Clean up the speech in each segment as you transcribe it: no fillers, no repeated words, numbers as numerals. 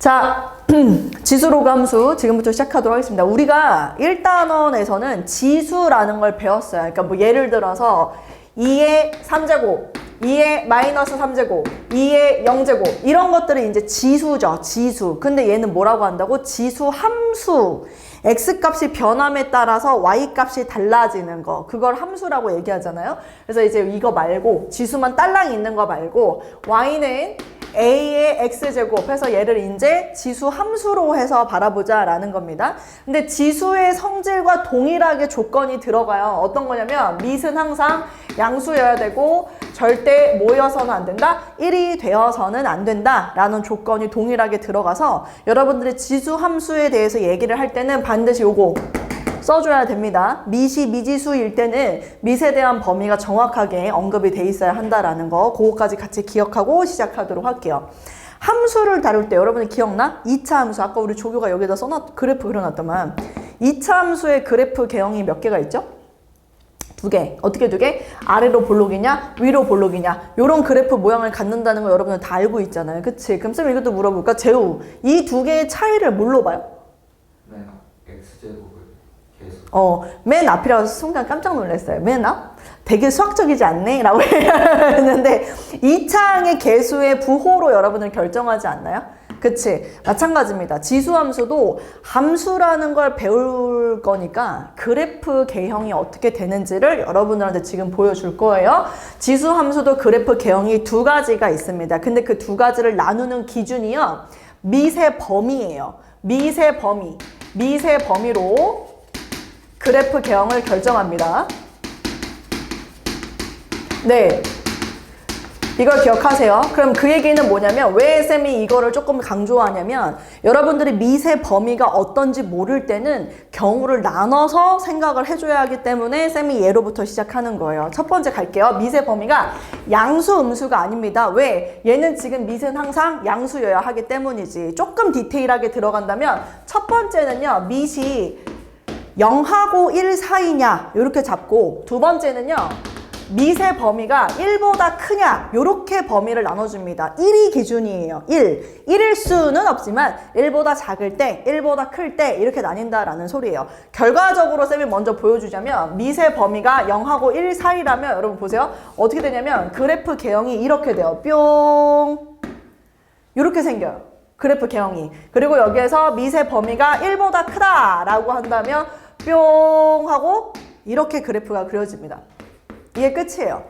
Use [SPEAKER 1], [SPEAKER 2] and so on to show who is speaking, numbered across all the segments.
[SPEAKER 1] 자, 지수로그 함수 지금부터 시작하도록 하겠습니다. 우리가 1단원에서는 지수라는 걸 배웠어요. 그러니까 뭐 예를 들어서 2의 3제곱, 2의 마이너스 3제곱, 2의 0제곱 이런 것들이 이제 지수죠. 지수. 근데 얘는 뭐라고 한다고? 지수 함수. x값이 변함에 따라서 y값이 달라지는 거. 그걸 함수라고 얘기하잖아요. 그래서 이제 이거 말고 지수만 딸랑 있는 거 말고 y는 a의 x제곱 해서 얘를 이제 지수 함수로 해서 바라보자 라는 겁니다. 근데 지수의 성질과 동일하게 조건이 들어가요. 어떤 거냐면 밑은 항상 양수여야 되고 절대 모여서는 안 된다. 1이 되어서는 안 된다 라는 조건이 동일하게 들어가서 여러분들이 지수 함수에 대해서 얘기를 할 때는 반드시 요거 써줘야 됩니다. 밑이 미지수일 때는 밑에 대한 범위가 정확하게 언급이 돼 있어야 한다라는 거, 그거까지 같이 기억하고 시작하도록 할게요. 함수를 다룰 때 여러분이 기억나? 2차 함수, 아까 우리 조교가 여기다 그래프 그려놨더만 2차 함수의 그래프 개형이 몇 개가 있죠? 2개. 어떻게 2개? 아래로 볼록이냐? 위로 볼록이냐? 요런 그래프 모양을 갖는다는 거 여러분은 다 알고 있잖아요. 그치? 그럼 쌤 이것도 물어볼까? 재우, 이 2개의 차이를 뭘로 봐요?
[SPEAKER 2] 네, x제곱을 계수.
[SPEAKER 1] 맨 앞이라서 순간 깜짝 놀랐어요. 맨 앞? 되게 수학적이지 않네? 라고 했는데 2차항의 개수의 부호로 여러분은 결정하지 않나요? 그치? 마찬가지입니다. 지수함수도 함수라는 걸 배울 거니까 그래프 개형이 어떻게 되는지를 여러분들한테 지금 보여줄 거예요. 지수함수도 그래프 개형이 2가지가 있습니다. 근데 그 2가지를 나누는 기준이요. 밑의 범위예요. 밑의 범위. 밑의 범위로 그래프 개형을 결정합니다. 네. 이걸 기억하세요. 그럼 그 얘기는 뭐냐면 왜 쌤이 이거를 조금 강조하냐면 여러분들이 밑의 범위가 어떤지 모를 때는 경우를 나눠서 생각을 해줘야 하기 때문에 쌤이 예로부터 시작하는 거예요. 첫 번째 갈게요. 밑의 범위가 양수, 음수가 아닙니다. 왜? 얘는 지금 밑은 항상 양수여야 하기 때문이지. 조금 디테일하게 들어간다면 첫 번째는요. 밑이 0하고 1 사이냐 이렇게 잡고 두 번째는요. 밑의 범위가 1보다 크냐 요렇게 범위를 나눠줍니다. 1이 기준이에요. 1일 수는 없지만 1보다 작을 때 1보다 클 때 이렇게 나뉜다라는 소리예요. 결과적으로 쌤이 먼저 보여주자면 밑의 범위가 0하고 1 사이라면 여러분 보세요. 어떻게 되냐면 그래프 개형이 이렇게 돼요. 뿅 이렇게 생겨요. 그래프 개형이. 그리고 여기에서 밑의 범위가 1보다 크다라고 한다면 뿅 하고 이렇게 그래프가 그려집니다. 이게 끝이에요.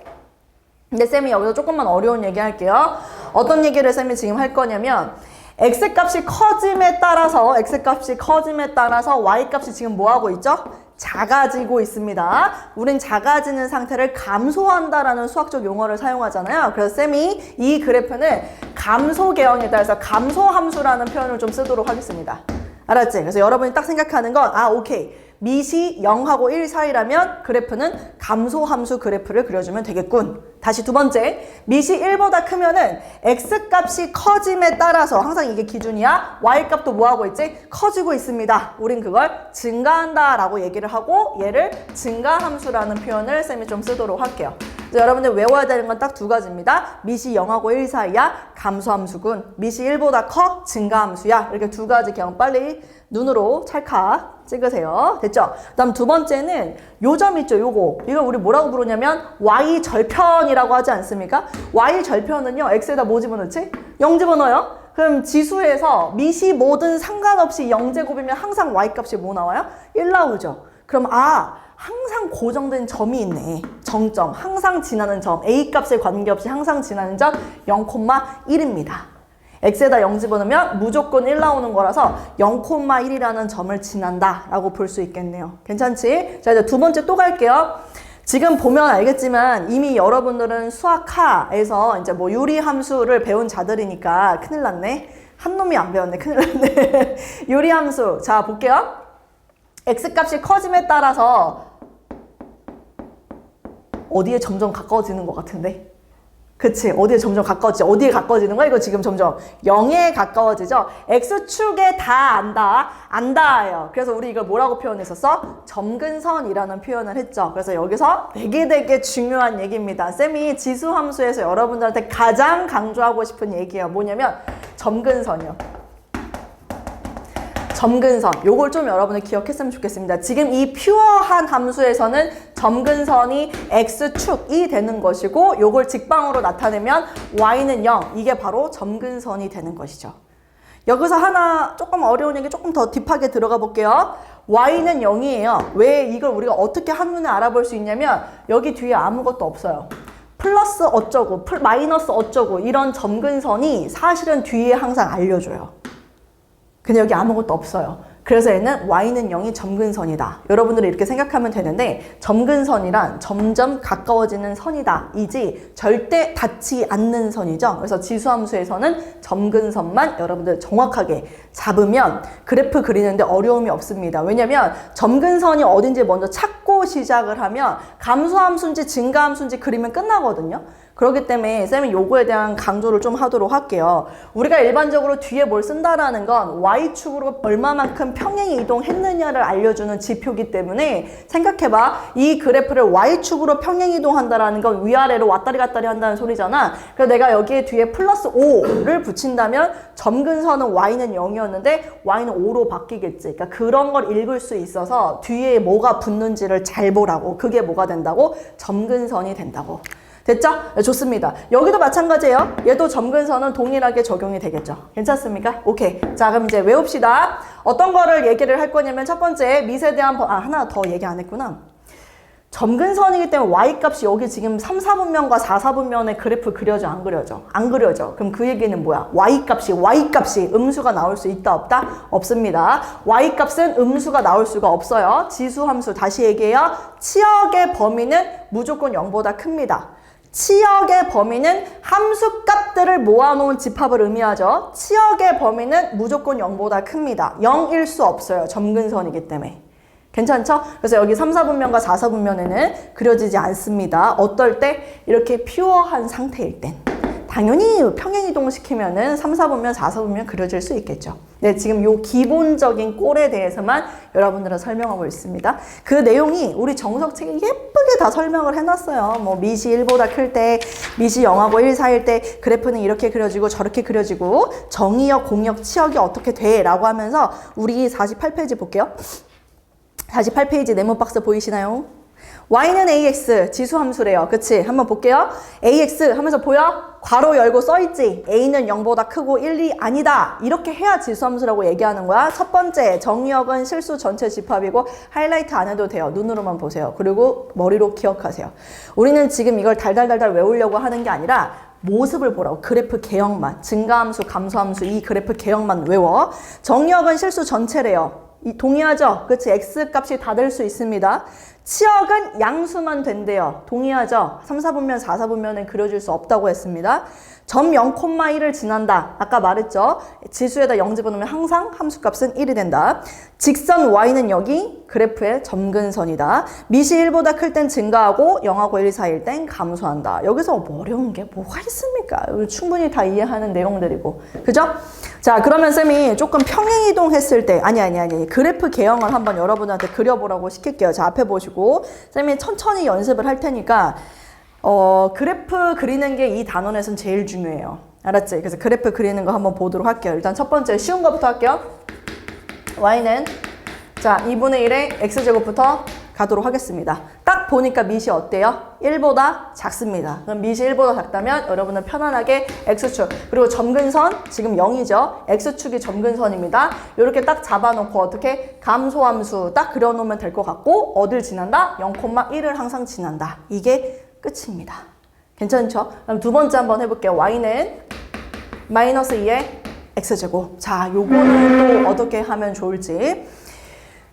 [SPEAKER 1] 근데 쌤이 여기서 조금만 어려운 얘기 할게요. 어떤 얘기를 쌤이 지금 할 거냐면 x값이 커짐에 따라서 y값이 지금 뭐하고 있죠? 작아지고 있습니다. 우린 작아지는 상태를 감소한다라는 수학적 용어를 사용하잖아요. 그래서 쌤이 이 그래프는 감소 개형에 따라서 감소함수라는 표현을 좀 쓰도록 하겠습니다. 알았지? 그래서 여러분이 딱 생각하는 건 오케이. 밑이 0하고 1 사이라면 그래프는 감소함수 그래프를 그려주면 되겠군. 다시 두 번째, 밑이 1보다 크면은 x값이 커짐에 따라서 항상 이게 기준이야. y값도 뭐하고 있지? 커지고 있습니다. 우린 그걸 증가한다 라고 얘기를 하고 얘를 증가함수라는 표현을 쌤이 좀 쓰도록 할게요. 그래서 여러분들 외워야 되는 건 딱 2가지입니다. 밑이 0하고 1 사이야. 감소함수군. 밑이 1보다 커. 증가함수야. 이렇게 2가지 개형 빨리 눈으로 찰칵 찍으세요. 됐죠? 그 다음 두 번째는 요 점 있죠? 요거. 이걸 우리 뭐라고 부르냐면 y절편이라고 하지 않습니까? y절편은요. x에다 뭐 집어넣지? 0 집어넣어요. 그럼 지수에서 밑이 뭐든 상관없이 0제곱이면 항상 y값이 뭐 나와요? 1 나오죠. 그럼 항상 고정된 점이 있네. 정점. 항상 지나는 점. A값에 관계없이 항상 지나는 점 0,1입니다. x에다 0 집어넣으면 무조건 1 나오는 거라서 0,1이라는 점을 지난다 라고 볼 수 있겠네요. 괜찮지? 자, 이제 두 번째 또 갈게요. 지금 보면 알겠지만 이미 여러분들은 수학하에서 이제 뭐 유리함수를 배운 자들이니까 큰일 났네. 한 놈이 안 배웠네. 큰일 났네. 유리함수. 자, 볼게요. x값이 커짐에 따라서 어디에 점점 가까워지는 것 같은데? 그치? 어디에 점점 가까워지지? 어디에 가까워지는 거야? 이거 지금 점점 0에 가까워지죠? x축에 다 안다예요. 그래서 우리 이걸 뭐라고 표현했었어? 점근선이라는 표현을 했죠. 그래서 여기서 되게 중요한 얘기입니다. 쌤이 지수함수에서 여러분들한테 가장 강조하고 싶은 얘기예요. 뭐냐면 점근선이요. 점근선. 요걸 좀 여러분들 기억했으면 좋겠습니다. 지금 이 퓨어한 함수에서는 점근선이 x축이 되는 것이고 요걸 직방으로 나타내면 y는 0. 이게 바로 점근선이 되는 것이죠. 여기서 하나 조금 어려운 얘기 조금 더 딥하게 들어가 볼게요. y는 0이에요. 왜 이걸 우리가 어떻게 한눈에 알아볼 수 있냐면 여기 뒤에 아무것도 없어요. 플러스 어쩌고 마이너스 어쩌고 이런 점근선이 사실은 뒤에 항상 알려줘요. 근데 여기 아무것도 없어요. 그래서 얘는 y는 0이 점근선이다. 여러분들이 이렇게 생각하면 되는데 점근선이란 점점 가까워지는 선이다 이지 절대 닿지 않는 선이죠. 그래서 지수함수에서는 점근선만 여러분들 정확하게 잡으면 그래프 그리는데 어려움이 없습니다. 왜냐면 점근선이 어딘지 먼저 찾고 시작을 하면 감소함수인지 증가함수인지 그리면 끝나거든요. 그렇기 때문에 쌤이 요거에 대한 강조를 좀 하도록 할게요. 우리가 일반적으로 뒤에 뭘 쓴다라는 건 Y축으로 얼마만큼 평행 이동했느냐를 알려주는 지표이기 때문에 생각해봐. 이 그래프를 Y축으로 평행 이동한다라는 건 위아래로 왔다리 갔다리 한다는 소리잖아. 그래서 내가 여기에 뒤에 플러스 5를 붙인다면 점근선은 Y는 0이었는데 Y는 5로 바뀌겠지. 그러니까 그런 걸 읽을 수 있어서 뒤에 뭐가 붙는지를 잘 보라고. 그게 뭐가 된다고? 점근선이 된다고. 됐죠? 네, 좋습니다. 여기도 마찬가지예요. 얘도 점근선은 동일하게 적용이 되겠죠. 괜찮습니까? 오케이. 자, 그럼 이제 외웁시다. 어떤 거를 얘기를 할 거냐면 첫 번째 미세 대한 하나 더 얘기 안 했구나. 점근선이기 때문에 y값이 여기 지금 3, 4분면과 4, 4분면의 그래프 그려져 안 그려져? 안 그려져. 그럼 그 얘기는 뭐야? y값이 음수가 나올 수 있다 없다? 없습니다. y값은 음수가 나올 수가 없어요. 지수함수 다시 얘기해요. 치역의 범위는 무조건 0보다 큽니다. 치역의 범위는 함수값들을 모아놓은 집합을 의미하죠. 치역의 범위는 무조건 0보다 큽니다. 0일 수 없어요. 점근선이기 때문에. 괜찮죠? 그래서 여기 3, 4분면과 4, 4분면에는 그려지지 않습니다. 어떨 때? 이렇게 퓨어한 상태일 땐. 당연히 평행이동을 시키면은 3, 4분면, 4, 4분면 그려질 수 있겠죠. 네, 지금 요 기본적인 꼴에 대해서만 여러분들은 설명하고 있습니다. 그 내용이 우리 정석책에 예쁘게 다 설명을 해놨어요. 뭐 미시 1보다 클 때, 미시 0하고 1 사이일 때 그래프는 이렇게 그려지고 저렇게 그려지고 정의역, 공역, 치역이 어떻게 돼? 라고 하면서 우리 48페이지 볼게요. 48페이지 네모 박스 보이시나요? y는 ax 지수함수래요. 그치? 한번 볼게요. ax 하면서 보여? 괄호 열고 써있지? a는 0보다 크고 1이 아니다. 이렇게 해야 지수함수라고 얘기하는 거야. 첫 번째, 정의역은 실수 전체 집합이고 하이라이트 안 해도 돼요. 눈으로만 보세요. 그리고 머리로 기억하세요. 우리는 지금 이걸 달달달달 외우려고 하는 게 아니라 모습을 보라고. 그래프 개형만. 증가함수, 감소함수 이 그래프 개형만 외워. 정의역은 실수 전체래요. 동의하죠? 그치? X값이 다 될 수 있습니다. 치역은 양수만 된대요. 동의하죠? 3, 4분면, 4, 4분면은 그려줄 수 없다고 했습니다. 점 0,1을 지난다. 아까 말했죠? 지수에다 0 집어넣으면 항상 함수값은 1이 된다. 직선 y는 여기 그래프의 점근선이다. 미시 1보다 클 땐 증가하고 0하고 1 사이일 땐 감소한다. 여기서 뭐 어려운 게 뭐가 있습니까? 충분히 다 이해하는 내용들이고. 그죠? 자, 그러면 쌤이 조금 평행이동 했을 때 아니 그래프 개형을 한번 여러분한테 그려보라고 시킬게요. 자, 앞에 보시고 쌤이 천천히 연습을 할 테니까 그래프 그리는 게 이 단원에서는 제일 중요해요. 알았지? 그래서 그래프 그리는 거 한번 보도록 할게요. 일단 첫 번째 쉬운 거부터 할게요. y는 자 2분의 1의 x제곱부터 가도록 하겠습니다. 딱 보니까 미시 어때요? 1보다 작습니다. 그럼 미시 1보다 작다면 여러분은 편안하게 x축 그리고 점근선 지금 0이죠. x축이 점근선입니다. 이렇게 딱 잡아놓고 어떻게 감소함수 딱 그려놓으면 될 것 같고 어딜 지난다? 0,1을 항상 지난다. 이게 끝입니다. 괜찮죠? 그럼 두 번째 한번 해볼게요. y는 마이너스 2의 x제곱. 자, 요거는 또 어떻게 하면 좋을지.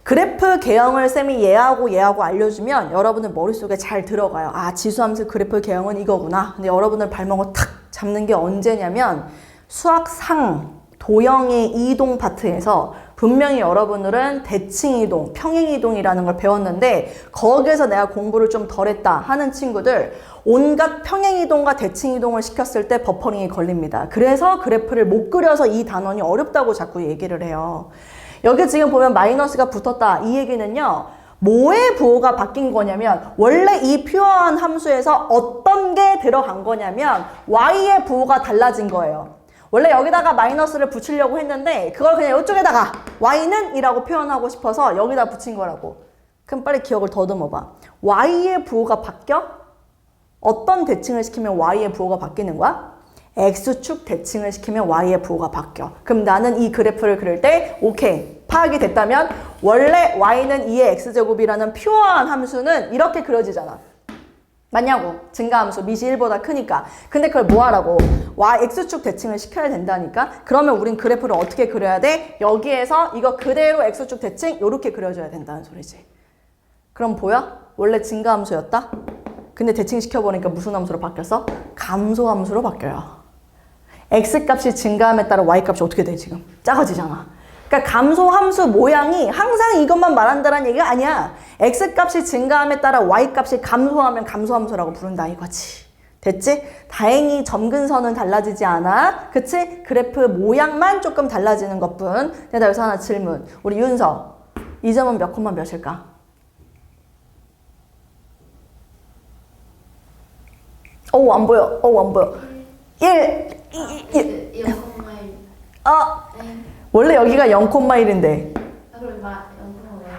[SPEAKER 1] 그래프 개형을 쌤이 얘하고 알려주면 여러분들 머릿속에 잘 들어가요. 아, 지수함수 그래프 개형은 이거구나. 근데 여러분들 발목을 탁 잡는 게 언제냐면 수학상 도형의 이동 파트에서 분명히 여러분들은 대칭이동, 평행이동이라는 걸 배웠는데 거기에서 내가 공부를 좀 덜 했다 하는 친구들 온갖 평행이동과 대칭이동을 시켰을 때 버퍼링이 걸립니다. 그래서 그래프를 못 그려서 이 단원이 어렵다고 자꾸 얘기를 해요. 여기 지금 보면 마이너스가 붙었다. 이 얘기는요. 뭐의 부호가 바뀐 거냐면 원래 이 퓨어한 함수에서 어떤 게 들어간 거냐면 y의 부호가 달라진 거예요. 원래 여기다가 마이너스를 붙이려고 했는데 그걸 그냥 이쪽에다가 y는 이라고 표현하고 싶어서 여기다 붙인 거라고. 그럼 빨리 기억을 더듬어 봐. y의 부호가 바뀌어? 어떤 대칭을 시키면 y의 부호가 바뀌는 거야? x축 대칭을 시키면 y의 부호가 바뀌어. 그럼 나는 이 그래프를 그릴 때 오케이. 파악이 됐다면 원래 y는 2의 x제곱이라는 퓨어한 함수는 이렇게 그려지잖아. 맞냐고. 증가함수 미시 1보다 크니까. 근데 그걸 뭐 하라고? x축 대칭을 시켜야 된다니까. 그러면 우린 그래프를 어떻게 그려야 돼? 여기에서 이거 그대로 x축 대칭 이렇게 그려줘야 된다는 소리지. 그럼 보여? 원래 증가함수였다? 근데 대칭 시켜보니까 무슨 함수로 바뀌었어? 감소함수로 바뀌어요. x값이 증가함에 따라 y값이 어떻게 돼 지금? 작아지잖아. 그러니까 감소함수 모양이 항상 이것만 말한다는 얘기가 아니야. x값이 증가함에 따라 y값이 감소하면 감소함수라고 부른다 이거지. 됐지? 다행히 점근선은 달라지지 않아. 그치? 그래프 모양만 조금 달라지는 것뿐. 근데 여기서 하나 질문. 우리 윤서. 이 점은 몇 콤마 몇일까? 어우 안 보여. 어우 안 보여. 1 원래 여기가 0,1인데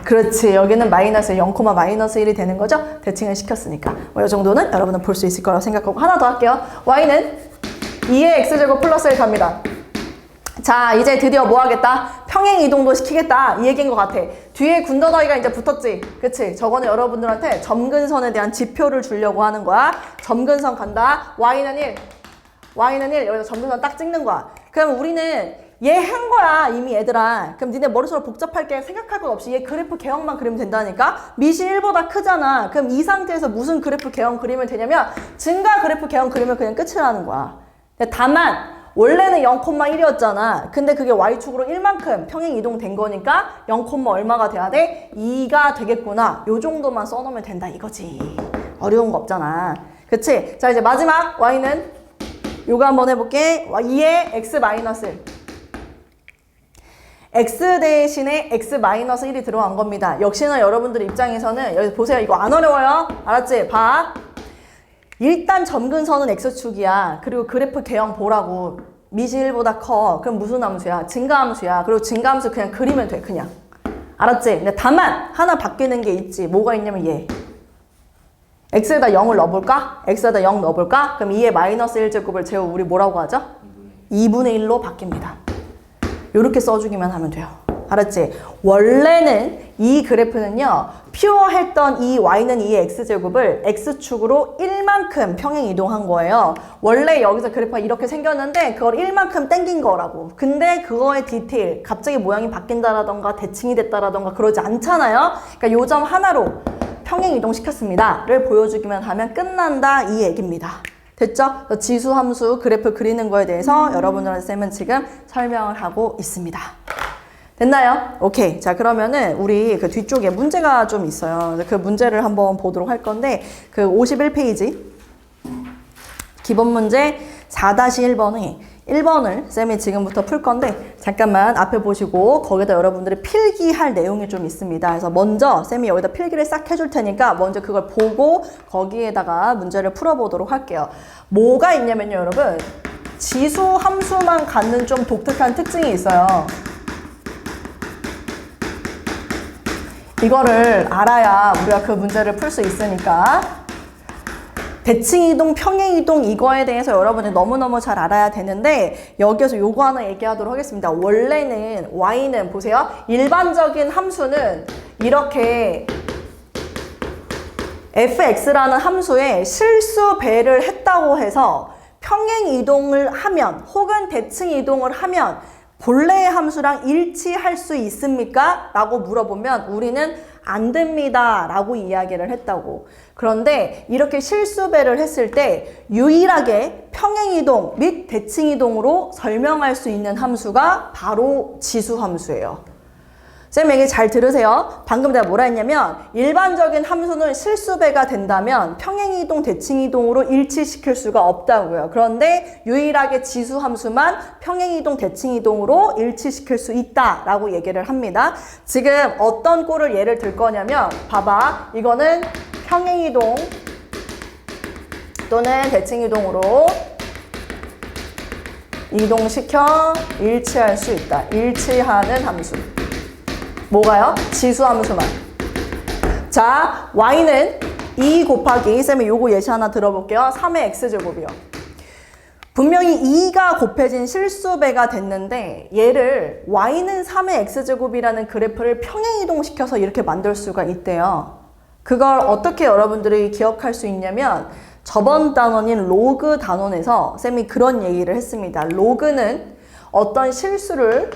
[SPEAKER 1] 그렇지. 여기는 마이너스 0, 마이너스 1이 되는 거죠? 대칭을 시켰으니까. 이 정도는 여러분은 볼 수 있을 거라고 생각하고 하나 더 할게요. y는 2의 x제곱 플러스 1 갑니다. 자, 이제 드디어 뭐 하겠다? 평행 이동도 시키겠다. 이 얘기인 것 같아. 뒤에 군더더기가 이제 붙었지. 그치? 저거는 여러분들한테 점근선에 대한 지표를 주려고 하는 거야. 점근선 간다. y는 1. y는 1. 여기서 점근선 딱 찍는 거야. 그럼 우리는 얘 한 거야 이미 얘들아. 그럼 니네 머릿속으로 복잡할 게 생각할 것 없이 얘 그래프 개형만 그리면 된다니까. 미시 1보다 크잖아. 그럼 이 상태에서 무슨 그래프 개형 그리면 되냐면 증가 그래프 개형 그리면 그냥 끝이라는 거야. 다만 원래는 0,1이었잖아. 근데 그게 y축으로 1만큼 평행 이동된 거니까 0, 얼마가 돼야 돼? 2가 되겠구나. 요 정도만 써놓으면 된다 이거지. 어려운 거 없잖아. 그치? 자 이제 마지막 y는 요거 한번 해볼게. 2의 x-1. x 대신에 x-1이 들어간 겁니다. 역시나 여러분들 입장에서는 여기 보세요. 이거 안 어려워요. 알았지? 봐. 일단 점근선은 x축이야. 그리고 그래프 개형 보라고. 미시 1보다 커. 그럼 무슨 함수야? 증가함수야. 그리고 증가함수 그냥 그리면 돼. 그냥. 알았지? 근데 다만 하나 바뀌는 게 있지. 뭐가 있냐면 얘. x에다 0을 넣어볼까? x에다 0 넣어볼까? 그럼 2의 마이너스 1제곱을 제곱 우리 뭐라고 하죠? 2분의 1로 바뀝니다. 이렇게 써주기만 하면 돼요. 알았지? 원래는 이 그래프는요. 퓨어했던 이 y는 2의 x제곱을 x축으로 1만큼 평행 이동한 거예요. 원래 여기서 그래프가 이렇게 생겼는데 그걸 1만큼 땡긴 거라고. 근데 그거의 디테일, 갑자기 모양이 바뀐다라던가 대칭이 됐다라던가 그러지 않잖아요. 그러니까 요 점 하나로 평행 이동시켰습니다. 를 보여주기만 하면 끝난다 이 얘기입니다. 됐죠? 지수 함수 그래프 그리는 거에 대해서 여러분들한테 쌤은 지금 설명을 하고 있습니다. 됐나요? 오케이. 자, 그러면은 우리 그 뒤쪽에 문제가 좀 있어요. 그 문제를 한번 보도록 할 건데 그 51페이지 기본 문제 4-1번에 1번을 쌤이 지금부터 풀 건데 잠깐만 앞에 보시고 거기다 여러분들이 필기할 내용이 좀 있습니다. 그래서 먼저 쌤이 여기다 필기를 싹 해줄 테니까 먼저 그걸 보고 거기에다가 문제를 풀어보도록 할게요. 뭐가 있냐면요 여러분. 지수 함수만 갖는 좀 독특한 특징이 있어요. 이거를 알아야 우리가 그 문제를 풀 수 있으니까. 대칭이동, 평행이동 이거에 대해서 여러분이 너무너무 잘 알아야 되는데 여기에서 요거 하나 얘기하도록 하겠습니다. 원래는 y는 보세요. 일반적인 함수는 이렇게 fx라는 함수에 실수 배를 했다고 해서 평행이동을 하면 혹은 대칭이동을 하면 본래의 함수랑 일치할 수 있습니까? 라고 물어보면 우리는 안 됩니다 라고 이야기를 했다고. 그런데 이렇게 실수배를 했을 때 유일하게 평행이동 및 대칭이동으로 설명할 수 있는 함수가 바로 지수함수예요. 쌤 얘기 잘 들으세요. 방금 내가 뭐라 했냐면 일반적인 함수는 실수배가 된다면 평행이동, 대칭이동으로 일치시킬 수가 없다고요. 그런데 유일하게 지수함수만 평행이동, 대칭이동으로 일치시킬 수 있다라고 얘기를 합니다. 지금 어떤 꼴을 예를 들 거냐면 봐봐. 이거는 평행이동 또는 대칭이동으로 이동시켜 일치할 수 있다. 일치하는 함수. 뭐가요? 지수 함수만. 자, y는 2 곱하기, 쌤이 요거 예시 하나 들어볼게요. 3의 x제곱이요. 분명히 2가 곱해진 실수배가 됐는데 얘를 y는 3의 x제곱이라는 그래프를 평행이동시켜서 이렇게 만들 수가 있대요. 그걸 어떻게 여러분들이 기억할 수 있냐면 저번 단원인 로그 단원에서 쌤이 그런 얘기를 했습니다. 로그는 어떤 실수를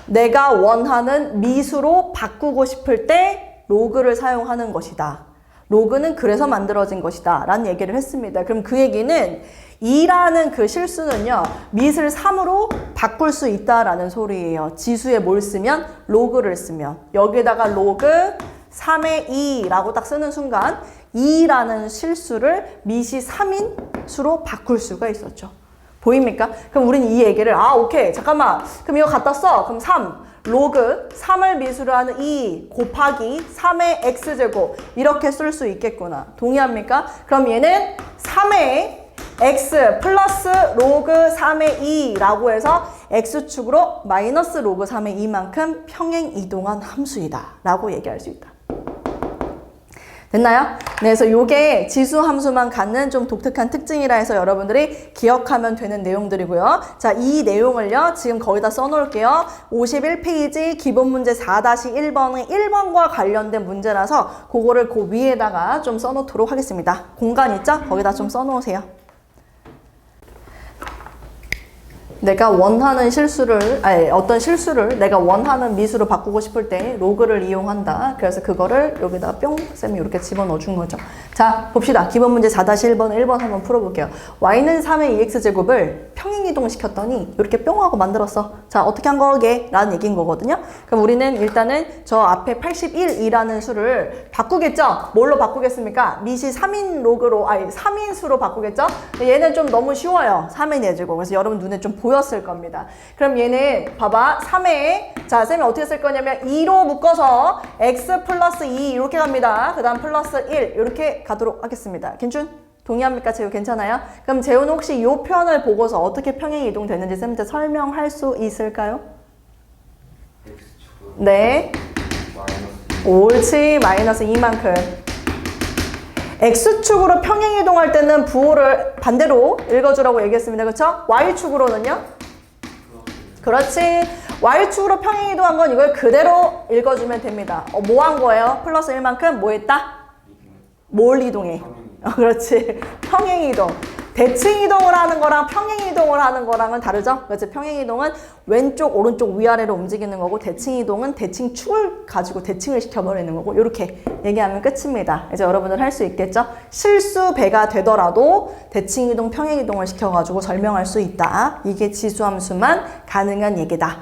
[SPEAKER 1] 내가 원하는 미수로 바꾸고 싶을 때 로그를 사용하는 것이다. 로그는 그래서 만들어진 것이다 라는 얘기를 했습니다. 그럼 그 얘기는 2라는 그 실수는요, 밑을 3으로 바꿀 수 있다라는 소리예요. 지수에 뭘 쓰면? 로그를 쓰면. 여기다가 로그 3의 2라고 딱 쓰는 순간 2라는 실수를 밑이 3인 수로 바꿀 수가 있었죠. 보입니까? 그럼 우린 이 얘기를 오케이 잠깐만 그럼 이거 갖다 써. 그럼 3 로그 3을 미수로 하는 2 곱하기 3의 x제곱 이렇게 쓸 수 있겠구나. 동의합니까? 그럼 얘는 3의 x 플러스 로그 3의 2라고 해서 x축으로 마이너스 로그 3의 2만큼 평행 이동한 함수이다 라고 얘기할 수 있다. 됐나요? 네, 그래서 요게 지수 함수만 갖는 좀 독특한 특징이라 해서 여러분들이 기억하면 되는 내용들이고요. 자, 이 내용을요, 지금 거기다 써놓을게요. 51페이지 기본 문제 4-1번의 1번과 관련된 문제라서 그거를 그 위에다가 좀 써놓도록 하겠습니다. 공간 있죠? 거기다 좀 써놓으세요. 내가 원하는 실수를, 어떤 실수를 내가 원하는 미수로 바꾸고 싶을 때 로그를 이용한다. 그래서 그거를 여기다 뿅 쌤이 이렇게 집어넣어 준 거죠. 자, 봅시다. 기본 문제 4-1번 1번 한번 풀어볼게요. y는 3의 2x제곱을 평행이동 시켰더니 이렇게 뿅 하고 만들었어. 자, 어떻게 한 거게? 라는 얘기인 거거든요. 그럼 우리는 일단은 저 앞에 81이라는 수를 바꾸겠죠? 뭘로 바꾸겠습니까? 밑이 3인 로그로, 3인 수로 바꾸겠죠? 얘는 좀 너무 쉬워요. 3의 4제곱. 그래서 여러분 눈에 좀 보였을 겁니다. 그럼 얘는 봐봐. 3에 자, 쌤이 어떻게 쓸 거냐면 2로 묶어서 x 플러스 2 이렇게 갑니다. 그 다음 플러스 1 이렇게 가도록 하겠습니다. 괜춘? 동의합니까? 재우 괜찮아요? 그럼 재우는 혹시 이 표현을 보고서 어떻게 평행 이동되는지 쌤한테 설명할 수 있을까요?
[SPEAKER 2] x축으로
[SPEAKER 1] 네.
[SPEAKER 2] 마이너스
[SPEAKER 1] 옳지. 마이너스 2만큼. X축으로 평행 이동할 때는 부호를 반대로 읽어주라고 얘기했습니다. 그렇죠? Y축으로는요? 그렇지. Y축으로 평행 이동한 건 이걸 그대로 읽어주면 됩니다. 뭐 한 거예요? 플러스 1만큼 뭐 했다? 뭘 이동해? 그렇지. 평행 이동. 대칭 이동을 하는 거랑 평행 이동을 하는 거랑은 다르죠? 그렇지. 평행 이동은 왼쪽, 오른쪽, 위아래로 움직이는 거고 대칭 이동은 대칭 축을 가지고 대칭을 시켜버리는 거고 이렇게 얘기하면 끝입니다. 이제 여러분들 할 수 있겠죠? 실수 배가 되더라도 대칭 이동, 평행 이동을 시켜가지고 설명할 수 있다. 이게 지수함수만 가능한 얘기다.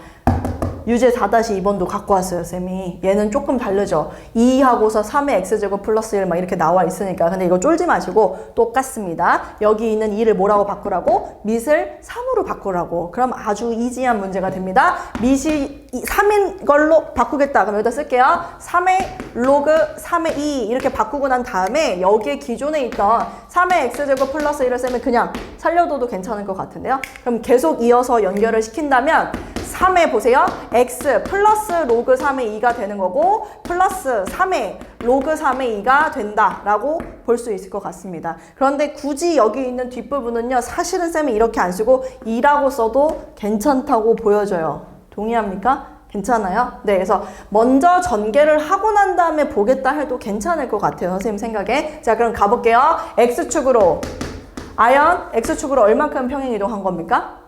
[SPEAKER 1] 유제 4-2번도 갖고 왔어요, 쌤이. 얘는 조금 다르죠. 2하고서 3의 x제곱 플러스 1 막 이렇게 나와 있으니까. 근데 이거 쫄지 마시고 똑같습니다. 여기 있는 2를 뭐라고 바꾸라고? 밑을 3으로 바꾸라고. 그럼 아주 이지한 문제가 됩니다. 밑이 3인 걸로 바꾸겠다. 그럼 여기다 쓸게요. 3의 로그 3의 2 이렇게 바꾸고 난 다음에 여기에 기존에 있던 3의 x제곱 플러스 1을 쌤이 그냥 살려둬도 괜찮을 것 같은데요. 그럼 계속 이어서 연결을 시킨다면 3에 보세요. x 플러스 로그 3의 2가 되는 거고 플러스 3의 로그 3의 2가 된다라고 볼 수 있을 것 같습니다. 그런데 굳이 여기 있는 뒷부분은요. 사실은 쌤이 이렇게 안 쓰고 2라고 써도 괜찮다고 보여져요. 동의합니까? 괜찮아요? 네, 그래서 먼저 전개를 하고 난 다음에 보겠다 해도 괜찮을 것 같아요. 선생님 생각에. 자, 그럼 가볼게요. x축으로 아연 x축으로 얼만큼 평행 이동한 겁니까?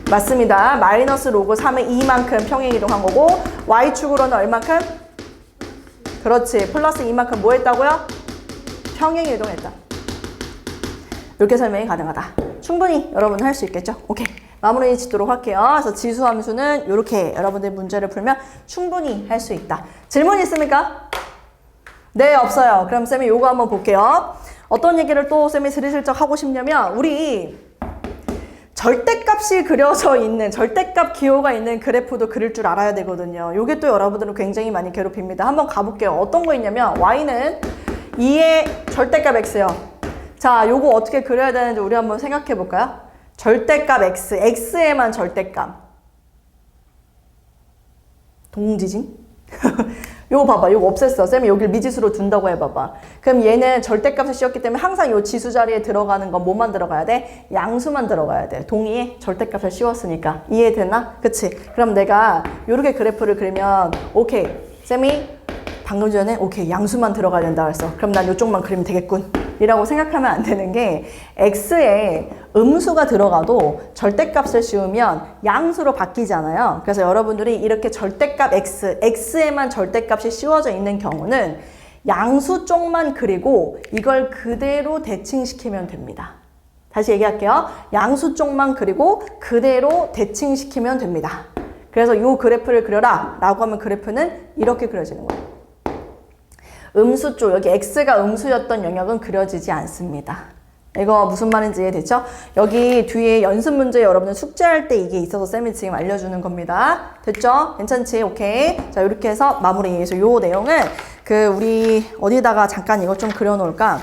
[SPEAKER 1] 맞습니다. 마이너스 로그 3의 2만큼 평행 이동한 거고 y축으로는 얼만큼? 그렇지. 플러스 2만큼 뭐 했다고요? 평행 이동했다. 이렇게 설명이 가능하다. 충분히 여러분 할 수 있겠죠? 오케이. 마무리 짓도록 할게요. 그래서 지수함수는 이렇게 여러분들 문제를 풀면 충분히 할 수 있다. 질문 있습니까? 네, 없어요. 그럼 쌤이 요거 한번 볼게요. 어떤 얘기를 또 쌤이 스리슬쩍 하고 싶냐면 우리 절대값이 그려져 있는 절대값 기호가 있는 그래프도 그릴 줄 알아야 되거든요. 요게 또 여러분들은 굉장히 많이 괴롭힙니다. 한번 가볼게요. 어떤 거 있냐면 y는 2의 절대값 x요. 자, 요거 어떻게 그려야 되는지 우리 한번 생각해 볼까요? 절대값 x, x에만 절대값. 동지진? 요거 봐봐. 요거 없앴어. 쌤이 여기를 미지수로 둔다고 해봐봐. 그럼 얘는 절대값을 씌웠기 때문에 항상 요 지수 자리에 들어가는 건 뭐만 들어가야 돼? 양수만 들어가야 돼. 동의해? 절대값을 씌웠으니까. 이해되나? 그치? 그럼 내가 요렇게 그래프를 그리면 오케이. 쌤이 방금 전에 오케이. 양수만 들어가야 된다 그랬어. 그럼 난 요쪽만 그리면 되겠군. 이라고 생각하면 안 되는 게 x에 음수가 들어가도 절대값을 씌우면 양수로 바뀌잖아요. 그래서 여러분들이 이렇게 절대값 x, x에만 절대값이 씌워져 있는 경우는 양수 쪽만 그리고 이걸 그대로 대칭시키면 됩니다. 다시 얘기할게요. 양수 쪽만 그리고 그대로 대칭시키면 됩니다. 그래서 이 그래프를 그려라 라고 하면 그래프는 이렇게 그려지는 거예요. 음수 쪽, 여기 x가 음수였던 영역은 그려지지 않습니다. 이거 무슨 말인지 이해됐죠? 여기 뒤에 연습 문제 여러분들 숙제할 때 이게 있어서 쌤이 지금 알려주는 겁니다. 됐죠? 괜찮지? 오케이. 자, 이렇게 해서 마무리해서 요 내용은 우리 어디다가 잠깐 이거 좀 그려놓을까?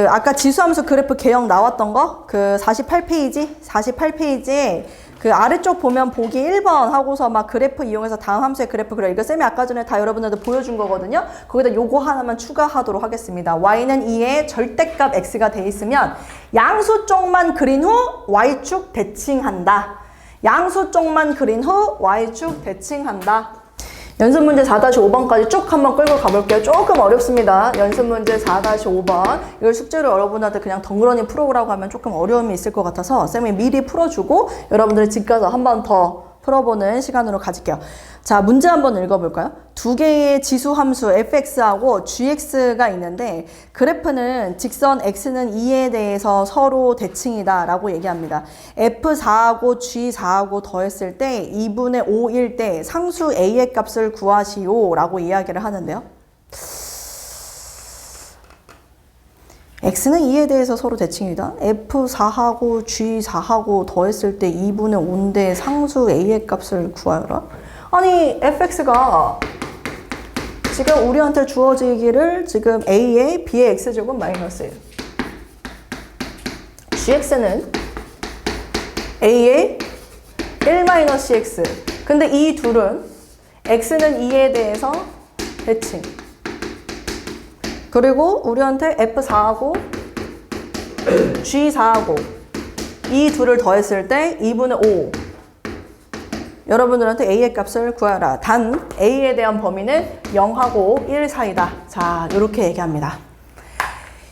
[SPEAKER 1] 아까 지수함수 그래프 개형 나왔던 거? 48페이지에 아래쪽 보면 보기 1번 하고서 막 그래프 이용해서 다음 함수의 그래프 그려. 이거 쌤이 아까 전에 다 여러분들한테 보여준 거거든요. 거기다 요거 하나만 추가하도록 하겠습니다. y는 2의 절대값 x가 돼 있으면 양수 쪽만 그린 후 y축 대칭한다. 양수 쪽만 그린 후 y축 대칭한다. 연습 문제 4-5번까지 쭉 한번 끌고 가볼게요. 조금 어렵습니다. 연습 문제 4-5번. 이걸 숙제로 여러분한테 그냥 덩그러니 풀어오라고 하면 조금 어려움이 있을 것 같아서 쌤이 미리 풀어주고 여러분들이 집 가서 한 번 더 풀어보는 시간으로 가질게요. 자, 문제 한번 읽어볼까요? 두 개의 지수 함수 fx하고 gx가 있는데 그래프는 직선 x는 2에 대해서 서로 대칭이다 라고 얘기합니다. f4하고 g4하고 더했을 때 2분의 5일 때 상수 a의 값을 구하시오 라고 이야기를 하는데요. x는 2에 대해서 서로 대칭이다. f4하고 g4하고 더했을 때 2분의 5인데 상수 a의 값을 구하여라. 아니 fx가 지금 우리한테 주어지기를 지금 a의 b의 x제곱 마이너스 1. gx는 a의 1 마이너스 x. 근데 이 둘은 x는 2에 대해서 대칭. 그리고 우리한테 F4하고 G4하고 이 둘을 더했을 때 2분의 5. 여러분들한테 A의 값을 구하라. 단 A에 대한 범위는 0하고 1 사이다. 자, 이렇게 얘기합니다.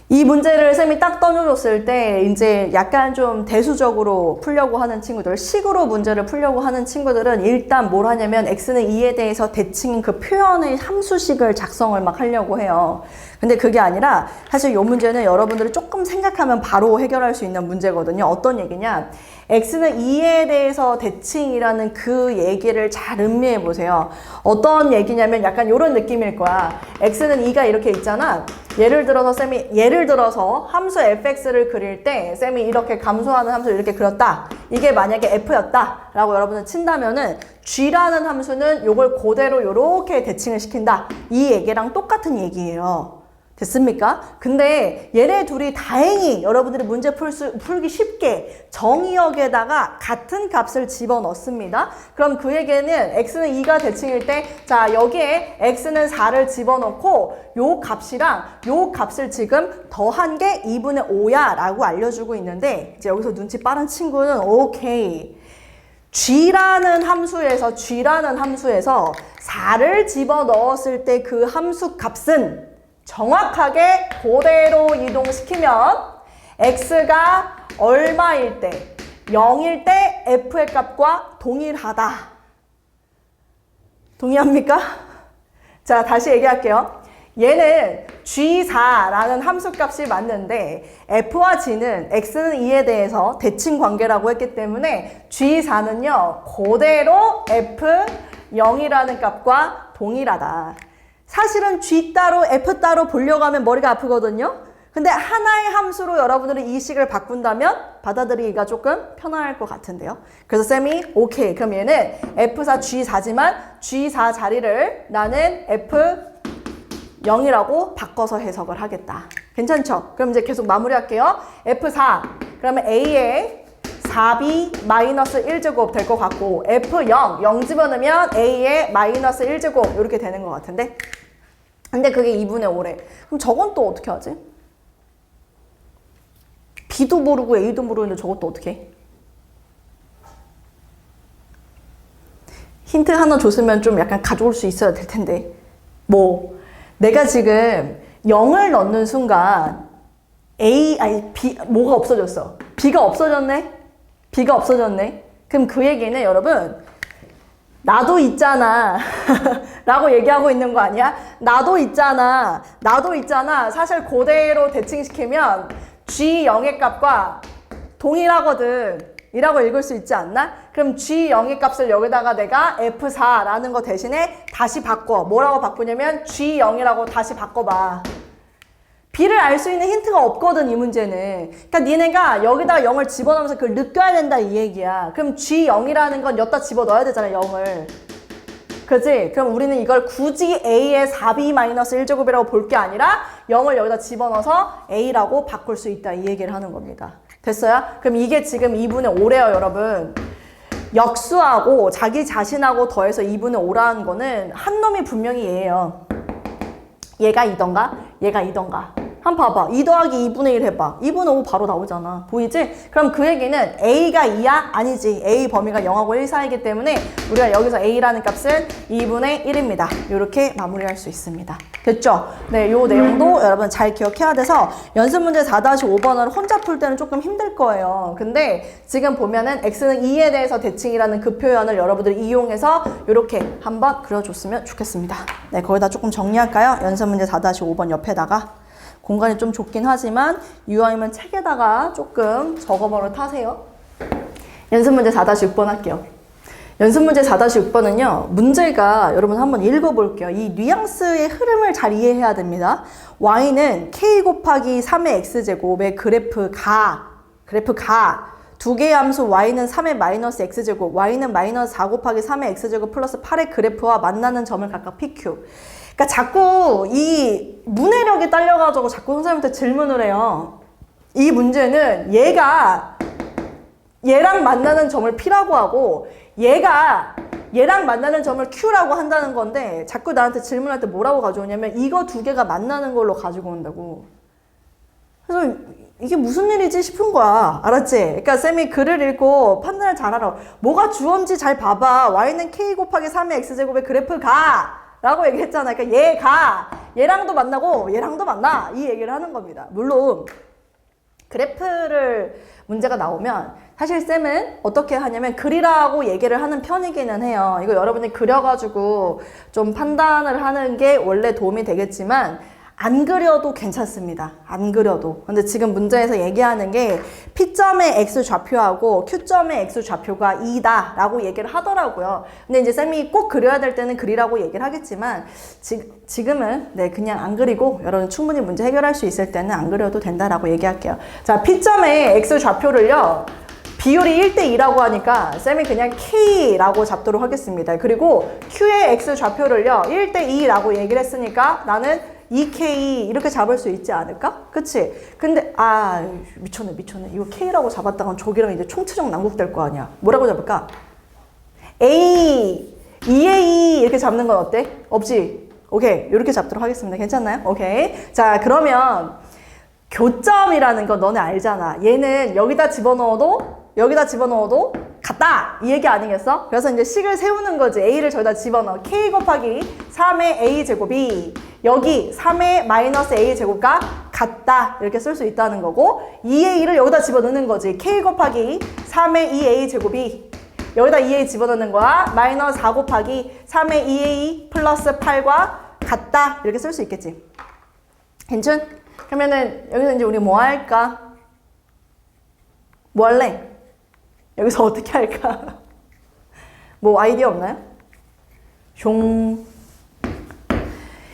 [SPEAKER 1] 이 문제를 쌤이 딱 던져줬을 때 이제 약간 좀 대수적으로 풀려고 하는 친구들, 식으로 문제를 풀려고 하는 친구들은 일단 뭘 하냐면 x는 2에 대해서 대칭 그 표현의 함수식을 작성을 막 하려고 해요. 근데 그게 아니라 사실 이 문제는 여러분들이 조금 생각하면 바로 해결할 수 있는 문제거든요. 어떤 얘기냐? x는 2에 대해서 대칭이라는 그 얘기를 잘 음미해 보세요. 어떤 얘기냐면 약간 이런 느낌일 거야. x는 2가 이렇게 있잖아. 예를 들어서 함수 fx를 그릴 때 쌤이 이렇게 감소하는 함수를 이렇게 그렸다. 이게 만약에 f였다 라고 여러분은 친다면은 g라는 함수는 요걸 그대로 요렇게 대칭을 시킨다. 이 얘기랑 똑같은 얘기예요. 됐습니까? 근데 얘네 둘이 다행히 여러분들이 문제 풀기 쉽게 정의역에다가 같은 값을 집어넣습니다. 그럼 그에게는 x는 2가 대칭일 때 자 여기에 x는 4를 집어넣고 요 값이랑 요 값을 지금 더한 게 2분의 5야 라고 알려주고 있는데 이제 여기서 눈치 빠른 친구는 오케이. g라는 함수에서 4를 집어넣었을 때 그 함수 값은 정확하게 그대로 이동시키면 x가 얼마일 때, 0일 때 f의 값과 동일하다. 동의합니까? 자, 다시 얘기할게요. 얘는 g4라는 함수값이 맞는데 f와 g는 x는 2에 대해서 대칭 관계라고 했기 때문에 g4는요 그대로 f0이라는 값과 동일하다. 사실은 g 따로 f 따로 보려고 하면 머리가 아프거든요. 근데 하나의 함수로 여러분들이 이 식을 바꾼다면 받아들이기가 조금 편할 것 같은데요. 그래서 쌤이 오케이 그럼 얘는 f4 g4지만 g4 자리를 나는 f0이라고 바꿔서 해석을 하겠다. 괜찮죠? 그럼 이제 계속 마무리할게요. F4 그러면 A에 4B 마이너스 1제곱 될 것 같고 F0 0 집어넣으면 A에 마이너스 1제곱 이렇게 되는 것 같은데 근데 그게 2분의 5래. 그럼 저건 또 어떻게 하지? B도 모르고 A도 모르는데 저것도 어떻게 해? 힌트 하나 줬으면 좀 약간 가져올 수 있어야 될 텐데 뭐 내가 지금 0을 넣는 순간 B, 뭐가 없어졌어? B가 없어졌네? B가 없어졌네? 그럼 그 얘기는 여러분 나도 있잖아 라고 얘기하고 있는 거 아니야? 나도 있잖아 사실 그대로 대칭시키면 G0의 값과 동일하거든 이라고 읽을 수 있지 않나? 그럼 G0의 값을 여기다가 내가 F4라는 거 대신에 다시 바꿔. 뭐라고 바꾸냐면 G0이라고 다시 바꿔봐. B를 알 수 있는 힌트가 없거든, 이 문제는. 그러니까 니네가 여기다가 0을 집어넣으면서 그걸 느껴야 된다, 이 얘기야. 그럼 G0이라는 건 여기다 집어넣어야 되잖아, 0을. 그치? 그럼 우리는 이걸 굳이 A의 4B-1제곱이라고 볼 게 아니라 0을 여기다 집어넣어서 A라고 바꿀 수 있다, 이 얘기를 하는 겁니다. 됐어요? 그럼 이게 지금 2분의 5래요, 여러분. 역수하고 자기 자신하고 더해서 2분의 5라는 거는 한 놈이 분명히 얘예요. 얘가 2던가? 얘가 2던가? 한번 봐봐. 2 더하기 2분의 1 해봐. 2분의 5 바로 나오잖아. 보이지? 그럼 그 얘기는 A가 2야? 아니지. A 범위가 0하고 1 사이이기 때문에 우리가 여기서 A라는 값은 2분의 1입니다. 이렇게 마무리할 수 있습니다. 됐죠? 네, 요 내용도 여러분 잘 기억해야 돼서 연습 문제 4-5번을 혼자 풀 때는 조금 힘들 거예요. 근데 지금 보면은 X는 2에 대해서 대칭이라는 그 표현을 여러분들 이용해서 이렇게 한번 그려줬으면 좋겠습니다. 네, 거기다 조금 정리할까요? 연습 문제 4-5번 옆에다가. 공간이 좀 좁긴 하지만 유아이면 책에다가 조금 적어버려 타세요. 연습 문제 4-6번 할게요. 연습 문제 4-6번은요. 문제가 여러분 한번 읽어볼게요. 이 뉘앙스의 흐름을 잘 이해해야 됩니다. y는 k 곱하기 3의 x제곱의 그래프가 두 개의 함수 y는 3의 마이너스 x제곱 y는 마이너스 4 곱하기 3의 x제곱 플러스 8의 그래프와 만나는 점을 각각 pq. 그러니까 자꾸 이 문해력이 딸려가지고 자꾸 선생님한테 질문을 해요. 이 문제는 얘가 얘랑 만나는 점을 P라고 하고 얘가 얘랑 만나는 점을 Q라고 한다는 건데 자꾸 나한테 질문할 때 뭐라고 가져오냐면 이거 두 개가 만나는 걸로 가지고 온다고. 그래서 이게 무슨 일이지 싶은 거야. 알았지? 그러니까 쌤이 글을 읽고 판단을 잘하라. 뭐가 주어인지 잘 봐봐. y는 k 곱하기 3의 x제곱의 그래프가 라고 얘기했잖아. 그러니까 얘랑도 만나고 얘랑도 만나 이 얘기를 하는 겁니다. 물론 그래프를 문제가 나오면 사실 쌤은 어떻게 하냐면 그리라고 얘기를 하는 편이기는 해요. 이거 여러분이 그려가지고 좀 판단을 하는 게 원래 도움이 되겠지만 안 그려도 괜찮습니다. 안 그려도. 근데 지금 문제에서 얘기하는 게 P점의 X좌표하고 Q점의 X좌표가 2다 라고 얘기를 하더라고요. 근데 이제 쌤이 꼭 그려야 될 때는 그리라고 얘기를 하겠지만 지금은 네 그냥 안 그리고 여러분 충분히 문제 해결할 수 있을 때는 안 그려도 된다라고 얘기할게요. 자, P점의 X좌표를요. 비율이 1대2라고 하니까 쌤이 그냥 K라고 잡도록 하겠습니다. 그리고 Q의 X좌표를요. 1대2라고 얘기를 했으니까 나는 2K 이렇게 잡을 수 있지 않을까? 그치? 근데 미쳤네. 이거 K라고 잡았다간 저기랑 이제 총체적 난국될 거 아니야. 뭐라고 잡을까? A, 2A 이렇게 잡는 건 어때? 없지? 오케이. 이렇게 잡도록 하겠습니다. 괜찮나요? 오케이. 자, 그러면 교점이라는 거 너네 알잖아. 얘는 여기다 집어넣어도 같다! 이 얘기 아니겠어? 그래서 이제 식을 세우는 거지. A를 저기다 집어넣어. K 곱하기 3의 A제곱이 여기 3의 마이너스 A제곱과 같다. 이렇게 쓸 수 있다는 거고 2A를 여기다 집어넣는 거지. K 곱하기 3의 2A제곱이 여기다 2A 집어넣는 거야. 마이너스 4 곱하기 3의 2A 플러스 8과 같다. 이렇게 쓸 수 있겠지. 괜찮? 그러면은 여기서 이제 우리 뭐 할까? 뭐 할래? 여기서 어떻게 할까? 뭐 아이디어 없나요?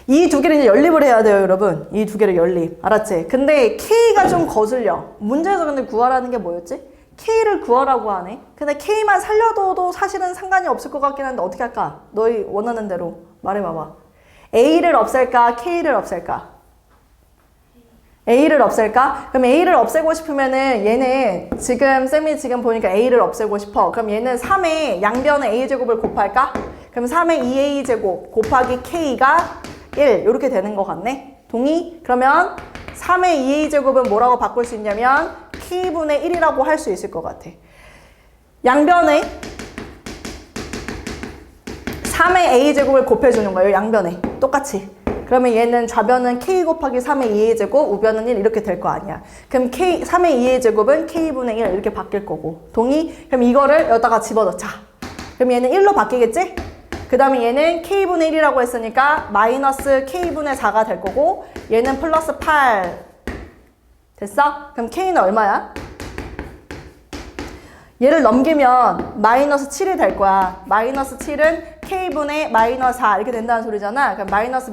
[SPEAKER 1] 이 두 개를 이제 연립을 해야 돼요, 여러분. 이 두 개를 연립. 알았지? 근데 K가 좀 거슬려. 문제에서 근데 구하라는 게 뭐였지? K를 구하라고 하네. 근데 K만 살려둬도 사실은 상관이 없을 것 같긴 한데 어떻게 할까? 너희 원하는 대로 말해봐봐. A를 없앨까? K를 없앨까? A를 없앨까? 그럼 A를 없애고 싶으면은 얘는 쌤이 지금 보니까 A를 없애고 싶어. 그럼 얘는 3의 양변의 A제곱을 곱할까? 그럼 3의 2A제곱 곱하기 K가 1 이렇게 되는 것 같네. 동의? 그러면 3의 2A제곱은 뭐라고 바꿀 수 있냐면 K분의 1이라고 할 수 있을 것 같아. 양변에 3의 A제곱을 곱해주는 거예요. 양변에. 똑같이. 그러면 얘는 좌변은 K 곱하기 3의 2A제곱, 우변은 1 이렇게 될 거 아니야. 그럼 3의 2A제곱은 K분의 1 이렇게 바뀔 거고. 동의? 그럼 이거를 여기다가 집어넣자. 그럼 얘는 1로 바뀌겠지? 그 다음에 얘는 K분의 1이라고 했으니까 마이너스 K분의 4가 될 거고 얘는 플러스 8. 됐어? 그럼 K는 얼마야? 얘를 넘기면 마이너스 7이 될 거야. 마이너스 7은 K분의 마이너스 4 이렇게 된다는 소리잖아. 그럼 마이너스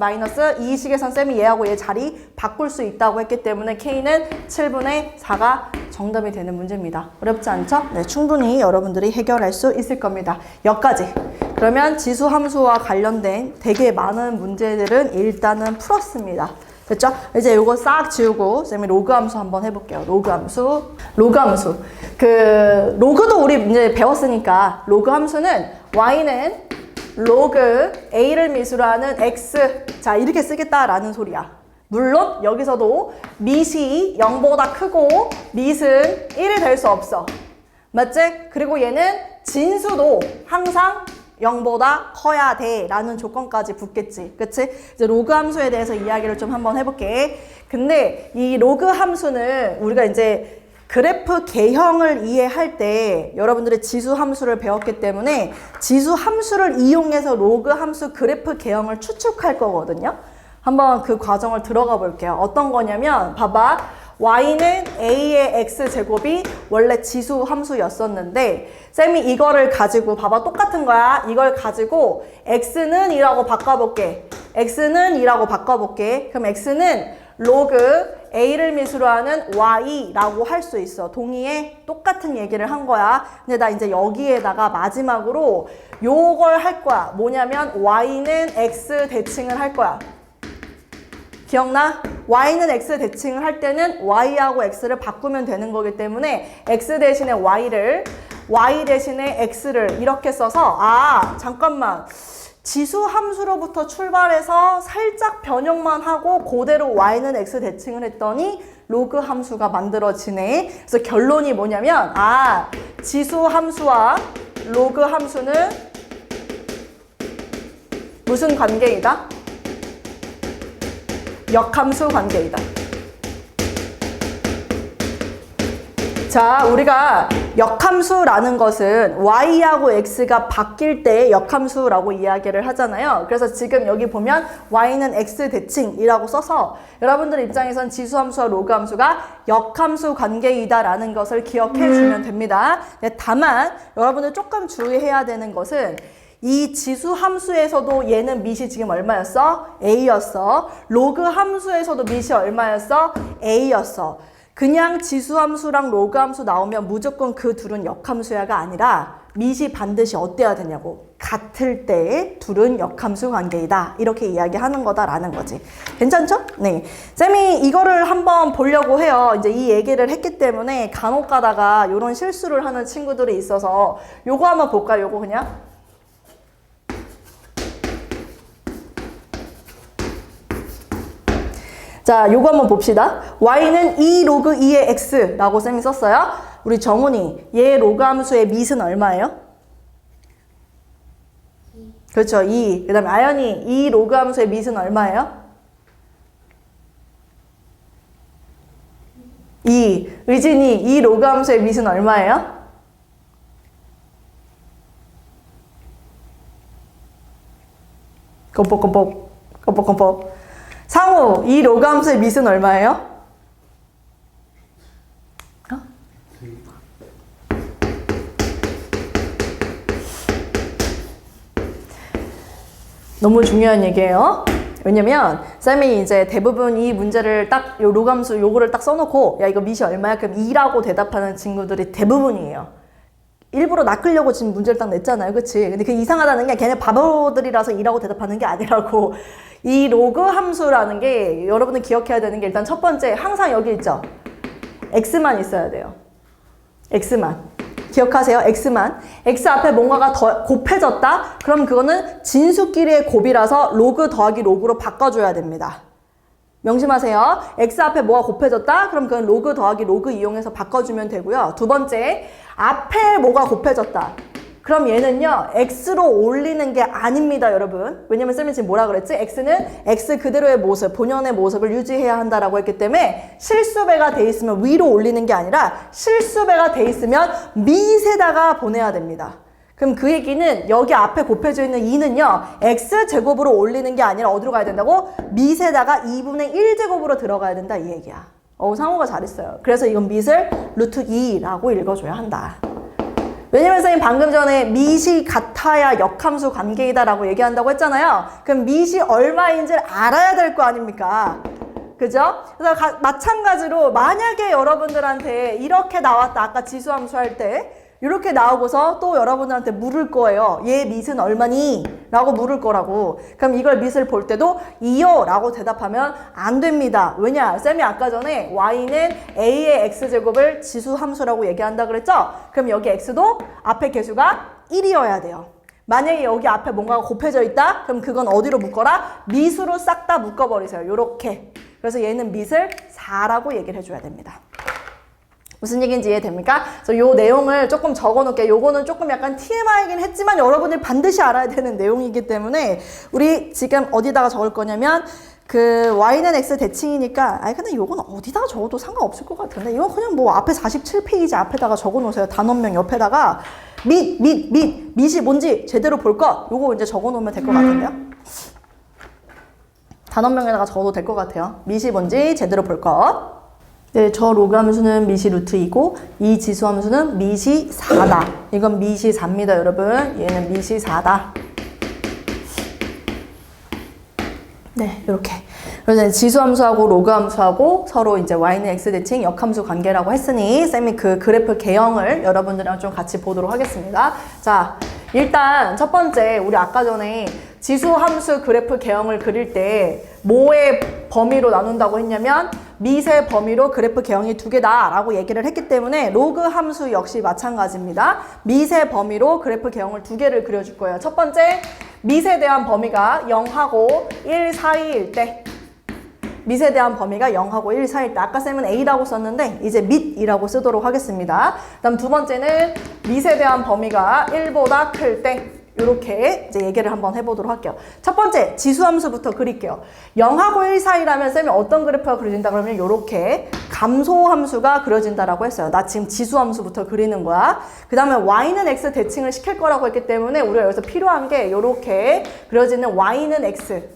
[SPEAKER 1] 이 식에선 쌤이 얘하고 얘 자리 바꿀 수 있다고 했기 때문에 K는 7분의 4가 정답이 되는 문제입니다. 어렵지 않죠? 네, 충분히 여러분들이 해결할 수 있을 겁니다. 여기까지. 그러면 지수 함수와 관련된 되게 많은 문제들은 일단은 풀었습니다. 됐죠? 이제 요거 싹 지우고 쌤이 로그 함수 한번 해볼게요. 로그 함수. 로그도 우리 이제 배웠으니까 로그 함수는 y는 로그 a를 미수로 하는 x. 자, 이렇게 쓰겠다라는 소리야. 물론 여기서도 밑이 0보다 크고 밑은 1이 될 수 없어. 맞지? 그리고 얘는 진수도 항상 0보다 커야 돼 라는 조건까지 붙겠지. 그치? 이제 로그 함수에 대해서 이야기를 좀 한번 해볼게. 근데 이 로그 함수는 우리가 이제 그래프 개형을 이해할 때 여러분들이 지수 함수를 배웠기 때문에 지수 함수를 이용해서 로그 함수 그래프 개형을 추측할 거거든요. 한번 그 과정을 들어가 볼게요. 어떤 거냐면 봐봐. y는 a의 x제곱이 원래 지수 함수였었는데 쌤이 이거를 가지고 봐봐 똑같은 거야. 이걸 가지고 x는 2라고 바꿔볼게. 그럼 x는 로그 a를 미수로 하는 y라고 할 수 있어. 동의해? 똑같은 얘기를 한 거야. 근데 나 이제 여기에다가 마지막으로 요걸 할 거야. 뭐냐면 y는 x 대칭을 할 거야. 기억나? y는 x 대칭을 할 때는 y하고 x를 바꾸면 되는 거기 때문에 x 대신에 y 대신에 x를 이렇게 써서 잠깐만. 지수 함수로부터 출발해서 살짝 변형만 하고 그대로 y는 x 대칭을 했더니 로그 함수가 만들어지네. 그래서 결론이 뭐냐면 지수 함수와 로그 함수는 무슨 관계이다? 역함수 관계이다. 자, 우리가 역함수라는 것은 y하고 x가 바뀔 때 역함수라고 이야기를 하잖아요. 그래서 지금 여기 보면 y는 x 대칭이라고 써서 여러분들 입장에선 지수함수와 로그함수가 역함수 관계이다라는 것을 기억해 주면 됩니다. 다만 여러분들 조금 주의해야 되는 것은 이 지수 함수에서도 얘는 밑이 지금 얼마였어? a였어. 로그 함수에서도 밑이 얼마였어? a였어. 그냥 지수함수랑 로그함수 나오면 무조건 그 둘은 역함수야가 아니라 밑이 반드시 어때야 되냐고. 같을 때 둘은 역함수 관계이다. 이렇게 이야기하는 거다라는 거지. 괜찮죠? 네. 쌤이 이거를 한번 보려고 해요. 이제 이 얘기를 했기 때문에 간혹 가다가 이런 실수를 하는 친구들이 있어서 요거 한번 볼까요? 요거 그냥. 자, 요거 한번 봅시다. y는 2 로그 2의 x라고 쌤이 썼어요. 우리 정훈이, 얘 로그 함수의 밑은 얼마예요? 2. 그렇죠, 2. 그 다음에 아연이, 2 로그 함수의 밑은 얼마예요? 2. 의진이, 2 로그 함수의 밑은 얼마예요? 껌뻑. 상우, 이 로그 함수의 밑은 얼마예요? 너무 중요한 얘기예요. 왜냐면 쌤이 이제 대부분 이 문제를 딱 요 로그 함수 요거를 딱 써놓고 야 이거 밑이 얼마야? 그럼 2라고 대답하는 친구들이 대부분이에요. 일부러 낚으려고 지금 문제를 딱 냈잖아요. 그치? 근데 그 이상하다는 게 걔네 바보들이라서 이라고 대답하는 게 아니라고. 이 로그 함수라는 게 여러분들 기억해야 되는 게 일단 첫 번째 항상 여기 있죠. x만 있어야 돼요. x만. 기억하세요. x만. x 앞에 뭔가가 더 곱해졌다? 그럼 그거는 진수끼리의 곱이라서 로그 더하기 로그로 바꿔줘야 됩니다. 명심하세요. x 앞에 뭐가 곱해졌다? 그럼 그건 로그 더하기 로그 이용해서 바꿔주면 되고요. 두 번째, 앞에 뭐가 곱해졌다. 그럼 얘는요, x로 올리는 게 아닙니다, 여러분. 왜냐면 쌤이 지금 뭐라 그랬지? x는 x 그대로의 모습, 본연의 모습을 유지해야 한다라고 했기 때문에 실수배가 돼 있으면 위로 올리는 게 아니라 실수배가 돼 있으면 밑에다가 보내야 됩니다. 그럼 그 얘기는 여기 앞에 곱해져 있는 2는요, x제곱으로 올리는 게 아니라 어디로 가야 된다고? 밑에다가 2분의 1제곱으로 들어가야 된다, 이 얘기야. 상호가 잘했어요. 그래서 이건 밑을 루트 2라고 읽어줘야 한다. 왜냐면 선생님 방금 전에 밑이 같아야 역함수 관계이다라고 얘기한다고 했잖아요. 그럼 밑이 얼마인지를 알아야 될 거 아닙니까? 그죠? 그래서 마찬가지로 만약에 여러분들한테 이렇게 나왔다. 아까 지수함수 할 때 이렇게 나오고서 또 여러분들한테 물을 거예요. 얘 밑은 얼마니? 라고 물을 거라고. 그럼 이걸 밑을 볼 때도 2요 라고 대답하면 안 됩니다. 왜냐? 쌤이 아까 전에 y는 a의 x제곱을 지수함수라고 얘기한다 그랬죠? 그럼 여기 x도 앞에 개수가 1이어야 돼요. 만약에 여기 앞에 뭔가가 곱해져 있다? 그럼 그건 어디로 묶어라? 밑으로 싹 다 묶어버리세요. 요렇게. 그래서 얘는 밑을 4라고 얘기를 해줘야 됩니다. 무슨 얘기인지 이해됩니까? 그래서 요 내용을 조금 적어 놓을게요. 요거는 조금 약간 TMI이긴 했지만 여러분들이 반드시 알아야 되는 내용이기 때문에 우리 지금 어디다가 적을 거냐면 그 y는 x 대칭이니까 근데 요건 어디다가 적어도 상관없을 것 같은데 이건 그냥 뭐 앞에 47페이지 앞에다가 적어 놓으세요. 단원명 옆에다가 밑이 뭔지 제대로 볼 것 요거 이제 적어 놓으면 될 것 같은데요. 단원명에다가 적어도 될 것 같아요. 밑이 뭔지 제대로 볼 것. 네, 저 로그 함수는 밑이 루트 2고 이 지수 함수는 밑이 4다. 이건 밑이 4입니다, 여러분. 얘는 밑이 4다. 네, 이렇게. 그래서 지수 함수하고 로그 함수하고 서로 이제 y는 x 대칭 역함수 관계라고 했으니 쌤이 그 그래프 개형을 여러분들이랑 좀 같이 보도록 하겠습니다. 자, 일단 첫 번째 우리 아까 전에 지수 함수 그래프 개형을 그릴 때 뭐의 범위로 나눈다고 했냐면 밑의 범위로 그래프 개형이 2개다 라고 얘기를 했기 때문에 로그 함수 역시 마찬가지입니다. 밑의 범위로 그래프 개형을 2개를 그려줄 거예요. 첫 번째, 밑에 대한 범위가 0하고 1 사이일 때 밑에 대한 범위가 0하고 1 사이일 때 아까 쌤은 A라고 썼는데 이제 밑이라고 쓰도록 하겠습니다. 그다음 두 번째는 밑에 대한 범위가 1보다 클 때 이렇게 이제 얘기를 한번 해보도록 할게요. 첫 번째 지수함수부터 그릴게요. 0하고 1 사이라면 쌤이 어떤 그래프가 그려진다 그러면 이렇게 감소함수가 그려진다라고 했어요. 나 지금 지수함수부터 그리는 거야. 그 다음에 y는 x 대칭을 시킬 거라고 했기 때문에 우리가 여기서 필요한 게 이렇게 그려지는 y는 x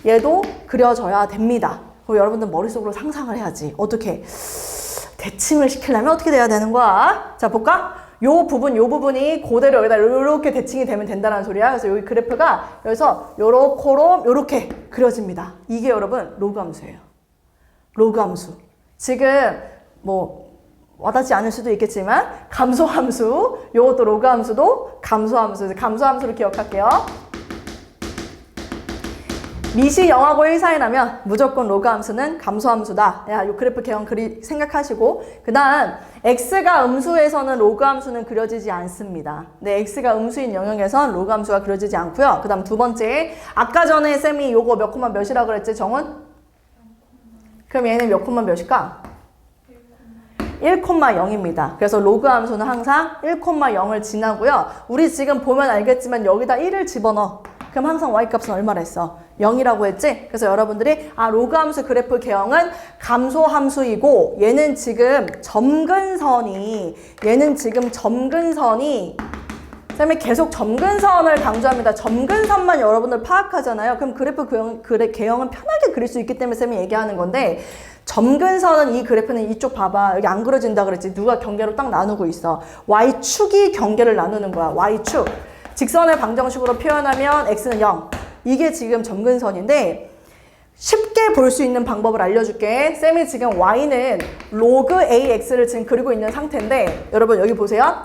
[SPEAKER 1] 얘도 그려져야 됩니다. 그럼 여러분들 머릿속으로 상상을 해야지. 어떻게 대칭을 시키려면 어떻게 돼야 되는 거야? 자 볼까? 요 부분이 그대로 여기다 이렇게 대칭이 되면 된다는 소리야. 그래서 여기 그래프가 여기서 요렇게 그려집니다. 이게 여러분 로그 함수예요. 로그 함수. 지금 뭐 와닿지 않을 수도 있겠지만 감소함수, 요것도 로그 함수도 감소함수. 감소함수를 기억할게요. 밑이 0하고 1 사이라면 무조건 로그 함수는 감소함수다. 야, 요 그래프 개형 생각하시고 그 다음 x가 음수에서는 로그 함수는 그려지지 않습니다. 네, x가 음수인 영역에선 로그 함수가 그려지지 않고요. 그 다음 두 번째, 아까 전에 쌤이 요거 몇 콤마 몇이라고 그랬지, 정은? 그럼 얘는 몇 콤마 몇일까? 1,0입니다. 그래서 로그 함수는 항상 1,0을 지나고요. 우리 지금 보면 알겠지만 여기다 1을 집어넣어. 그럼 항상 y값은 얼마라 했어? 0이라고 했지? 그래서 여러분들이 로그 함수 그래프 개형은 감소 함수이고 얘는 지금 점근선이 쌤이 계속 점근선을 강조합니다. 점근선만 여러분들 파악하잖아요. 그럼 그래프 개형은 편하게 그릴 수 있기 때문에 쌤이 얘기하는 건데 점근선은 이 그래프는 이쪽 봐봐. 여기 안 그려진다 그랬지. 누가 경계로 딱 나누고 있어. y축이 경계를 나누는 거야. y축. 직선을 방정식으로 표현하면 x는 0. 이게 지금 점근선인데 쉽게 볼 수 있는 방법을 알려줄게. 쌤이 지금 y는 로그 ax를 지금 그리고 있는 상태인데 여러분 여기 보세요.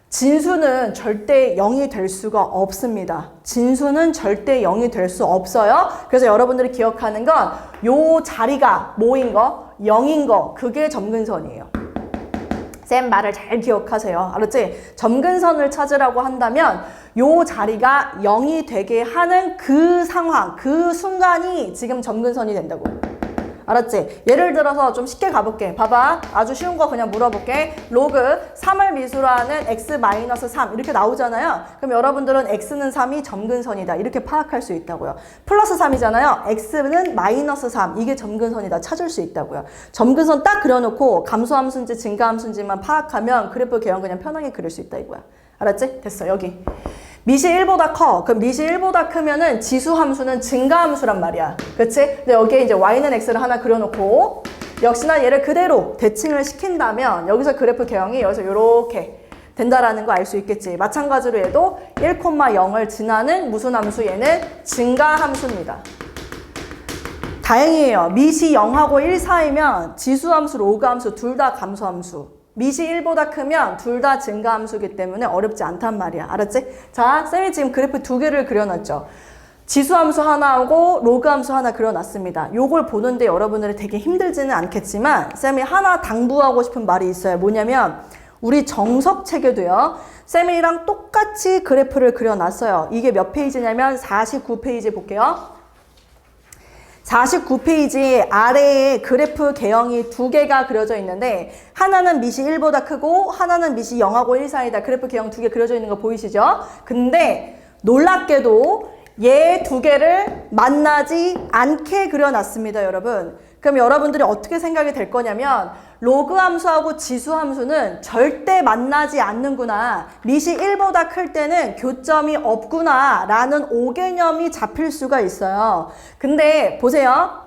[SPEAKER 1] 진수는 절대 0이 될 수가 없습니다. 진수는 절대 0이 될 수 없어요. 그래서 여러분들이 기억하는 건 요 자리가 뭐인 거? 0인 거. 그게 점근선이에요. 쌤 말을 잘 기억하세요. 알았지? 점근선을 찾으라고 한다면 요 자리가 0이 되게 하는 그 상황, 그 순간이 지금 점근선이 된다고. 알았지? 예를 들어서 좀 쉽게 가볼게. 봐봐. 아주 쉬운 거 그냥 물어볼게. 로그 3을 미수로 하는 x-3 이렇게 나오잖아요. 그럼 여러분들은 x는 3이 점근선이다. 이렇게 파악할 수 있다고요. 플러스 3이잖아요. x는 마이너스 3. 이게 점근선이다. 찾을 수 있다고요. 점근선 딱 그려놓고 감소함수인지 증가함수인지만 파악하면 그래프 개형 그냥 편하게 그릴 수 있다 이거야. 알았지? 됐어. 여기. 미시 1보다 커. 그럼 미시 1보다 크면은 지수함수는 증가함수란 말이야. 그치? 근데 여기에 이제 y는 x를 하나 그려놓고 역시나 얘를 그대로 대칭을 시킨다면 여기서 그래프 개형이 여기서 이렇게 된다라는 거 알 수 있겠지. 마찬가지로 얘도 1,0을 지나는 무슨 함수? 얘는 증가함수입니다. 다행이에요. 미시 0하고 1 사이면 지수함수, 로그함수 둘 다 감소함수. 미시 1보다 크면 둘 다 증가함수기 때문에 어렵지 않단 말이야. 알았지? 자, 쌤이 지금 그래프 두 개를 그려놨죠. 지수함수 하나하고 로그함수 하나 그려놨습니다. 요걸 보는데 여러분들이 되게 힘들지는 않겠지만 쌤이 하나 당부하고 싶은 말이 있어요. 뭐냐면 우리 정석 책에도요. 쌤이랑 똑같이 그래프를 그려놨어요. 이게 몇 페이지냐면 49페이지 볼게요. 49페이지 아래에 그래프 개형이 두 개가 그려져 있는데 하나는 미시 1보다 크고 하나는 미시 0하고 1 사이다. 그래프 개형 두 개 그려져 있는 거 보이시죠? 근데 놀랍게도 얘 두 개를 만나지 않게 그려놨습니다, 여러분. 그럼 여러분들이 어떻게 생각이 될 거냐면 로그 함수하고 지수 함수는 절대 만나지 않는구나. 미시 1보다 클 때는 교점이 없구나 라는 오개념이 잡힐 수가 있어요. 근데 보세요.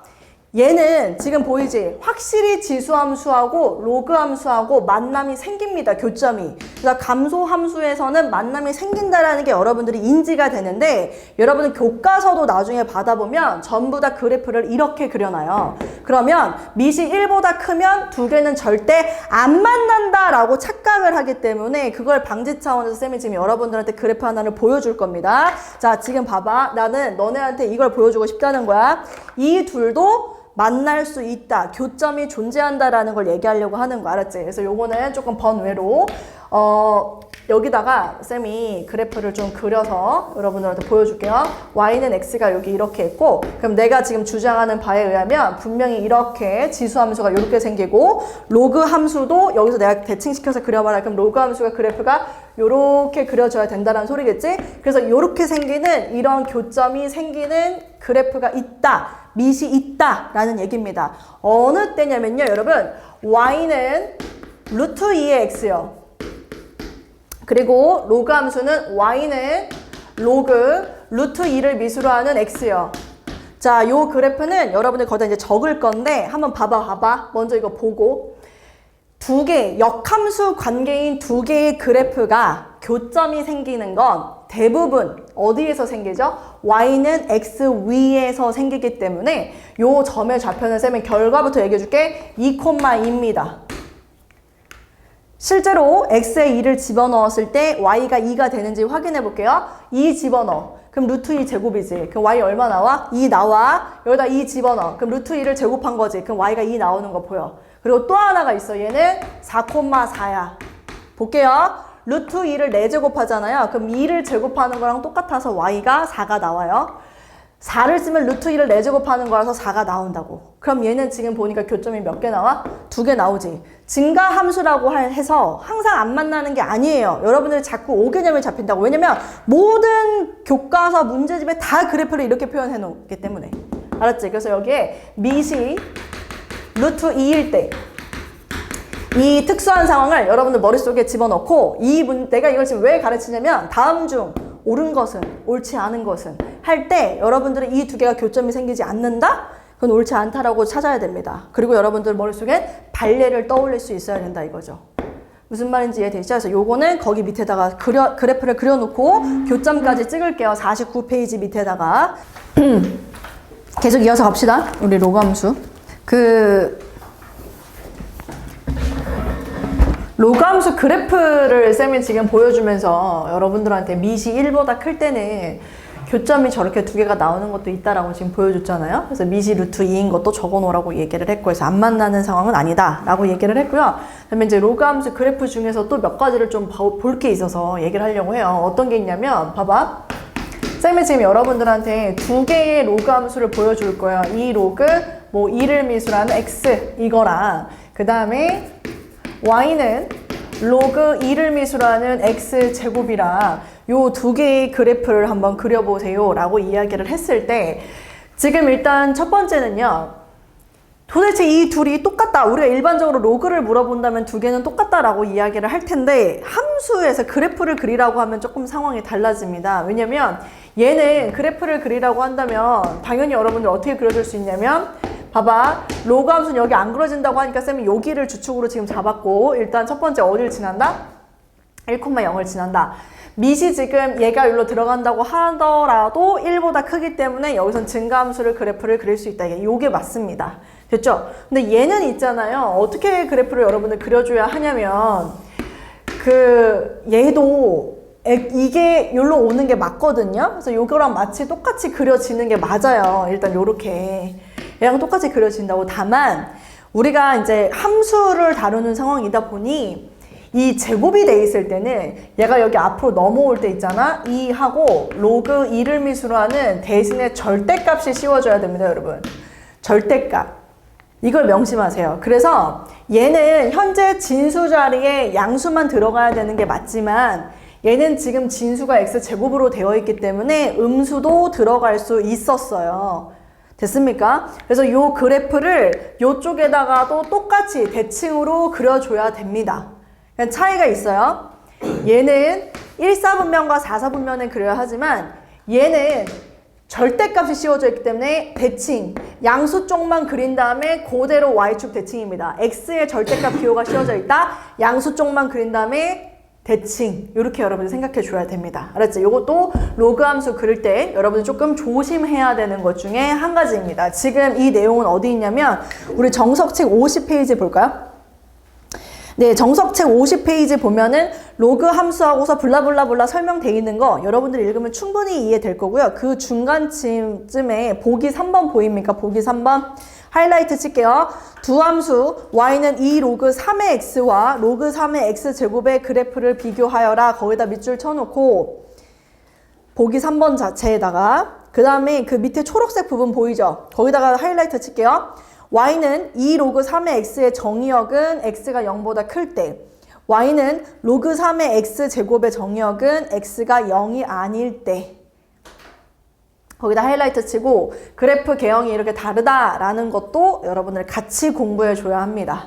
[SPEAKER 1] 얘는 지금 보이지? 확실히 지수 함수하고 로그 함수하고 만남이 생깁니다. 교점이. 그래서 감소 함수에서는 만남이 생긴다라는 게 여러분들이 인지가 되는데 여러분은 교과서도 나중에 받아보면 전부 다 그래프를 이렇게 그려놔요. 그러면 미시 1보다 크면 두 개는 절대 안 만난다라고 착각을 하기 때문에 그걸 방지 차원에서 쌤이 지금 여러분들한테 그래프 하나를 보여줄 겁니다. 자, 지금 봐봐. 나는 너네한테 이걸 보여주고 싶다는 거야. 이 둘도 만날 수 있다. 교점이 존재한다라는 걸 얘기하려고 하는 거 알았지? 그래서 요거는 조금 번외로 여기다가 쌤이 그래프를 좀 그려서 여러분들한테 보여줄게요. y는 x가 여기 이렇게 있고 그럼 내가 지금 주장하는 바에 의하면 분명히 이렇게 지수함수가 이렇게 생기고 로그 함수도 여기서 내가 대칭시켜서 그려봐라. 그럼 로그 함수가 그래프가 이렇게 그려져야 된다는 소리겠지? 그래서 이렇게 생기는 이런 교점이 생기는 그래프가 있다. 미시 있다 라는 얘기입니다. 어느 때냐면요 여러분 y는 루트 2의 x요. 그리고 로그 함수는 y는 로그 루트 2를 미수로 하는 x요. 자, 요 그래프는 여러분들 거기다 이제 적을 건데 한번 봐봐. 먼저 이거 보고 두 개, 역함수 관계인 두 개의 그래프가 교점이 생기는 건 대부분 어디에서 생기죠? y는 x 위에서 생기기 때문에 요 점의 좌표는 쌤이 결과부터 얘기해 줄게. 2,2입니다. 실제로 x에 2를 집어넣었을 때 y가 2가 되는지 확인해 볼게요. 2 집어넣어. 그럼 루트 2 제곱이지. 그럼 y 얼마 나와? 2 나와. 여기다 2 집어넣어. 그럼 루트 2를 제곱한 거지. 그럼 y가 2 나오는 거 보여. 그리고 또 하나가 있어. 얘는 4,4야. 볼게요. 루트 2를 4제곱 하잖아요. 그럼 2를 제곱하는 거랑 똑같아서 y가 4가 나와요. 4를 쓰면 루트 2를 4제곱 하는 거라서 4가 나온다고. 그럼 얘는 지금 보니까 교점이 몇 개 나와? 2개 나오지. 증가 함수라고 해서 항상 안 만나는 게 아니에요. 여러분들이 자꾸 오개념이 잡힌다고. 왜냐면 모든 교과서 문제집에 다 그래프를 이렇게 표현해 놓기 때문에. 알았지? 그래서 여기에 미시 루트 2일 때 이 특수한 상황을 여러분들 머릿속에 집어넣고 내가 이걸 지금 왜 가르치냐면 다음 중 옳은 것은 옳지 않은 것은 할 때 여러분들은 이 두 개가 교점이 생기지 않는다? 그건 옳지 않다라고 찾아야 됩니다. 그리고 여러분들 머릿속에 발례를 떠올릴 수 있어야 된다 이거죠. 무슨 말인지 이해되시죠? 그래서 요거는 거기 밑에다가 그래프를 그려놓고 교점까지 찍을게요. 49페이지 밑에다가 계속 이어서 갑시다. 우리 로그 함수. 로그 함수 그래프를 쌤이 지금 보여주면서 여러분들한테 미시 1보다 클 때는 교점이 저렇게 두 개가 나오는 것도 있다라고 지금 보여줬잖아요. 그래서 미시 루트 2인 것도 적어놓으라고 얘기를 했고, 그래서 안 만나는 상황은 아니다 라고 얘기를 했고요. 그다음에 이제 로그 함수 그래프 중에서 또 몇 가지를 좀 볼 게 있어서 얘기를 하려고 해요. 어떤 게 있냐면, 봐봐. 쌤이 지금 여러분들한테 두 개의 로그 함수를 보여줄 거예요. 이 로그, 뭐 2를 미수라는 x 이거랑, 그 다음에 y는 로그 2를 미수라는 x 제곱이랑 요 두 개의 그래프를 한번 그려보세요 라고 이야기를 했을 때, 지금 일단 첫 번째는요, 도대체 이 둘이 똑같다, 우리가 일반적으로 로그를 물어본다면 두 개는 똑같다라고 이야기를 할 텐데, 함수에서 그래프를 그리라고 하면 조금 상황이 달라집니다. 왜냐면 얘는 그래프를 그리라고 한다면 당연히 여러분들 어떻게 그려줄 수 있냐면, 봐봐, 로그 함수는 여기 안 그려진다고 하니까 쌤이 여기를 주축으로 지금 잡았고, 일단 첫 번째 어디를 지난다? 1,0을 지난다. 미시 지금 얘가 여기로 들어간다고 하더라도 1보다 크기 때문에 여기선 증가함수를 그래프를 그릴 수 있다. 이게 맞습니다. 됐죠? 근데 얘는 있잖아요. 어떻게 그래프를 여러분들 그려줘야 하냐면, 얘도 이게 여기로 오는 게 맞거든요. 그래서 요거랑 마치 똑같이 그려지는 게 맞아요. 일단 요렇게 얘랑 똑같이 그려진다고. 다만 우리가 이제 함수를 다루는 상황이다 보니 이 제곱이 돼 있을 때는 얘가 여기 앞으로 넘어올 때 있잖아. 2하고 로그 2를 미수로 하는 대신에 절대값이 씌워져야 됩니다, 여러분. 절대값. 이걸 명심하세요. 그래서 얘는 현재 진수 자리에 양수만 들어가야 되는 게 맞지만, 얘는 지금 진수가 x제곱으로 되어 있기 때문에 음수도 들어갈 수 있었어요. 됐습니까? 그래서 이 그래프를 이쪽에다가도 똑같이 대칭으로 그려줘야 됩니다. 그냥 차이가 있어요. 얘는 1사분면과 4사분면을 그려야 하지만 얘는 절대값이 씌워져 있기 때문에 대칭, 양수 쪽만 그린 다음에 그대로 y축 대칭입니다. x의 절대값 기호가 씌워져 있다. 양수 쪽만 그린 다음에 대칭. 이렇게 여러분들 생각해 줘야 됩니다. 알았죠? 이것도 로그 함수 그릴 때 여러분들 조금 조심해야 되는 것 중에 한 가지입니다. 지금 이 내용은 어디 있냐면 우리 정석책 50페이지 볼까요? 네, 정석책 50페이지 보면은 로그 함수하고서 블라블라블라 설명되어 있는 거 여러분들 읽으면 충분히 이해될 거고요. 그 중간쯤에 보기 3번 보입니까? 보기 3번. 하이라이트 칠게요. 두 함수 y는 2 로그 3의 x와 로그 3의 x제곱의 그래프를 비교하여라. 거기다 밑줄 쳐놓고 보기 3번 자체에다가 그 다음에 그 밑에 초록색 부분 보이죠? 거기다가 하이라이트 칠게요. y는 2 로그 3의 x의 정의역은 x가 0보다 클 때, y는 로그 3의 x제곱의 정의역은 x가 0이 아닐 때. 거기다 하이라이트 치고 그래프 개형이 이렇게 다르다라는 것도 여러분들 같이 공부해 줘야 합니다.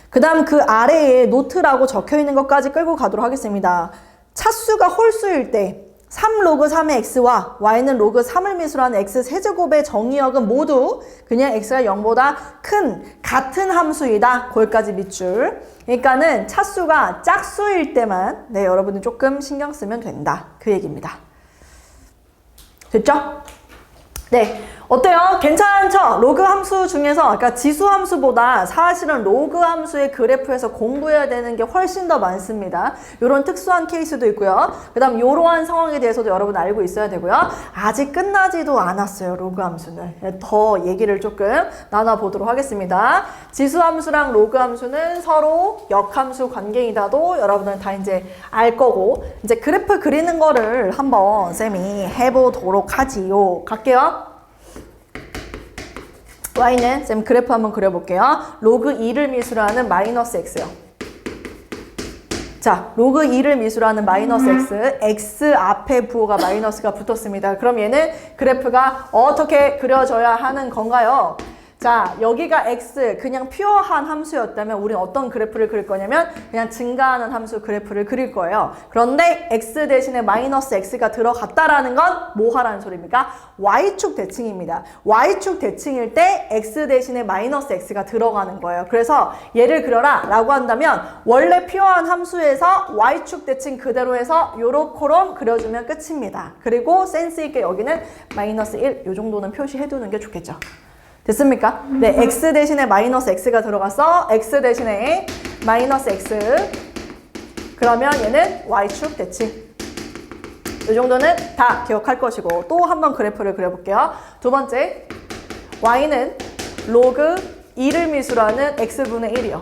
[SPEAKER 1] 그 다음 그 아래에 노트라고 적혀 있는 것까지 끌고 가도록 하겠습니다. 차수가 홀수일 때 3 로그 3의 x와 y는 로그 3을 미수로 하는 x 세제곱의 정의역은 모두 그냥 x가 0보다 큰 같은 함수이다. 거기까지 밑줄. 그러니까는 차수가 짝수일 때만 여러분들 조금 신경 쓰면 된다. 그 얘기입니다. 됐죠? 네. 어때요? 괜찮죠? 로그 함수 중에서, 그러니까 지수 함수보다 사실은 로그 함수의 그래프에서 공부해야 되는 게 훨씬 더 많습니다. 이런 특수한 케이스도 있고요. 그 다음 이러한 상황에 대해서도 여러분 알고 있어야 되고요. 아직 끝나지도 않았어요, 로그 함수는. 더 얘기를 조금 나눠보도록 하겠습니다. 지수 함수랑 로그 함수는 서로 역함수 관계이다도 여러분들은 다 이제 알 거고, 이제 그래프 그리는 거를 한번 쌤이 해보도록 하지요. 갈게요. y는 쌤 그래프 한번 그려볼게요. 로그 2를 미수로 하는 마이너스 x요. 자, 로그 2를 미수로 하는 마이너스 x, x 앞에 부호가 마이너스가 붙었습니다. 그럼 얘는 그래프가 어떻게 그려져야 하는 건가요? 자, 여기가 x, 그냥 퓨어한 함수였다면 우리는 어떤 그래프를 그릴 거냐면 그냥 증가하는 함수 그래프를 그릴 거예요. 그런데 x 대신에 마이너스 x가 들어갔다라는 건 뭐 하라는 소리입니까? y축 대칭입니다. y축 대칭일 때 x 대신에 마이너스 x가 들어가는 거예요. 그래서 얘를 그려라 라고 한다면 원래 퓨어한 함수에서 y축 대칭 그대로 해서 요렇게럼 그려주면 끝입니다. 그리고 센스 있게 여기는 마이너스 1, 요 정도는 표시해두는 게 좋겠죠. 됐습니까? 네, x 대신에 마이너스 x가 들어가서 x 대신에 마이너스 x. 그러면 얘는 y축 대칭. 이 정도는 다 기억할 것이고 또 한번 그래프를 그려볼게요. 두 번째, y는 로그 2를 미수로 하는 x분의 1이요.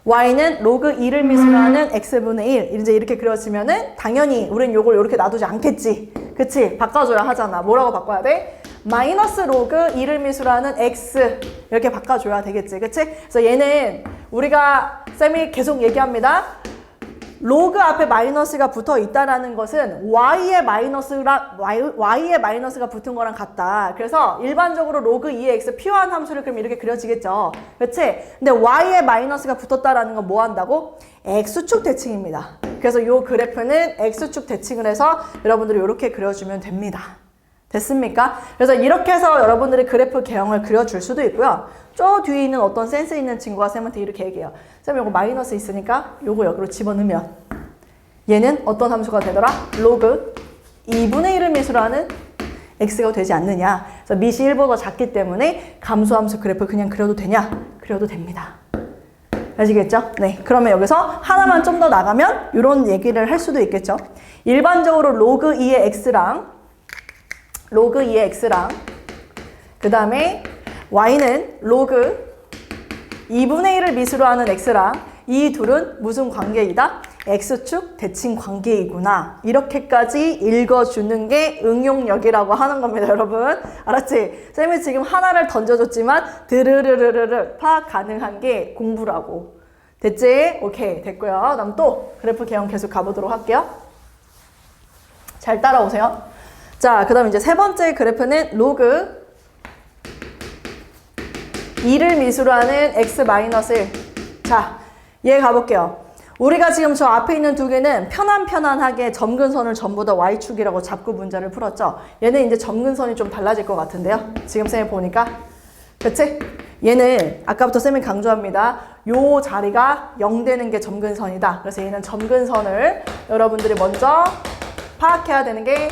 [SPEAKER 1] y는 로그 2를 미수로 하는 x분의 1. 이제 이렇게 그려지면은 당연히 우린 요걸 이렇게 놔두지 않겠지. 그치? 바꿔줘야 하잖아. 뭐라고 바꿔야 돼? 마이너스 로그 2를 미수로 하는 x 이렇게 바꿔줘야 되겠지. 그치? 그래서 얘는 우리가 쌤이 계속 얘기합니다. 로그 앞에 마이너스가 붙어 있다라는 것은 y의 마이너스가 붙은 거랑 같다. 그래서 일반적으로 로그 2의 x 필요한 함수를 그럼 이렇게 그려지겠죠. 그렇지? 근데 y의 마이너스가 붙었다라는 건 뭐 한다고? x축 대칭입니다. 그래서 이 그래프는 x축 대칭을 해서 여러분들이 이렇게 그려주면 됩니다. 됐습니까? 그래서 이렇게 해서 여러분들이 그래프 개형을 그려줄 수도 있고요. 저 뒤에 있는 어떤 센스 있는 친구가 쌤한테 이렇게 얘기해요. 쌤 이거 마이너스 있으니까 요거 여기로 집어넣으면 얘는 어떤 함수가 되더라? 로그 2분의 1을 미수로 하는 x가 되지 않느냐. 그래서 미시 1보다 작기 때문에 감소함수 그래프 그냥 그려도 되냐? 그려도 됩니다. 아시겠죠? 네. 그러면 여기서 하나만 좀 더 나가면 이런 얘기를 할 수도 있겠죠. 일반적으로 로그 2의 x랑 그 다음에 y는 로그 2분의 1을 미수로 하는 x랑 이 둘은 무슨 관계이다? x축 대칭 관계이구나. 이렇게까지 읽어주는 게 응용력이라고 하는 겁니다, 여러분. 알았지? 쌤이 지금 하나를 던져줬지만 드르르르르르 파악 가능한 게 공부라고. 됐지? 오케이, 됐고요. 그다음 또 그래프 개형 계속 가보도록 할게요. 잘 따라오세요. 자, 그 다음 이제 세 번째 그래프는 로그 2를 미수로 하는 x-1. 자, 얘 가볼게요. 우리가 지금 저 앞에 있는 두 개는 편안하게 점근선을 전부 다 y축이라고 잡고 문제를 풀었죠. 얘는 이제 점근선이 좀 달라질 것 같은데요. 지금 쌤이 보니까. 그치? 얘는 아까부터 쌤이 강조합니다. 요 자리가 0 되는 게 점근선이다. 그래서 얘는 점근선을 여러분들이 먼저 파악해야 되는 게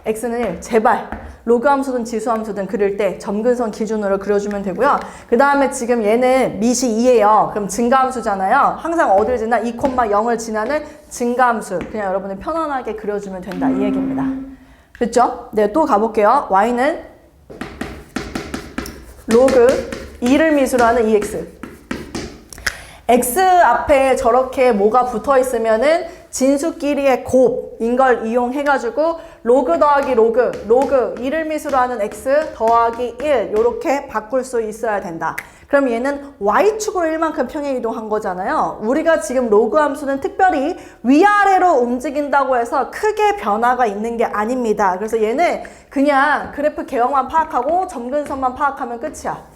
[SPEAKER 1] x는 1. 제발 로그 함수든 지수 함수든 그릴 때 점근선 기준으로 그려주면 되고요. 그 다음에 지금 얘는 미시 2예요. 그럼 증가함수잖아요. 항상 어딜 지나 2,0을 지나는 증가함수. 그냥 여러분이 편안하게 그려주면 된다. 이 얘기입니다. 됐죠? 네, 또 가볼게요. y는 로그 2를 미수로 하는 2x. x 앞에 저렇게 뭐가 붙어 있으면은 진수끼리의 곱인 걸 이용해가지고 로그 더하기 로그 2를 미수로 하는 x 더하기 1 요렇게 바꿀 수 있어야 된다. 그럼 얘는 y축으로 1만큼 평행 이동한 거잖아요. 우리가 지금 로그 함수는 특별히 위아래로 움직인다고 해서 크게 변화가 있는 게 아닙니다. 그래서 얘는 그냥 그래프 개형만 파악하고 점근선만 파악하면 끝이야.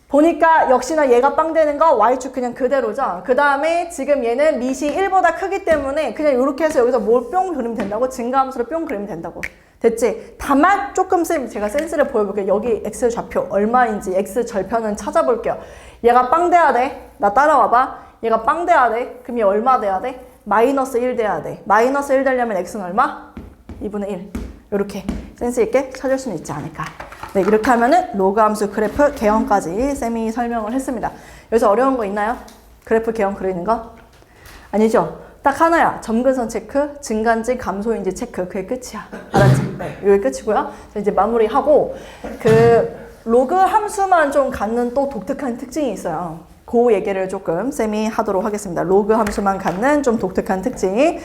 [SPEAKER 1] 보니까 역시나 얘가 빵 되는 거 y축 그냥 그대로죠. 그 다음에 지금 얘는 미시 1보다 크기 때문에 그냥 이렇게 해서 여기서 뭘 뿅 그리면 된다고? 증가함수로 뿅 그리면 된다고. 됐지? 다만 조금 제가 센스를 보여볼게요. 여기 x 좌표 얼마인지 x 절편은 찾아볼게요. 얘가 빵 돼야 돼. 나 따라와봐. 얘가 빵 돼야 돼. 그럼 얘 얼마 돼야 돼? 마이너스 1 돼야 돼. 마이너스 1 되려면 x는 얼마? 2분의 1. 이렇게 센스 있게 찾을 수는 있지 않을까. 네, 이렇게 하면은 로그 함수 그래프 개형까지 쌤이 설명을 했습니다. 여기서 어려운 거 있나요? 그래프 개형 그리는 거? 아니죠? 딱 하나야. 점근선 체크, 증가인지 감소인지 체크. 그게 끝이야. 알았지? 네, 이게 끝이고요. 이제 마무리하고 그 로그 함수만 좀 갖는 또 독특한 특징이 있어요. 그 얘기를 조금 쌤이 하도록 하겠습니다. 로그 함수만 갖는 좀 독특한 특징.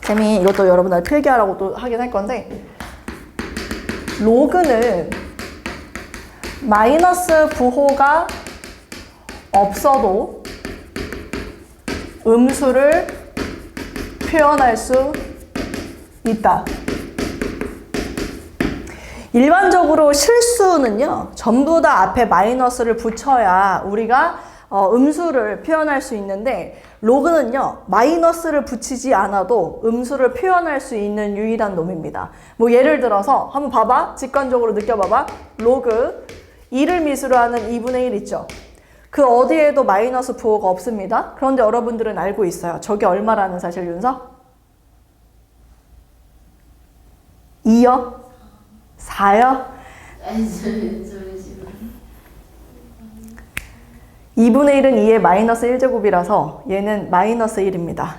[SPEAKER 1] 쌤이 이것도 여러분들 필기하라고 또 하긴 할 건데 로그는 마이너스 부호가 없어도 음수를 표현할 수 있다. 일반적으로 실수는요, 전부 다 앞에 마이너스를 붙여야 우리가 음수를 표현할 수 있는데 로그는요, 마이너스를 붙이지 않아도 음수를 표현할 수 있는 유일한 놈입니다. 뭐 예를 들어서 한번 봐봐. 직관적으로 느껴봐봐. 로그 2를 미수로 하는 2분의 1 있죠. 그 어디에도 마이너스 부호가 없습니다. 그런데 여러분들은 알고 있어요. 저게 얼마라는 사실, 윤서? 2요? 4요? 2분의 1은 2의 마이너스 1제곱이라서 얘는 마이너스 1입니다.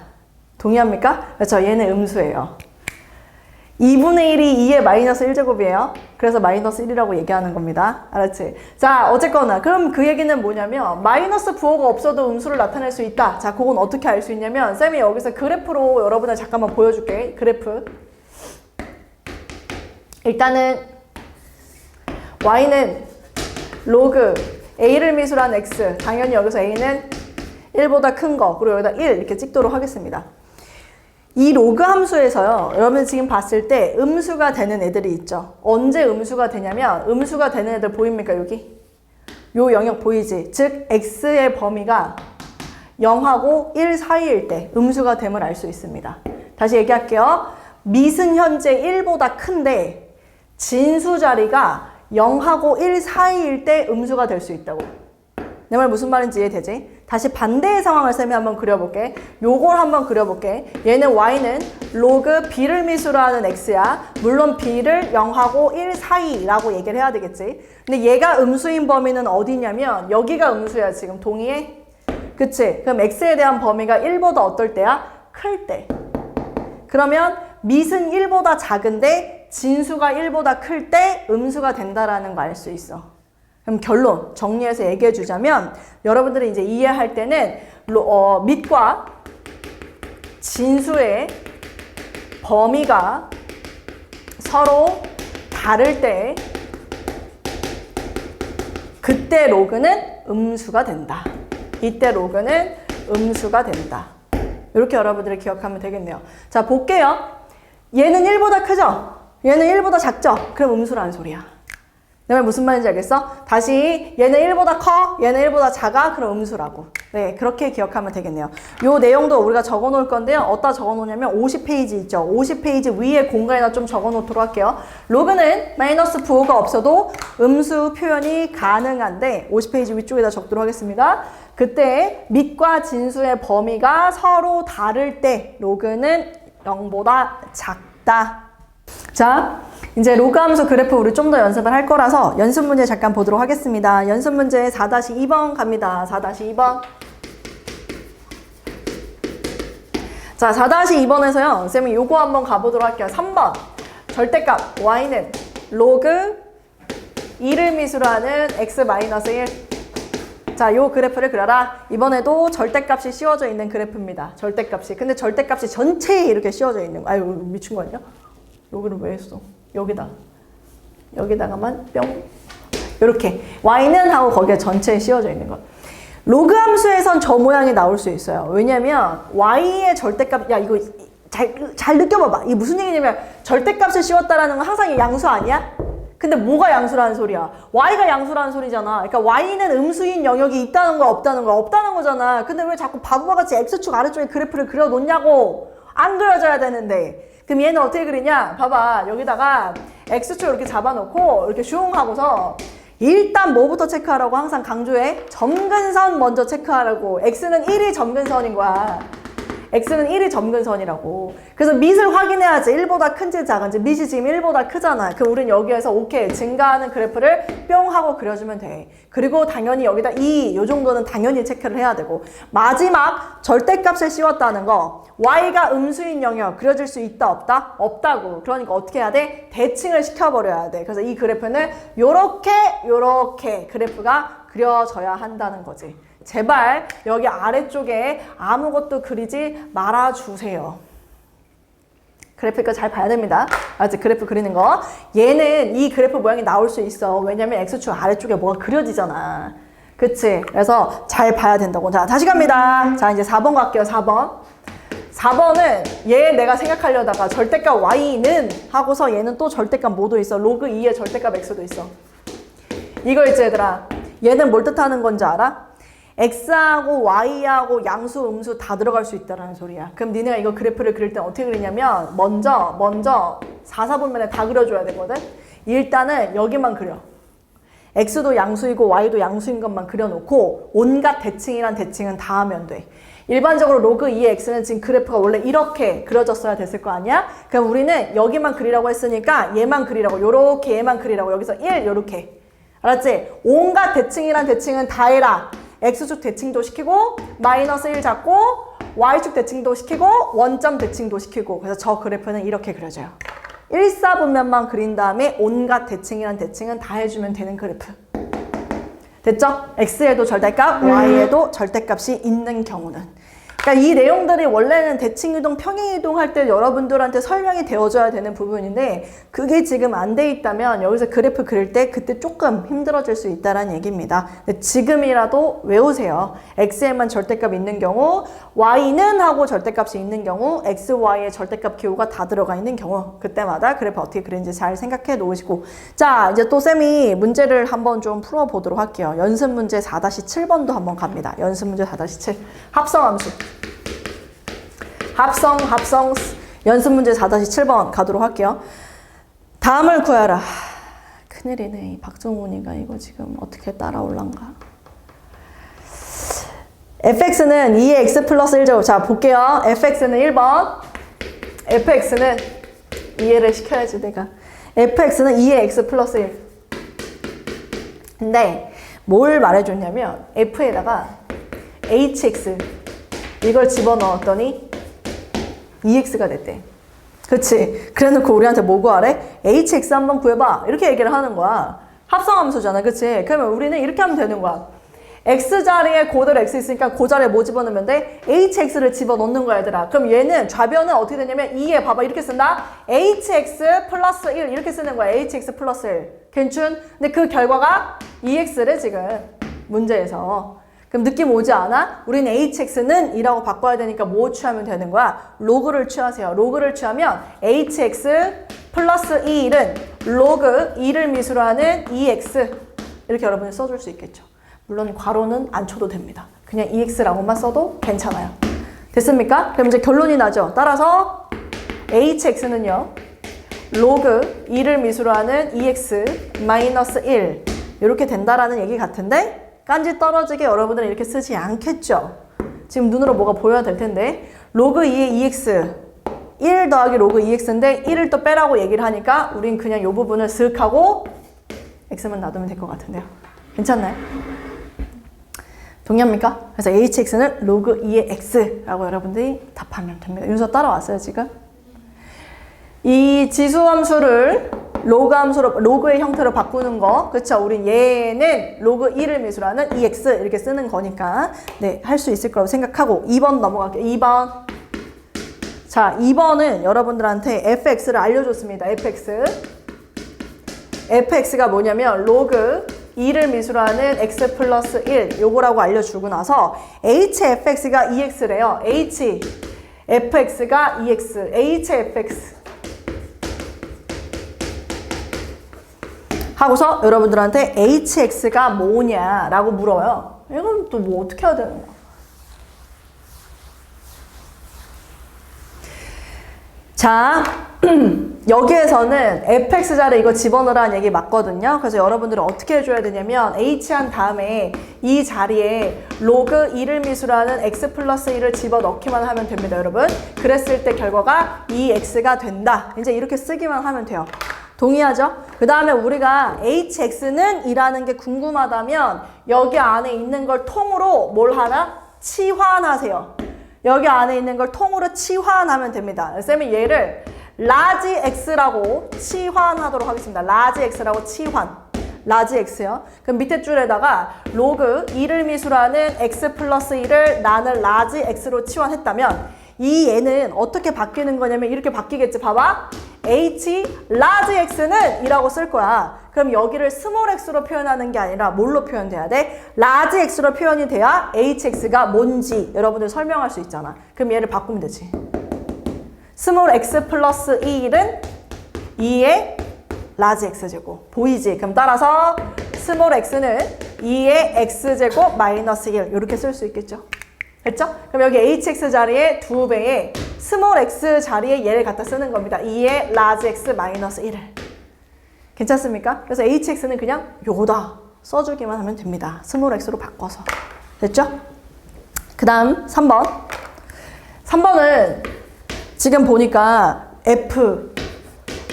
[SPEAKER 1] 동의합니까? 그렇죠. 얘는 음수예요. 2분의 1이 2의 마이너스 1제곱이에요. 그래서 마이너스 1이라고 얘기하는 겁니다. 알았지? 자, 어쨌거나 그럼 그 얘기는 뭐냐면 마이너스 부호가 없어도 음수를 나타낼 수 있다. 자, 그건 어떻게 알 수 있냐면 쌤이 여기서 그래프로 여러분들 잠깐만 보여줄게. 그래프. 일단은 y는 로그 a를 미술한 x, 당연히 여기서 a는 1보다 큰 거, 그리고 여기다 1 이렇게 찍도록 하겠습니다. 이 로그 함수에서요, 여러분 지금 봤을 때 음수가 되는 애들이 있죠. 언제 음수가 되냐면 음수가 되는 애들 보입니까? 여기? 요 영역 보이지? 즉 x의 범위가 0하고 1 사이일 때 음수가 됨을 알 수 있습니다. 다시 얘기할게요. 밑은 현재 1보다 큰데 진수 자리가 0하고 1 사이일 때 음수가 될 수 있다고. 내 말 무슨 말인지 이해되지? 다시 반대의 상황을 쌤이 한번 그려볼게. 요걸 한번 그려볼게. 얘는 y는 로그 b를 미수로 하는 x야. 물론 b를 0하고 1 사이라고 얘기를 해야 되겠지. 근데 얘가 음수인 범위는 어디냐면 여기가 음수야. 지금 동의해? 그치? 그럼 x에 대한 범위가 1보다 어떨 때야? 클 때. 그러면 밑은 1보다 작은데 진수가 1보다 클 때 음수가 된다라는 거 알 수 있어. 그럼 결론 정리해서 얘기해 주자면 여러분들이 이제 이해할 때는 밑과 진수의 범위가 서로 다를 때 그때 로그는 음수가 된다. 이때 로그는 음수가 된다. 이렇게 여러분들이 기억하면 되겠네요. 자, 볼게요. 얘는 1보다 크죠? 얘는 1보다 작죠? 그럼 음수라는 소리야. 내 말 무슨 말인지 알겠어? 다시 얘는 1보다 커, 얘는 1보다 작아, 그럼 음수라고. 네, 그렇게 기억하면 되겠네요. 요 내용도 우리가 적어 놓을 건데요. 어디다 적어 놓냐면 50페이지 있죠. 50페이지 위에 공간에다 좀 적어 놓도록 할게요. 로그는 마이너스 부호가 없어도 음수 표현이 가능한데 50페이지 위쪽에다 적도록 하겠습니다. 그때 밑과 진수의 범위가 서로 다를 때 로그는 0보다 작다. 자, 이제 로그 함수 그래프 우리 좀 더 연습을 할 거라서 연습 문제 잠깐 보도록 하겠습니다. 연습 문제 4-2번 갑니다. 4-2번. 자, 4-2번에서요. 쌤이 요거 한번 가보도록 할게요. 3번. 절대값 y는 로그 2를 미수로 하는 x-1. 자, 요 그래프를 그려라. 이번에도 절대값이 씌워져 있는 그래프입니다. 절대값이. 근데 절대값이 전체에 이렇게 씌워져 있는 거. 아유, 미친 거 아니야? 여기를 왜 했어? 여기다가만 뿅. 이렇게 여는 하고 거기에 전체에 씌워져 있는 거. 로그 함수에선 저 모양이 나올 수 있어요. 왜냐면 y의 절대값, 야 이거 잘 느껴봐봐. 이게 무슨 얘기냐면 절대값을 씌웠다라는 건 항상 양수 아니야? 근데 뭐가 양수라는 소리야? y가 양수라는 소리잖아. 그러니까 y는 음수인 영역이 있다는 거야, 없다는 거야? 없다는 거잖아. 근데 왜 자꾸 바보와 같이 x축 아래쪽에 그래프를 그려놓냐고. 안 그려져야 되는데. 그럼 얘는 어떻게 그리냐? 봐봐. 여기다가 x축 이렇게 잡아놓고 이렇게 슝 하고서 일단 뭐부터 체크하라고 항상 강조해? 점근선 먼저 체크하라고. x는 1이 점근선인 거야. x는 1이 점근선이라고. 그래서 밑을 확인해야지. 1보다 큰지 작은지. 밑이 지금 1보다 크잖아. 그럼 우린 여기에서 오케이. 증가하는 그래프를 뿅 하고 그려주면 돼. 그리고 당연히 여기다 2, 요 정도는 당연히 체크를 해야 되고. 마지막 절대값을 씌웠다는 거. y가 음수인 영역 그려질 수 있다 없다? 없다고. 그러니까 어떻게 해야 돼? 대칭을 시켜버려야 돼. 그래서 이 그래프는 요렇게 그래프가 그려져야 한다는 거지. 제발 여기 아래쪽에 아무것도 그리지 말아주세요. 그래프가 잘 봐야 됩니다. 아직 그래프 그리는 거. 얘는 이 그래프 모양이 나올 수 있어. 왜냐면 x축 아래쪽에 뭐가 그려지잖아. 그치? 그래서 잘 봐야 된다고. 자, 다시 갑니다. 자, 이제 4번 갈게요. 4번. 4번은 얘 내가 생각하려다가 절대값 y는 하고서 얘는 또 절대값 뭐도 있어. 로그 2의 절대값 x도 있어. 이거 있지 얘들아. 얘는 뭘 뜻하는 건지 알아? x하고 y하고 양수, 음수 다 들어갈 수 있다는 소리야. 그럼 니네가 이거 그래프를 그릴 때 어떻게 그리냐면 먼저 4사분면에 다 그려줘야 되거든. 일단은 여기만 그려. x도 양수이고 y도 양수인 것만 그려놓고 온갖 대칭이란 대칭은 다 하면 돼. 일반적으로 로그 2의 x는 지금 그래프가 원래 이렇게 그려졌어야 됐을 거 아니야? 그럼 우리는 여기만 그리라고 했으니까 얘만 그리라고. 요렇게 얘만 그리라고. 여기서 1 요렇게. 알았지? 온갖 대칭이란 대칭은 다 해라. x축 대칭도 시키고 마이너스 1 잡고 y축 대칭도 시키고 원점 대칭도 시키고 그래서 저 그래프는 이렇게 그려져요. 일사분면만 그린 다음에 온갖 대칭이란 대칭은 다 해주면 되는 그래프. 됐죠? x에도 절대값, y에도 절대값이 있는 경우는. 그러니까 이 내용들이 원래는 대칭이동, 평행이동 할 때 여러분들한테 설명이 되어줘야 되는 부분인데 그게 지금 안 돼 있다면 여기서 그래프 그릴 때 그때 조금 힘들어질 수 있다는 얘기입니다. 근데 지금이라도 외우세요. x에만 절대값 있는 경우, y는 하고 절대값이 있는 경우, x, y의 절대값 기호가 다 들어가 있는 경우 그때마다 그래프 어떻게 그리는지 잘 생각해 놓으시고 자 이제 또 쌤이 문제를 한번 좀 풀어보도록 할게요. 연습 문제 4-7번도 한번 갑니다. 연습 문제 4-7 합성함수 합성 연습 문제 4-7번 가도록 할게요. 다음을 구하라. 큰일이네. 이 박정훈이가 이거 지금 어떻게 따라올란가. fx는 2의 x 플러스 1제곱. 자 볼게요. fx는 1번. fx는 이해를 시켜야지 내가. fx는 2의 x 플러스 1. 근데 뭘 말해줬냐면 f에다가 hx 이걸 집어넣었더니 2x가 됐대. 그치? 그래놓고 우리한테 뭐 구하래? hx 한번 구해봐. 이렇게 얘기를 하는 거야. 합성함수잖아. 그치? 그러면 우리는 이렇게 하면 되는 거야. x 자리에 그대로 x 있으니까 그 자리에 뭐 집어넣으면 돼? hx를 집어넣는 거야 얘들아. 그럼 얘는 좌변은 어떻게 되냐면 2에 봐봐 이렇게 쓴다. hx 플러스 1 이렇게 쓰는 거야. hx 플러스 1. 괜춘? 근데 그 결과가 2x래 지금 문제에서. 그럼 느낌 오지 않아? 우리는 hx는 2라고 바꿔야 되니까 뭐 취하면 되는 거야? 로그를 취하세요. 로그를 취하면 hx 플러스 2는 로그 2를 미수로 하는 2x 이렇게 여러분이 써줄 수 있겠죠. 물론 괄호는 안 쳐도 됩니다. 그냥 2x라고만 써도 괜찮아요. 됐습니까? 그럼 이제 결론이 나죠. 따라서 hx는요. 로그 2를 미수로 하는 2x 마이너스 1 이렇게 된다라는 얘기 같은데 깐지 떨어지게 여러분들은 이렇게 쓰지 않겠죠? 지금 눈으로 뭐가 보여야 될 텐데 로그 2의 2x 1 더하기 로그 2x인데 1을 또 빼라고 얘기를 하니까 우린 그냥 이 부분을 슥 하고 x만 놔두면 될 것 같은데요. 괜찮나요? 동의합니까? 그래서 hx는 로그 2의 x라고 여러분들이 답하면 됩니다. 윤서 따라왔어요 지금? 이 지수함수를 로그 함수로 로그의 형태로 바꾸는 거 그쵸? 우린 얘는 로그 1을 미수로 하는 2x 이렇게 쓰는 거니까 네, 할 수 있을 거라고 생각하고 2번 넘어갈게요. 2번 자 2번은 여러분들한테 fx를 알려줬습니다. fx가 뭐냐면 로그 2를 미수로 하는 x 플러스 1 요거라고 알려주고 나서 hfx가 2x래요. hfx가 2x hfx 하고서 여러분들한테 hx가 뭐냐라고 물어요. 이건 또 뭐 어떻게 해야 되는 거야? 자, 여기에서는 fx 자리에 이거 집어넣으라는 얘기 맞거든요. 그래서 여러분들은 어떻게 해줘야 되냐면 h 한 다음에 이 자리에 로그 2를 미수로 하는 x 플러스 1을 집어넣기만 하면 됩니다, 여러분. 그랬을 때 결과가 2x가 된다. 이제 이렇게 쓰기만 하면 돼요. 동의하죠? 그 다음에 우리가 hx는 이라는 게 궁금하다면 여기 안에 있는 걸 통으로 뭘 하나? 치환하세요. 여기 안에 있는 걸 통으로 치환하면 됩니다. 쌤이 얘를 라지 x라고 치환하도록 하겠습니다. 라지 x라고 치환. 라지 x요. 그럼 밑에 줄에다가 로그 2를 미수로 하는 x 플러스 1을 나는 라지 x로 치환했다면 이 얘는 어떻게 바뀌는 거냐면 이렇게 바뀌겠지. 봐봐. h 라지 x는 이라고 쓸 거야. 그럼 여기를 스몰 x로 표현하는 게 아니라 뭘로 표현돼야 돼? 라지 x로 표현이 돼야 hx가 뭔지 여러분들 설명할 수 있잖아. 그럼 얘를 바꾸면 되지. 스몰 x 플러스 1은 2의 라지 x제곱. 보이지? 그럼 따라서 스몰 x는 2의 x제곱 마이너스 1 이렇게 쓸 수 있겠죠? 됐죠? 그럼 여기 hx 자리에 2배의 스몰 x 자리에 얘를 갖다 쓰는 겁니다. 2의 라지 x 마이너스 1을. 괜찮습니까? 그래서 hx는 그냥 요거다 써주기만 하면 됩니다. 스몰 x로 바꿔서. 됐죠? 그 다음 3번. 3번은 지금 보니까 f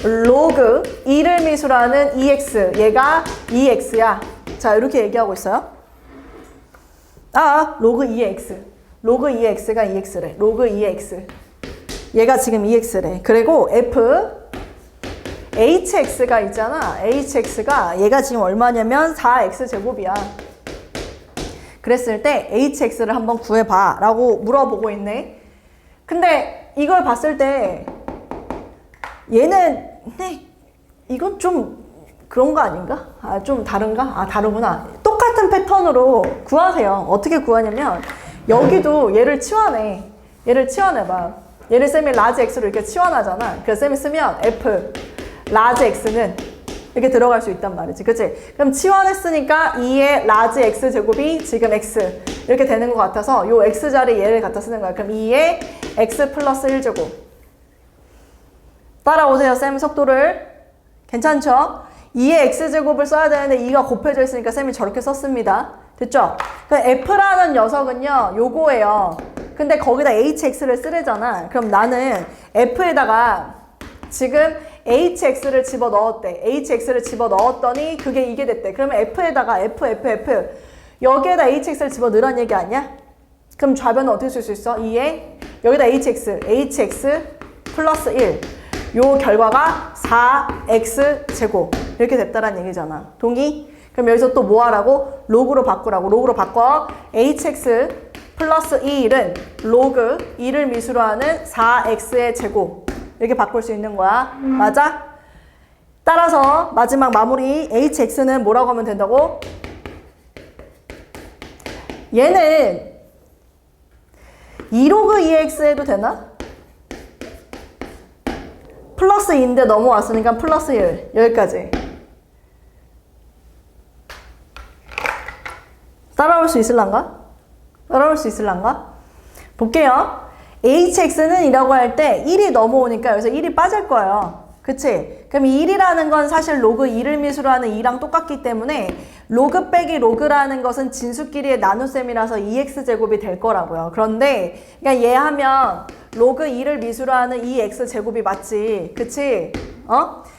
[SPEAKER 1] 로그 2를 미수로 하는 2x 얘가 2x야. 자 이렇게 얘기하고 있어요. 로그 2의 x. 로그 2의 x가 2x래. 로그 2의 x. 얘가 지금 2x래. 그리고 f hx가 있잖아. hx가 얘가 지금 얼마냐면 4x 제곱이야. 그랬을 때 hx를 한번 구해봐 라고 물어보고 있네. 근데 이걸 봤을 때 얘는 이건 좀 그런 거 아닌가? 좀 다른가? 다르구나. 똑같은 패턴으로 구하세요. 어떻게 구하냐면 여기도 얘를 치환해. 얘를 치환해봐. 얘를 쌤이 라지 x로 이렇게 치환하잖아. 그래서 쌤이 쓰면 f 라지 x는 이렇게 들어갈 수 있단 말이지. 그치? 그럼 치환했으니까 2의 라지 x 제곱이 지금 x 이렇게 되는 것 같아서 요 x 자리에 얘를 갖다 쓰는 거야. 그럼 2의 x 플러스 1제곱. 따라오세요. 쌤 속도를. 괜찮죠? 2의 x제곱을 써야 되는데 2가 곱해져 있으니까 쌤이 저렇게 썼습니다. 됐죠? 그럼 f라는 녀석은요, 요거예요. 근데 거기다 hx를 쓰래잖아. 그럼 나는 f에다가 지금 hx를 집어넣었대. hx를 집어넣었더니 그게 이게 됐대. 그러면 f에다가 f 여기에다 hx를 집어넣으란 얘기 아니야? 그럼 좌변은 어떻게 쓸 수 있어? 2에 여기다 hx 플러스 1. 요 결과가 4x 제곱 이렇게 됐다란 얘기잖아. 동의? 그럼 여기서 또 뭐 하라고? 로그로 바꾸라고. 로그로 바꿔. hx 플러스 2은 로그 2를 미수로 하는 4x의 제곱 이렇게 바꿀 수 있는 거야. 맞아? 따라서 마지막 마무리 hx는 뭐라고 하면 된다고? 얘는 2로그 2x 해도 되나? 플러스 2인데 넘어왔으니까 플러스 1 여기까지. 따라올 수 있을란가? 따라올 수 있을란가? 볼게요. hx는 이라고 할 때 1이 넘어오니까 여기서 1이 빠질 거예요. 그치? 그럼 1이라는 건 사실 로그 2를 미수로 하는 2랑 똑같기 때문에 로그 빼기 로그라는 것은 진수끼리의 나눗셈이라서 2x제곱이 될 거라고요. 그런데 그러니까 얘 하면 로그 2를 미수로 하는 2x제곱이 맞지. 그치?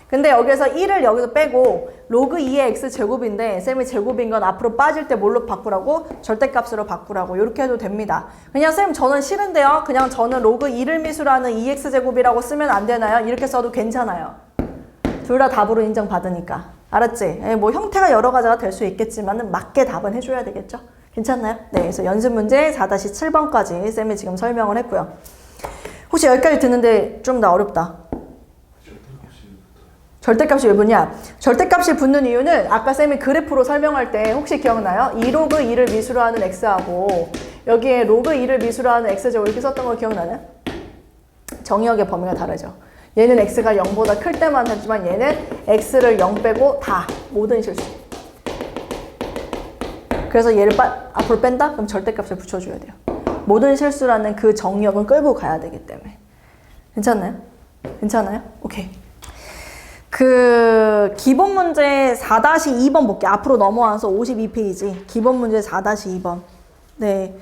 [SPEAKER 1] 근데 여기서 1을 여기서 빼고 로그 2의 x제곱인데 쌤이 제곱인 건 앞으로 빠질 때 뭘로 바꾸라고? 절대값으로 바꾸라고. 이렇게 해도 됩니다. 그냥 쌤 저는 싫은데요. 그냥 저는 로그 2를 미수로 하는 2x제곱이라고 쓰면 안 되나요? 이렇게 써도 괜찮아요. 둘 다 답으로 인정받으니까. 알았지? 뭐 형태가 여러 가지가 될 수 있겠지만 맞게 답은 해줘야 되겠죠? 괜찮나요? 네, 그래서 연습 문제 4-7번까지 쌤이 지금 설명을 했고요. 혹시 여기까지 듣는데 좀 더 어렵다. 절대값이 왜 붙냐? 절대값이 붙는 이유는 아까 쌤이 그래프로 설명할 때 혹시 기억나요? 2로그 2를 미수로 하는 x하고 여기에 로그 2를 미수로 하는 x제곱 이렇게 썼던 거 기억나냐? 정의역의 범위가 다르죠. 얘는 x가 0보다 클 때만 하지만 얘는 x를 0 빼고 다 모든 실수. 그래서 얘를 앞으로 뺀다? 그럼 절대값을 붙여줘야 돼요. 모든 실수라는 그 정의역은 끌고 가야 되기 때문에. 괜찮나요? 괜찮아요? 오케이. 그 기본 문제 4-2번 볼게요. 앞으로 넘어와서 52페이지. 기본 문제 4-2번. 네.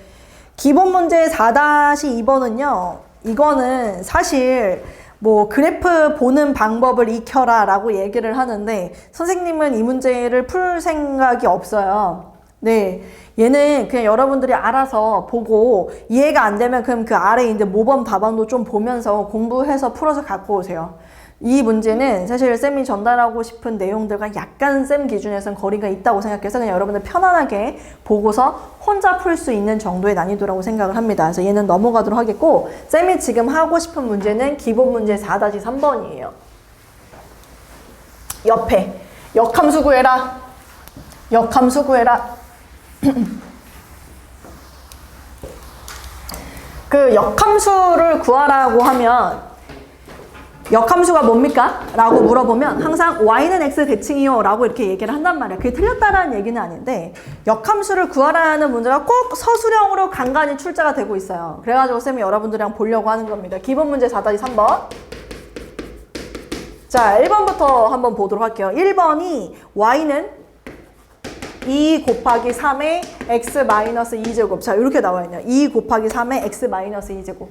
[SPEAKER 1] 기본 문제 4-2번은요. 이거는 사실 뭐 그래프 보는 방법을 익혀라 라고 얘기를 하는데 선생님은 이 문제를 풀 생각이 없어요. 네. 얘는 그냥 여러분들이 알아서 보고 이해가 안 되면 그럼 그 아래 이제 모범 답안도 좀 보면서 공부해서 풀어서 갖고 오세요. 이 문제는 사실 쌤이 전달하고 싶은 내용들과 약간 쌤 기준에서는 거리가 있다고 생각해서 그냥 여러분들 편안하게 보고서 혼자 풀 수 있는 정도의 난이도라고 생각을 합니다. 그래서 얘는 넘어가도록 하겠고 쌤이 지금 하고 싶은 문제는 기본 문제 4-3번이에요. 옆에 역함수 구해라. 역함수 구해라. 그 역함수를 구하라고 하면 역함수가 뭡니까? 라고 물어보면 항상 y는 x 대칭이요 라고 이렇게 얘기를 한단 말이야. 그게 틀렸다라는 얘기는 아닌데 역함수를 구하라는 문제가 꼭 서술형으로 간간히 출제가 되고 있어요. 그래가지고 쌤이 여러분들이랑 보려고 하는 겁니다. 기본 문제 4-3번. 자, 1번부터 한번 보도록 할게요. 1번이 y는 2 곱하기 3의 x 마이너스 2제곱. 자, 이렇게 나와 있네요. 2 곱하기 3의 x 마이너스 2제곱.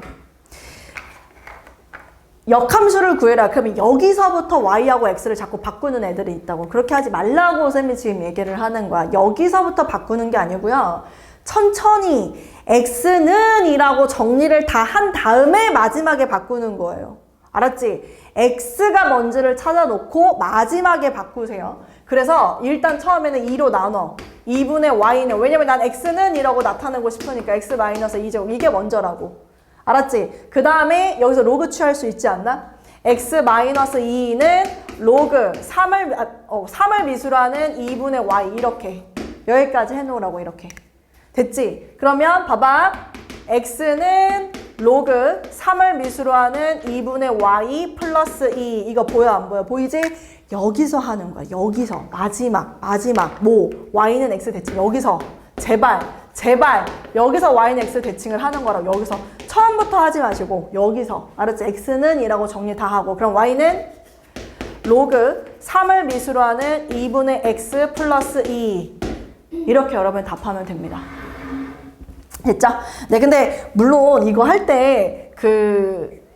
[SPEAKER 1] 역함수를 구해라. 그러면 여기서부터 y하고 x를 자꾸 바꾸는 애들이 있다고. 그렇게 하지 말라고 쌤이 지금 얘기를 하는 거야. 여기서부터 바꾸는 게 아니고요. 천천히 x는 이라고 정리를 다 한 다음에 마지막에 바꾸는 거예요. 알았지? x가 뭔지를 찾아놓고 마지막에 바꾸세요. 그래서 일단 처음에는 2로 나눠. 2분의 y는, 왜냐면 난 x는 이라고 나타내고 싶으니까 x 마이너스 2제곱 이게 먼저라고. 알았지? 그 다음에 여기서 로그 취할 수 있지 않나? x 마이너스 2는 로그 3을 미술하는 2분의 y 이렇게 여기까지 해놓으라고 이렇게. 됐지? 그러면 봐봐. x는 로그 3을 미수로 하는 2분의 y 플러스 2 이거 보여 안 보여? 보이지? 여기서 하는 거야. 여기서 마지막 뭐 y는 x 대칭 여기서 제발 여기서 y는 x 대칭을 하는 거라고. 여기서 처음부터 하지 마시고 여기서 알았지? x는 이라고 정리 다 하고 그럼 y는 로그 3을 미수로 하는 2분의 x 플러스 2 이렇게 여러분 답하면 됩니다. 됐죠? 네, 근데 물론 이거 할 때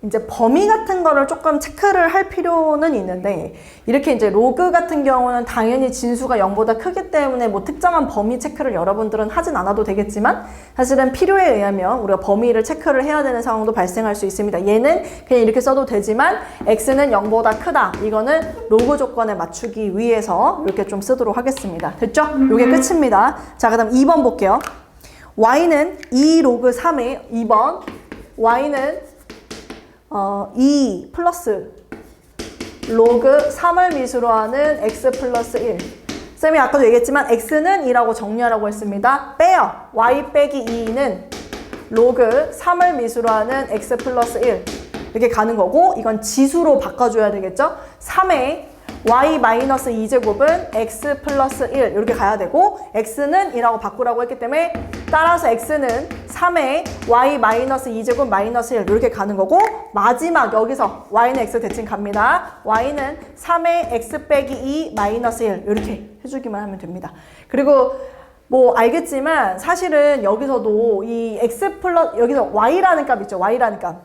[SPEAKER 1] 이제 범위 같은 거를 조금 체크를 할 필요는 있는데 이렇게 이제 로그 같은 경우는 당연히 진수가 0보다 크기 때문에 뭐 특정한 범위 체크를 여러분들은 하진 않아도 되겠지만 사실은 필요에 의하면 우리가 범위를 체크를 해야 되는 상황도 발생할 수 있습니다. 얘는 그냥 이렇게 써도 되지만 x는 0보다 크다. 이거는 로그 조건에 맞추기 위해서 이렇게 좀 쓰도록 하겠습니다. 됐죠? 이게 끝입니다. 자, 그 다음 2번 볼게요. y는 2 로그 3의 2번 y는 2 플러스 로그 3을 미수로 하는 x 플러스 1 쌤이 아까도 얘기했지만 x는 2라고 정리하라고 했습니다. 빼요. y 빼기 2는 로그 3을 미수로 하는 x 플러스 1 이렇게 가는 거고 이건 지수로 바꿔줘야 되겠죠. 3의 y 마이너스 2제곱은 x 플러스 1 이렇게 가야 되고 x는 2라고 바꾸라고 했기 때문에 따라서 x는 3의 y 마이너스 2제곱 마이너스 1 이렇게 가는 거고 마지막 여기서 y는 x 대칭 갑니다. y는 3의 x 빼기 2 마이너스 1 이렇게 해주기만 하면 됩니다. 그리고 뭐 알겠지만 사실은 여기서도 이 x 플러스 여기서 y라는 값 있죠. y라는 값.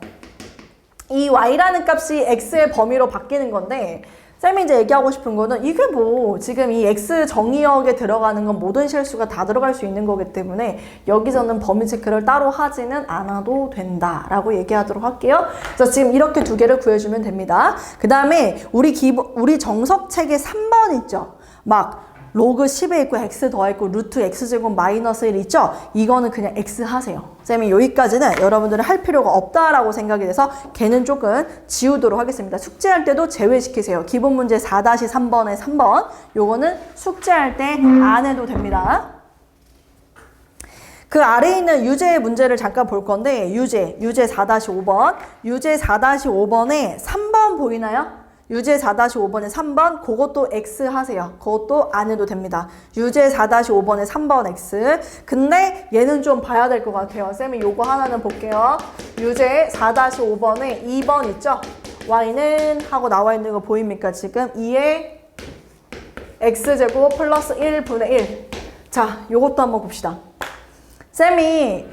[SPEAKER 1] 이 y라는 값이 x의 범위로 바뀌는 건데 쌤이 이제 얘기하고 싶은 거는 이게 뭐 지금 이 x 정의역에 들어가는 건 모든 실수가 다 들어갈 수 있는 거기 때문에 여기서는 범위 체크를 따로 하지는 않아도 된다라고 얘기하도록 할게요. 그래서 지금 이렇게 두 개를 구해주면 됩니다. 그 다음에 우리 정석책에 3번 있죠. 막 로그 10에 있고 x 더했고 루트 x제곱 마이너스 1 있죠? 이거는 그냥 x 하세요. 쌤이 여기까지는 여러분들은 할 필요가 없다라고 생각이 돼서 걔는 조금 지우도록 하겠습니다. 숙제할 때도 제외시키세요. 기본 문제 4-3번에 3번 요거는 숙제할 때 안 해도 됩니다. 그 아래에 있는 유제 문제를 잠깐 볼 건데 유제 4-5번 유제 4-5번에 3번 보이나요? 유제 4-5번에 3번 그것도 x 하세요. 그것도 안 해도 됩니다. 유제 4-5번에 3번 x 근데 얘는 좀 봐야 될 것 같아요. 쌤이 요거 하나는 볼게요. 유제 4-5번에 2번 있죠? y는 하고 나와 있는 거 보입니까? 지금 2의 x제곱 플러스 1분의 1 자, 요것도 한번 봅시다. 쌤이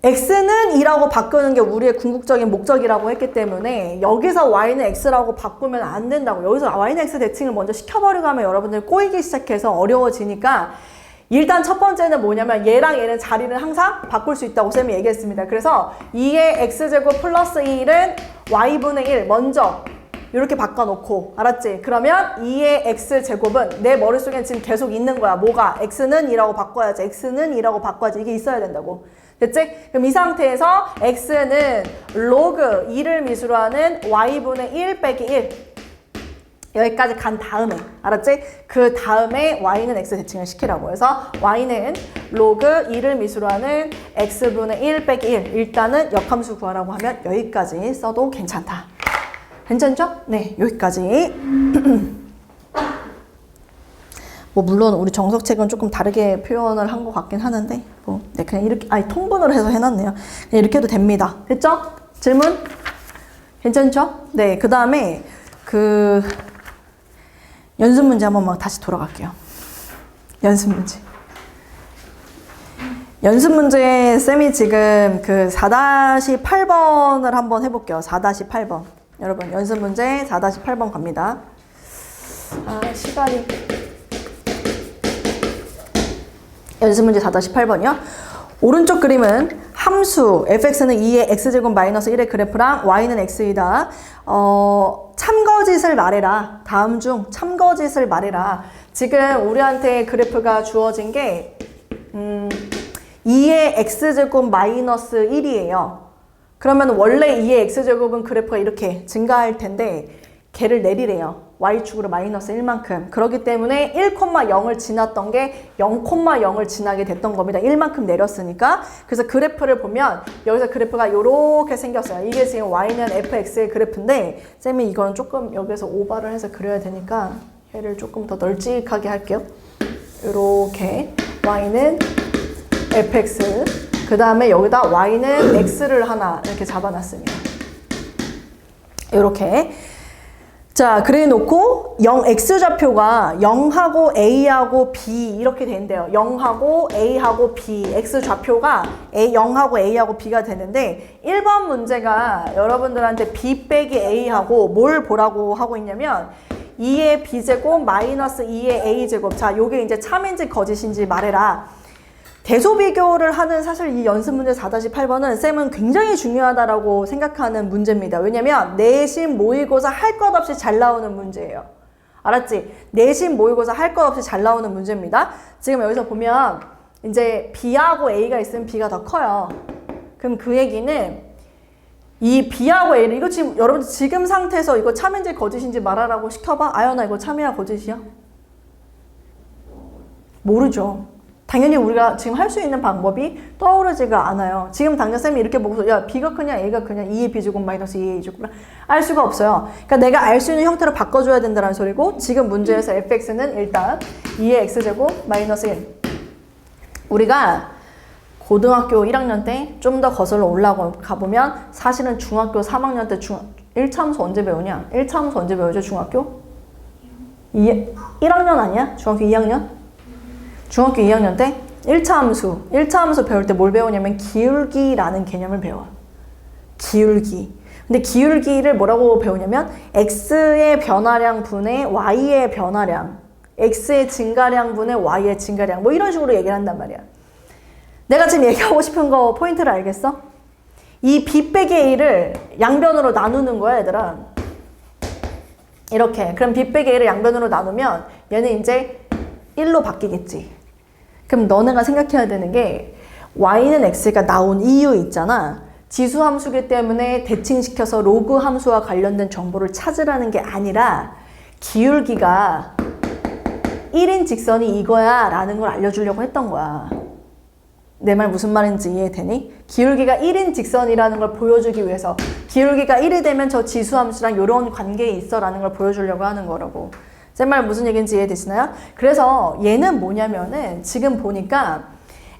[SPEAKER 1] x는 2라고 바꾸는 게 우리의 궁극적인 목적이라고 했기 때문에 여기서 y는 x라고 바꾸면 안 된다고. 여기서 y는 x 대칭을 먼저 시켜버리고 하면 여러분들 꼬이기 시작해서 어려워지니까 일단 첫 번째는 뭐냐면 얘랑 얘는 자리를 항상 바꿀 수 있다고 쌤이 얘기했습니다. 그래서 2의 x제곱 플러스 1은 y분의 1 먼저 이렇게 바꿔놓고 알았지? 그러면 2의 x제곱은 내 머릿속에 지금 계속 있는 거야. 뭐가? x는 2라고 바꿔야지. x는 2라고 바꿔야지. 이게 있어야 된다고. 됐지? 그럼 이 상태에서 x는 로그 2를 미수로 하는 y분의 1 빼기 1 여기까지 간 다음에 알았지? 그 다음에 y는 x 대칭을 시키라고 해서 y는 로그 2를 미수로 하는 x분의 1 빼기 1 일단은 역함수 구하라고 하면 여기까지 써도 괜찮다. 괜찮죠? 네, 여기까지. 뭐 물론 우리 정석책은 조금 다르게 표현을 한 것 같긴 하는데 뭐 네, 그냥 이렇게 통분을 해서 해놨네요. 그냥 이렇게 해도 됩니다. 됐죠? 질문? 괜찮죠? 네, 그 다음에 연습 문제 한 번만 다시 돌아갈게요. 연습 문제. 연습 문제 쌤이 지금 4-8번을 한번 해볼게요. 4-8번. 여러분 연습 문제 4-8번 갑니다. 시간이 연습 문제 4-8번이요. 오른쪽 그림은 함수 fx는 2의 x제곱 마이너스 1의 그래프랑 y는 x이다. 참거짓을 말해라. 다음 중 참거짓을 말해라. 지금 우리한테 그래프가 주어진 게 2의 x제곱 마이너스 1이에요. 그러면 원래 2의 x제곱은 그래프가 이렇게 증가할 텐데 걔를 내리래요. y축으로 마이너스 1만큼. 그렇기 때문에 1,0을 지났던 게 0,0을 지나게 됐던 겁니다. 1만큼 내렸으니까. 그래서 그래프를 보면 여기서 그래프가 이렇게 생겼어요. 이게 지금 y는 fx의 그래프인데 쌤이 이건 조금 여기서 오버를 해서 그려야 되니까 얘를 조금 더 널찍하게 할게요. 이렇게 y는 fx 그 다음에 여기다 y는 x를 하나 이렇게 잡아놨습니다. 이렇게 자, 그래 놓고 x좌표가 0하고 a하고 b 이렇게 된대요. 0하고 a하고 b, x좌표가 0하고 a하고 b가 되는데 1번 문제가 여러분들한테 b 빼기 a하고 뭘 보라고 하고 있냐면 2의 b제곱 마이너스 2의 a제곱. 자, 요게 이제 참인지 거짓인지 말해라. 대소비교를 하는 사실 이 연습 문제 4-8번은 쌤은 굉장히 중요하다라고 생각하는 문제입니다. 왜냐면 내신 모의고사 할 것 없이 잘 나오는 문제예요. 알았지? 내신 모의고사 할 것 없이 잘 나오는 문제입니다. 지금 여기서 보면 이제 B하고 A가 있으면 B가 더 커요. 그럼 그 얘기는 이 B하고 A를 이거 지금 여러분들 지금 상태에서 이거 참인지 거짓인지 말하라고 시켜봐. 아연아 이거 참이야 거짓이야? 모르죠. 당연히 우리가 지금 할 수 있는 방법이 떠오르지가 않아요. 지금 당장 쌤이 이렇게 보고서 야 B가 크냐 A가 크냐 2의 B제곱 마이너스 2의 A제곱 알 수가 없어요. 그러니까 내가 알 수 있는 형태로 바꿔줘야 된다는 소리고 지금 문제에서 fx는 일단 2의 x제곱 마이너스 1 우리가 고등학교 1학년 때 좀 더 거슬러 올라가 보면 사실은 중학교 3학년 때 1차함수 언제 배우냐? 1차함수 언제 배우죠? 중학교? 1학년 아니야? 중학교 2학년? 중학교 2학년 때 1차 함수 배울 때 뭘 배우냐면 기울기라는 개념을 배워요. 기울기. 근데 기울기를 뭐라고 배우냐면 x의 변화량 분의 y의 변화량, x의 증가량 분의 y의 증가량 뭐 이런 식으로 얘기를 한단 말이야. 내가 지금 얘기하고 싶은 거 포인트를 알겠어? 이 b 빼기 a를 양변으로 나누는 거야 얘들아. 이렇게. 그럼 b 빼기 a를 양변으로 나누면 얘는 이제 1로 바뀌겠지. 그럼 너네가 생각해야 되는 게 y는 x가 나온 이유 있잖아. 지수함수기 때문에 대칭시켜서 로그 함수와 관련된 정보를 찾으라는 게 아니라 기울기가 1인 직선이 이거야 라는 걸 알려주려고 했던 거야. 내 말 무슨 말인지 이해되니? 기울기가 1인 직선이라는 걸 보여주기 위해서 기울기가 1이 되면 저 지수함수랑 이런 관계에 있어 라는 걸 보여주려고 하는 거라고. 제 말 무슨 얘기인지 이해되시나요? 그래서 얘는 뭐냐면은 지금 보니까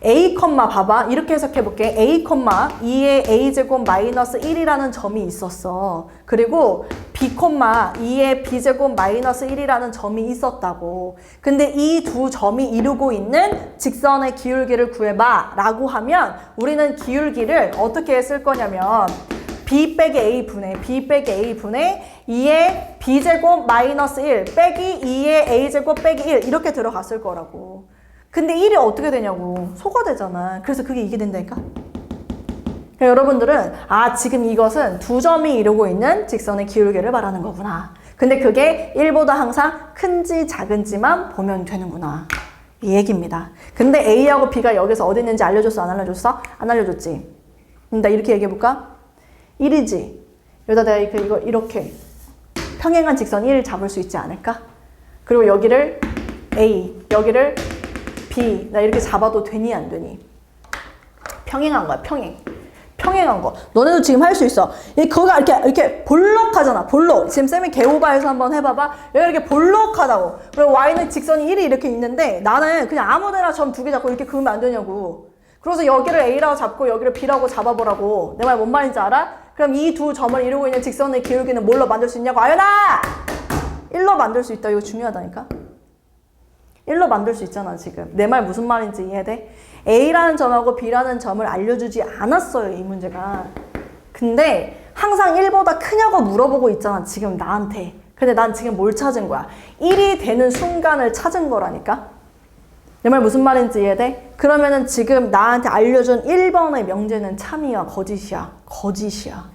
[SPEAKER 1] a, 봐봐. 이렇게 해석해 볼게. a, 2의 a제곱 마이너스 1이라는 점이 있었어. 그리고 b, 2의 b제곱 마이너스 1이라는 점이 있었다고. 근데 이 두 점이 이루고 있는 직선의 기울기를 구해봐 라고 하면 우리는 기울기를 어떻게 쓸 거냐면 b 빼기 a 분의 2의 b제곱 마이너스 1 빼기 2의 a제곱 빼기 1 이렇게 들어갔을 거라고. 근데 1이 어떻게 되냐고. 소가 되잖아. 그래서 그게 이게 된다니까. 그러니까 여러분들은 아 지금 이것은 두 점이 이루고 있는 직선의 기울기를 말하는 거구나. 근데 그게 1보다 항상 큰지 작은지만 보면 되는구나. 이 얘기입니다. 근데 A하고 B가 여기서 어디 있는지 알려줬어? 안 알려줬어? 안 알려줬지. 나 이렇게 얘기해볼까? 1이지. 여기다 내가 이거 이렇게 평행한 직선 1을 잡을 수 있지 않을까? 그리고 여기를 A, 여기를 B, 나 이렇게 잡아도 되니 안 되니? 평행한 거야, 평행한 거. 너네도 지금 할 수 있어. 거기가 이렇게 볼록하잖아, 볼록. 지금 쌤이 개오바에서 한번 해봐봐. 여기 이렇게 볼록하다고. 그리고 Y는 직선이 1이 이렇게 있는데 나는 그냥 아무데나 점 두 개 잡고 이렇게 그으면 안 되냐고. 그래서 여기를 A라고 잡고 여기를 B라고 잡아보라고. 내 말 뭔 말인지 알아? 그럼 이 두 점을 이루고 있는 직선의 기울기는 뭘로 만들 수 있냐고. 아연아! 1로 만들 수 있다. 이거 중요하다니까. 1로 만들 수 있잖아 지금. 내 말 무슨 말인지 이해돼? A라는 점하고 B라는 점을 알려주지 않았어요 이 문제가. 근데 항상 1보다 크냐고 물어보고 있잖아 지금 나한테. 근데 난 지금 뭘 찾은 거야? 1이 되는 순간을 찾은 거라니까. 내 말 무슨 말인지 이해돼? 그러면은 지금 나한테 알려준 1번의 명제는 참이야, 거짓이야? 거짓이야.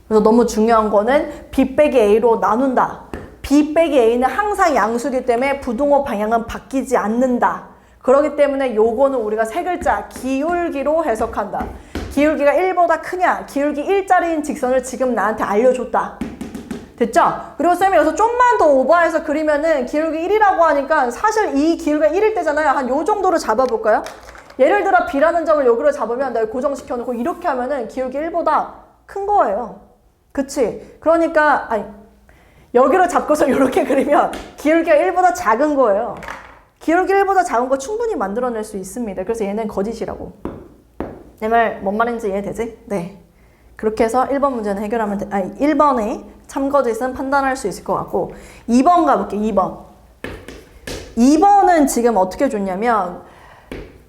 [SPEAKER 1] 그래서 너무 중요한 거는 B 빼기 A로 나눈다. B 빼기 A는 항상 양수기 때문에 부동호 방향은 바뀌지 않는다. 그렇기 때문에 요거는 우리가 세 글자 기울기로 해석한다. 기울기가 1보다 크냐? 기울기 1짜리인 직선을 지금 나한테 알려줬다. 됐죠? 그리고 쌤이 여기서 좀만 더 오버해서 그리면은 기울기 1이라고 하니까 사실 이 기울기가 1일 때잖아요. 한 요 정도로 잡아볼까요? 예를 들어 B라는 점을 여기로 잡으면 내가 고정시켜 놓고 이렇게 하면은 기울기 1보다 큰 거예요. 그치? 그러니까 아니 여기로 잡고서 이렇게 그리면 기울기가 1보다 작은 거예요. 기울기 1보다 작은 거 충분히 만들어낼 수 있습니다. 그래서 얘는 거짓이라고. 내 말 뭔 말인지 이해되지? 네. 그렇게 해서 1번 문제는 해결하면 돼. 아니 1번에 참거짓은 판단할 수 있을 것 같고 2번 가볼게. 2번. 2번은 지금 어떻게 줬냐면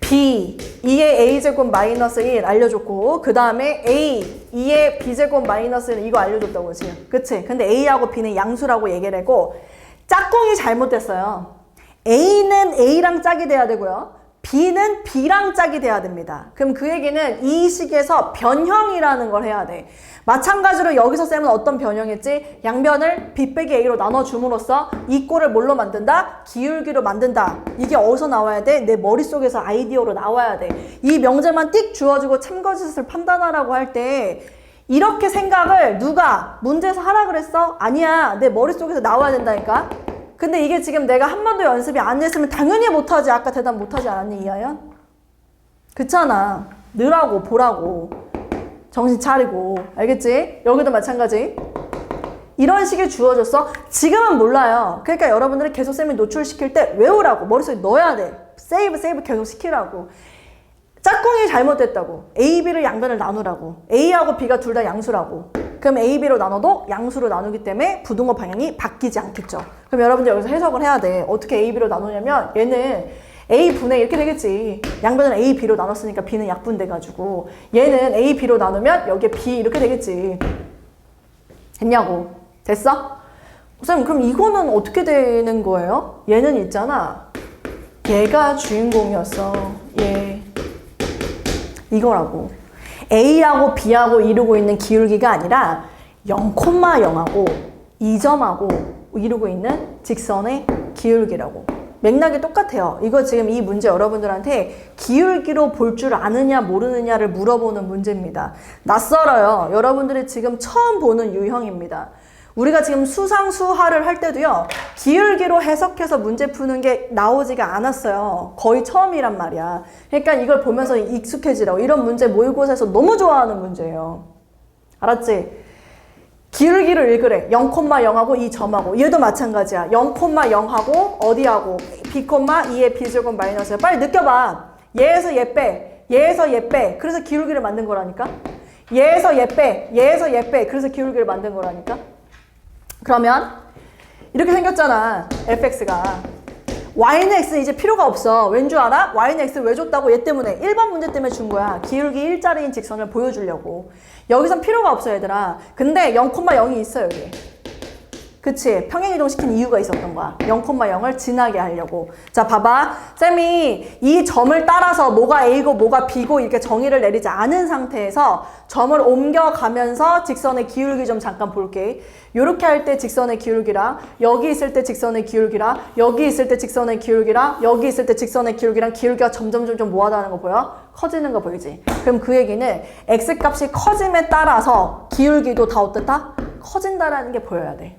[SPEAKER 1] B 2의 A제곱 마이너스 1 알려줬고 그 다음에 A 2의 B제곱 마이너스 1 이거 알려줬다고 지금. 그치? 근데 A하고 B는 양수라고 얘기를 했고 짝꿍이 잘못됐어요. A는 A랑 짝이 돼야 되고요. B는 B랑 짝이 돼야 됩니다. 그럼 그 얘기는 이 식에서 변형이라는 걸 해야 돼. 마찬가지로 여기서 쌤은 어떤 변형했지? 양변을 B 빼기 A로 나눠줌으로써 이 꼴을 뭘로 만든다? 기울기로 만든다. 이게 어디서 나와야 돼? 내 머릿속에서 아이디어로 나와야 돼. 이 명제만 띡 주어지고 참거짓을 판단하라고 할 때 이렇게 생각을 누가 문제에서 하라 그랬어? 아니야. 내 머릿속에서 나와야 된다니까. 근데 이게 지금 내가 한 번도 연습이 안 했으면 당연히 못하지. 아까 대답 못하지 않았니, 이하연? 그렇잖아. 느라고, 보라고. 정신 차리고. 알겠지? 여기도 마찬가지. 이런 식이 주어졌어. 지금은 몰라요. 그러니까 여러분들이 계속 쌤이 노출시킬 때 외우라고. 머릿속에 넣어야 돼. 세이브 계속 시키라고. 짝꿍이 잘못됐다고. A, B를 양변을 나누라고. A하고 B가 둘 다 양수라고. 그럼 A, B로 나눠도 양수로 나누기 때문에 부등호 방향이 바뀌지 않겠죠. 그럼 여러분들 여기서 해석을 해야 돼. 어떻게 A, B로 나누냐면 얘는 A분의 이렇게 되겠지. 양변을 A, B로 나눴으니까 B는 약분돼가지고 얘는 A, B로 나누면 여기에 B 이렇게 되겠지. 됐냐고. 됐어? 쌤 그럼 이거는 어떻게 되는 거예요? 얘는 있잖아. 얘가 주인공이었어. 얘. 이거라고. A하고 B하고 이루고 있는 기울기가 아니라 0,0하고 2점하고 이루고 있는 직선의 기울기라고. 맥락이 똑같아요. 이거 지금 이 문제 여러분들한테 기울기로 볼 줄 아느냐 모르느냐를 물어보는 문제입니다. 낯설어요. 여러분들이 지금 처음 보는 유형입니다. 우리가 지금 수상수하를 할 때도요. 기울기로 해석해서 문제 푸는 게 나오지가 않았어요. 거의 처음이란 말이야. 그러니까 이걸 보면서 익숙해지라고. 이런 문제 모의고사에서 너무 좋아하는 문제예요. 알았지? 기울기를 읽으래. 0,0하고 2점하고 얘도 마찬가지야. 0,0하고 어디하고 B, 2의 B제곱 마이너스 빨리 느껴봐. 얘에서 얘 빼. 얘에서 얘 빼. 그래서 기울기를 만든 거라니까. 얘에서 얘 빼. 얘에서 얘 빼. 그래서 기울기를 만든 거라니까. 그러면 이렇게 생겼잖아. fx가. y는 x는 이제 필요가 없어. 왠 줄 알아? y는 x 왜 줬다고? 얘 때문에. 1번 문제 때문에 준 거야. 기울기 일자리인 직선을 보여주려고. 여기선 필요가 없어 얘들아. 근데 0,0이 있어 여기. 그치? 평행이동시킨 이유가 있었던 거야. 0,0을 지나게 하려고. 자 봐봐. 쌤이 이 점을 따라서 뭐가 A고 뭐가 B고 이렇게 정의를 내리지 않은 상태에서 점을 옮겨가면서 직선의 기울기 좀 잠깐 볼게. 요렇게 할 때 직선의 기울기랑 여기 있을 때 직선의 기울기랑 여기 있을 때 직선의 기울기랑 여기 있을 때 직선의 기울기랑 기울기가 점점 모아가는 거 보여? 커지는 거 보이지? 그럼 그 얘기는 x값이 커짐에 따라서 기울기도 다 어떻다? 커진다라는 게 보여야 돼.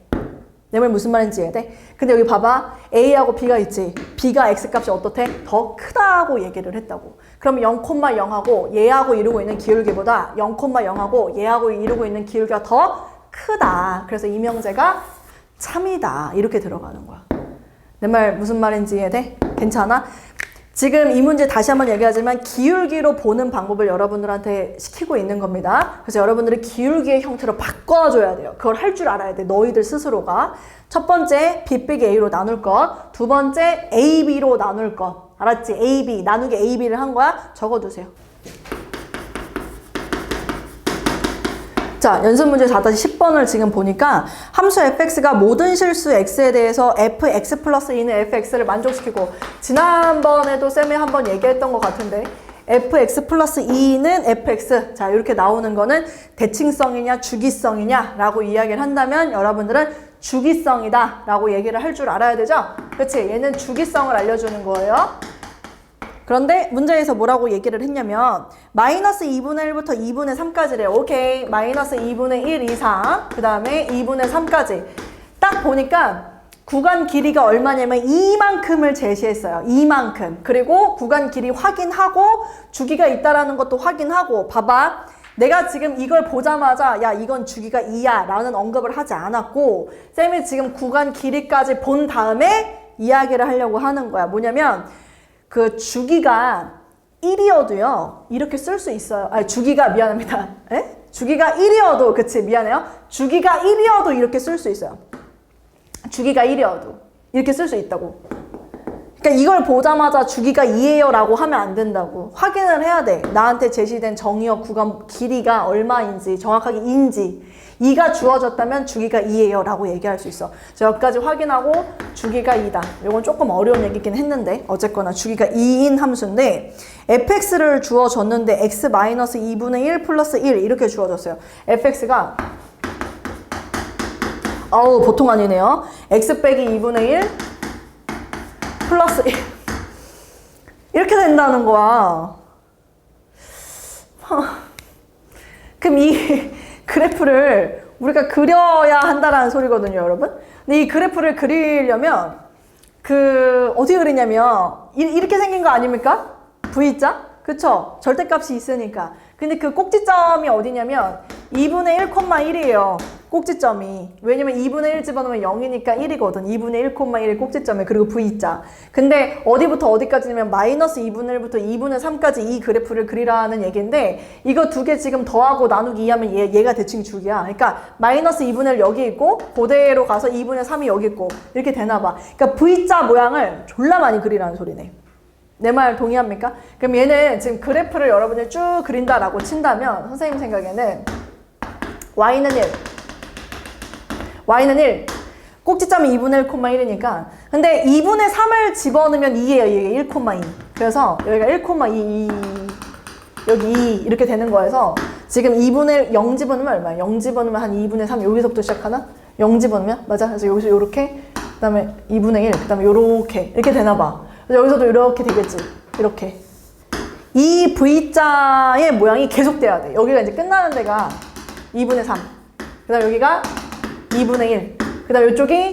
[SPEAKER 1] 내 말 무슨 말인지 이해돼? 근데 여기 봐봐. A하고 B가 있지. B가 X값이 어떻대? 더 크다고 얘기를 했다고. 그럼 0,0하고 얘하고 이루고 있는 기울기보다 0,0하고 얘하고 이루고 있는 기울기가 더 크다. 그래서 이 명제가 참이다. 이렇게 들어가는 거야. 내 말 무슨 말인지 이해돼? 괜찮아? 지금 이 문제 다시 한번 얘기하지만 기울기로 보는 방법을 여러분들한테 시키고 있는 겁니다. 그래서 여러분들이 기울기의 형태로 바꿔줘야 돼요. 그걸 할 줄 알아야 돼. 너희들 스스로가. 첫 번째 B 빼기 A로 나눌 것. 두 번째 AB로 나눌 것. 알았지? AB. 나누기 AB를 한 거야. 적어두세요. 자, 연습 문제 4-10번을 지금 보니까 함수 fx가 모든 실수 x에 대해서 fx 플러스 2는 fx를 만족시키고, 지난번에도 쌤이 한번 얘기했던 것 같은데 fx 플러스 2는 fx, 자 이렇게 나오는 거는 대칭성이냐 주기성이냐 라고 이야기를 한다면 여러분들은 주기성이다 라고 얘기를 할 줄 알아야 되죠? 그치? 얘는 주기성을 알려주는 거예요. 그런데 문제에서 뭐라고 얘기를 했냐면 마이너스 2분의 1부터 2분의 3까지래요. 오케이. 마이너스 2분의 1 이상, 그 다음에 2분의 3까지. 딱 보니까 구간 길이가 얼마냐면 이만큼을 제시했어요. 이만큼. 그리고 구간 길이 확인하고 주기가 있다라는 것도 확인하고, 봐봐. 내가 지금 이걸 보자마자 야 이건 주기가 2야 라는 언급을 하지 않았고, 쌤이 지금 구간 길이까지 본 다음에 이야기를 하려고 하는 거야. 뭐냐면 그 주기가 1이어도요 이렇게 쓸 수 있어요. 아니 주기가 미안합니다. 에? 주기가 1이어도, 그치 미안해요. 주기가 1이어도 이렇게 쓸 수 있어요. 주기가 1이어도 이렇게 쓸 수 있다고. 그러니까 이걸 보자마자 주기가 2예요 라고 하면 안 된다고. 확인을 해야 돼. 나한테 제시된 정의역 구간 길이가 얼마인지, 정확하게 인지. 2가 주어졌다면 주기가 2예요 라고 얘기할 수 있어. 자, 여기까지 확인하고 주기가 2다. 이건 조금 어려운 얘기긴 했는데 어쨌거나 주기가 2인 함수인데 fx를 주어졌는데 x-2분의 1 플러스 1 이렇게 주어졌어요. fx가 보통 아니네요. x 빼기 2분의 1 플러스 1 이렇게 된다는 거야. 그럼 이 그래프를 우리가 그려야 한다라는 소리거든요, 여러분. 근데 이 그래프를 그리려면 어떻게 그리냐면 이렇게 생긴 거 아닙니까? V자? 그쵸? 절대값이 있으니까. 근데 그 꼭지점이 어디냐면 2분의 1,1이에요. 꼭지점이. 왜냐면 2분의 1 집어넣으면 0이니까 1이거든. 2분의 1,1이 꼭지점에. 그리고 V자. 근데 어디부터 어디까지냐면 마이너스 2분의 1부터 2분의 3까지 이 그래프를 그리라는 얘기인데, 이거 두 개 지금 더하고 나누기 2하면 얘가 대칭 주기야. 그러니까 마이너스 2분의 1 여기 있고 그대로 가서 2분의 3이 여기 있고 이렇게 되나 봐. 그러니까 V자 모양을 졸라 많이 그리라는 소리네. 내 말 동의합니까? 그럼 얘는 지금 그래프를 여러분이 쭉 그린다라고 친다면 선생님 생각에는 y는 1, y는 1, 꼭지점이 2분의 1,1이니까, 근데 2분의 3을 집어넣으면 2예요. 이게 1,2. 그래서 여기가 1,2, 여기 2 이렇게 되는 거여서 지금 2분의 1, 0 집어넣으면 얼마야? 0 집어넣으면 한 2분의 3 여기서부터 시작하나? 0 집어넣으면? 맞아. 그래서 여기서 요렇게, 그 다음에 2분의 1, 그 다음에 요렇게 이렇게 되나 봐. 그래서 여기서도 이렇게 되겠지. 이렇게. 이 V자의 모양이 계속 돼야 돼. 여기가 이제 끝나는 데가 2분의 3. 그 다음 여기가 2분의 1. 그 다음 이쪽이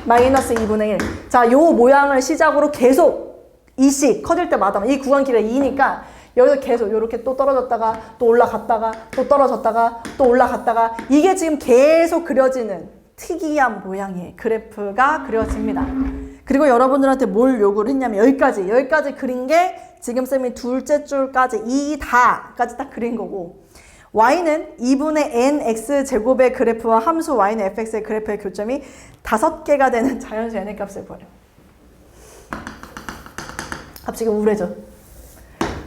[SPEAKER 1] 마이너스 2분의 1. 자, 요 모양을 시작으로 계속 2씩 커질 때마다 이 구간 길이가 2니까 여기서 계속 이렇게 또 떨어졌다가 또 올라갔다가 또 떨어졌다가 또 올라갔다가 이게 지금 계속 그려지는 특이한 모양의 그래프가 그려집니다. 그리고 여러분들한테 뭘 요구를 했냐면 여기까지 그린 게 지금 쌤이 둘째 줄까지 2다까지 딱 그린 거고, y는 2분의 nx 제곱의 그래프와 함수 y는 fx의 그래프의 교점이 5개가 되는 자연수 n의 값을 버려. 갑자기 우울해져.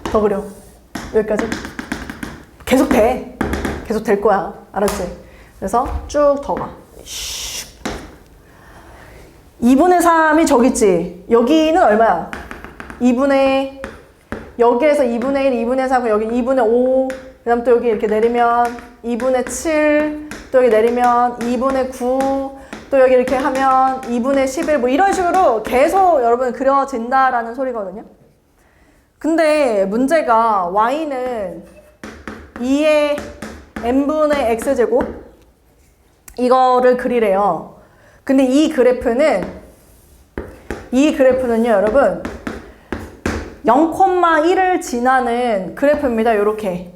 [SPEAKER 1] 더 그려. 여기까지. 계속 돼. 계속 될 거야. 알았지? 그래서 쭉 더 가. 2분의 3이 저기 있지. 여기는 얼마야? 2분의, 여기에서 2분의 1, 2분의 3, 여기 2분의 5, 그 다음 또 여기 이렇게 내리면 2분의 7, 또 여기 내리면 2분의 9, 또 여기 이렇게 하면 2분의 11, 뭐 이런 식으로 계속 여러분 그려진다라는 소리거든요. 근데 문제가 y는 2의 n분의 x제곱 이거를 그리래요. 근데 이 그래프는요 여러분 0,1을 지나는 그래프입니다. 요렇게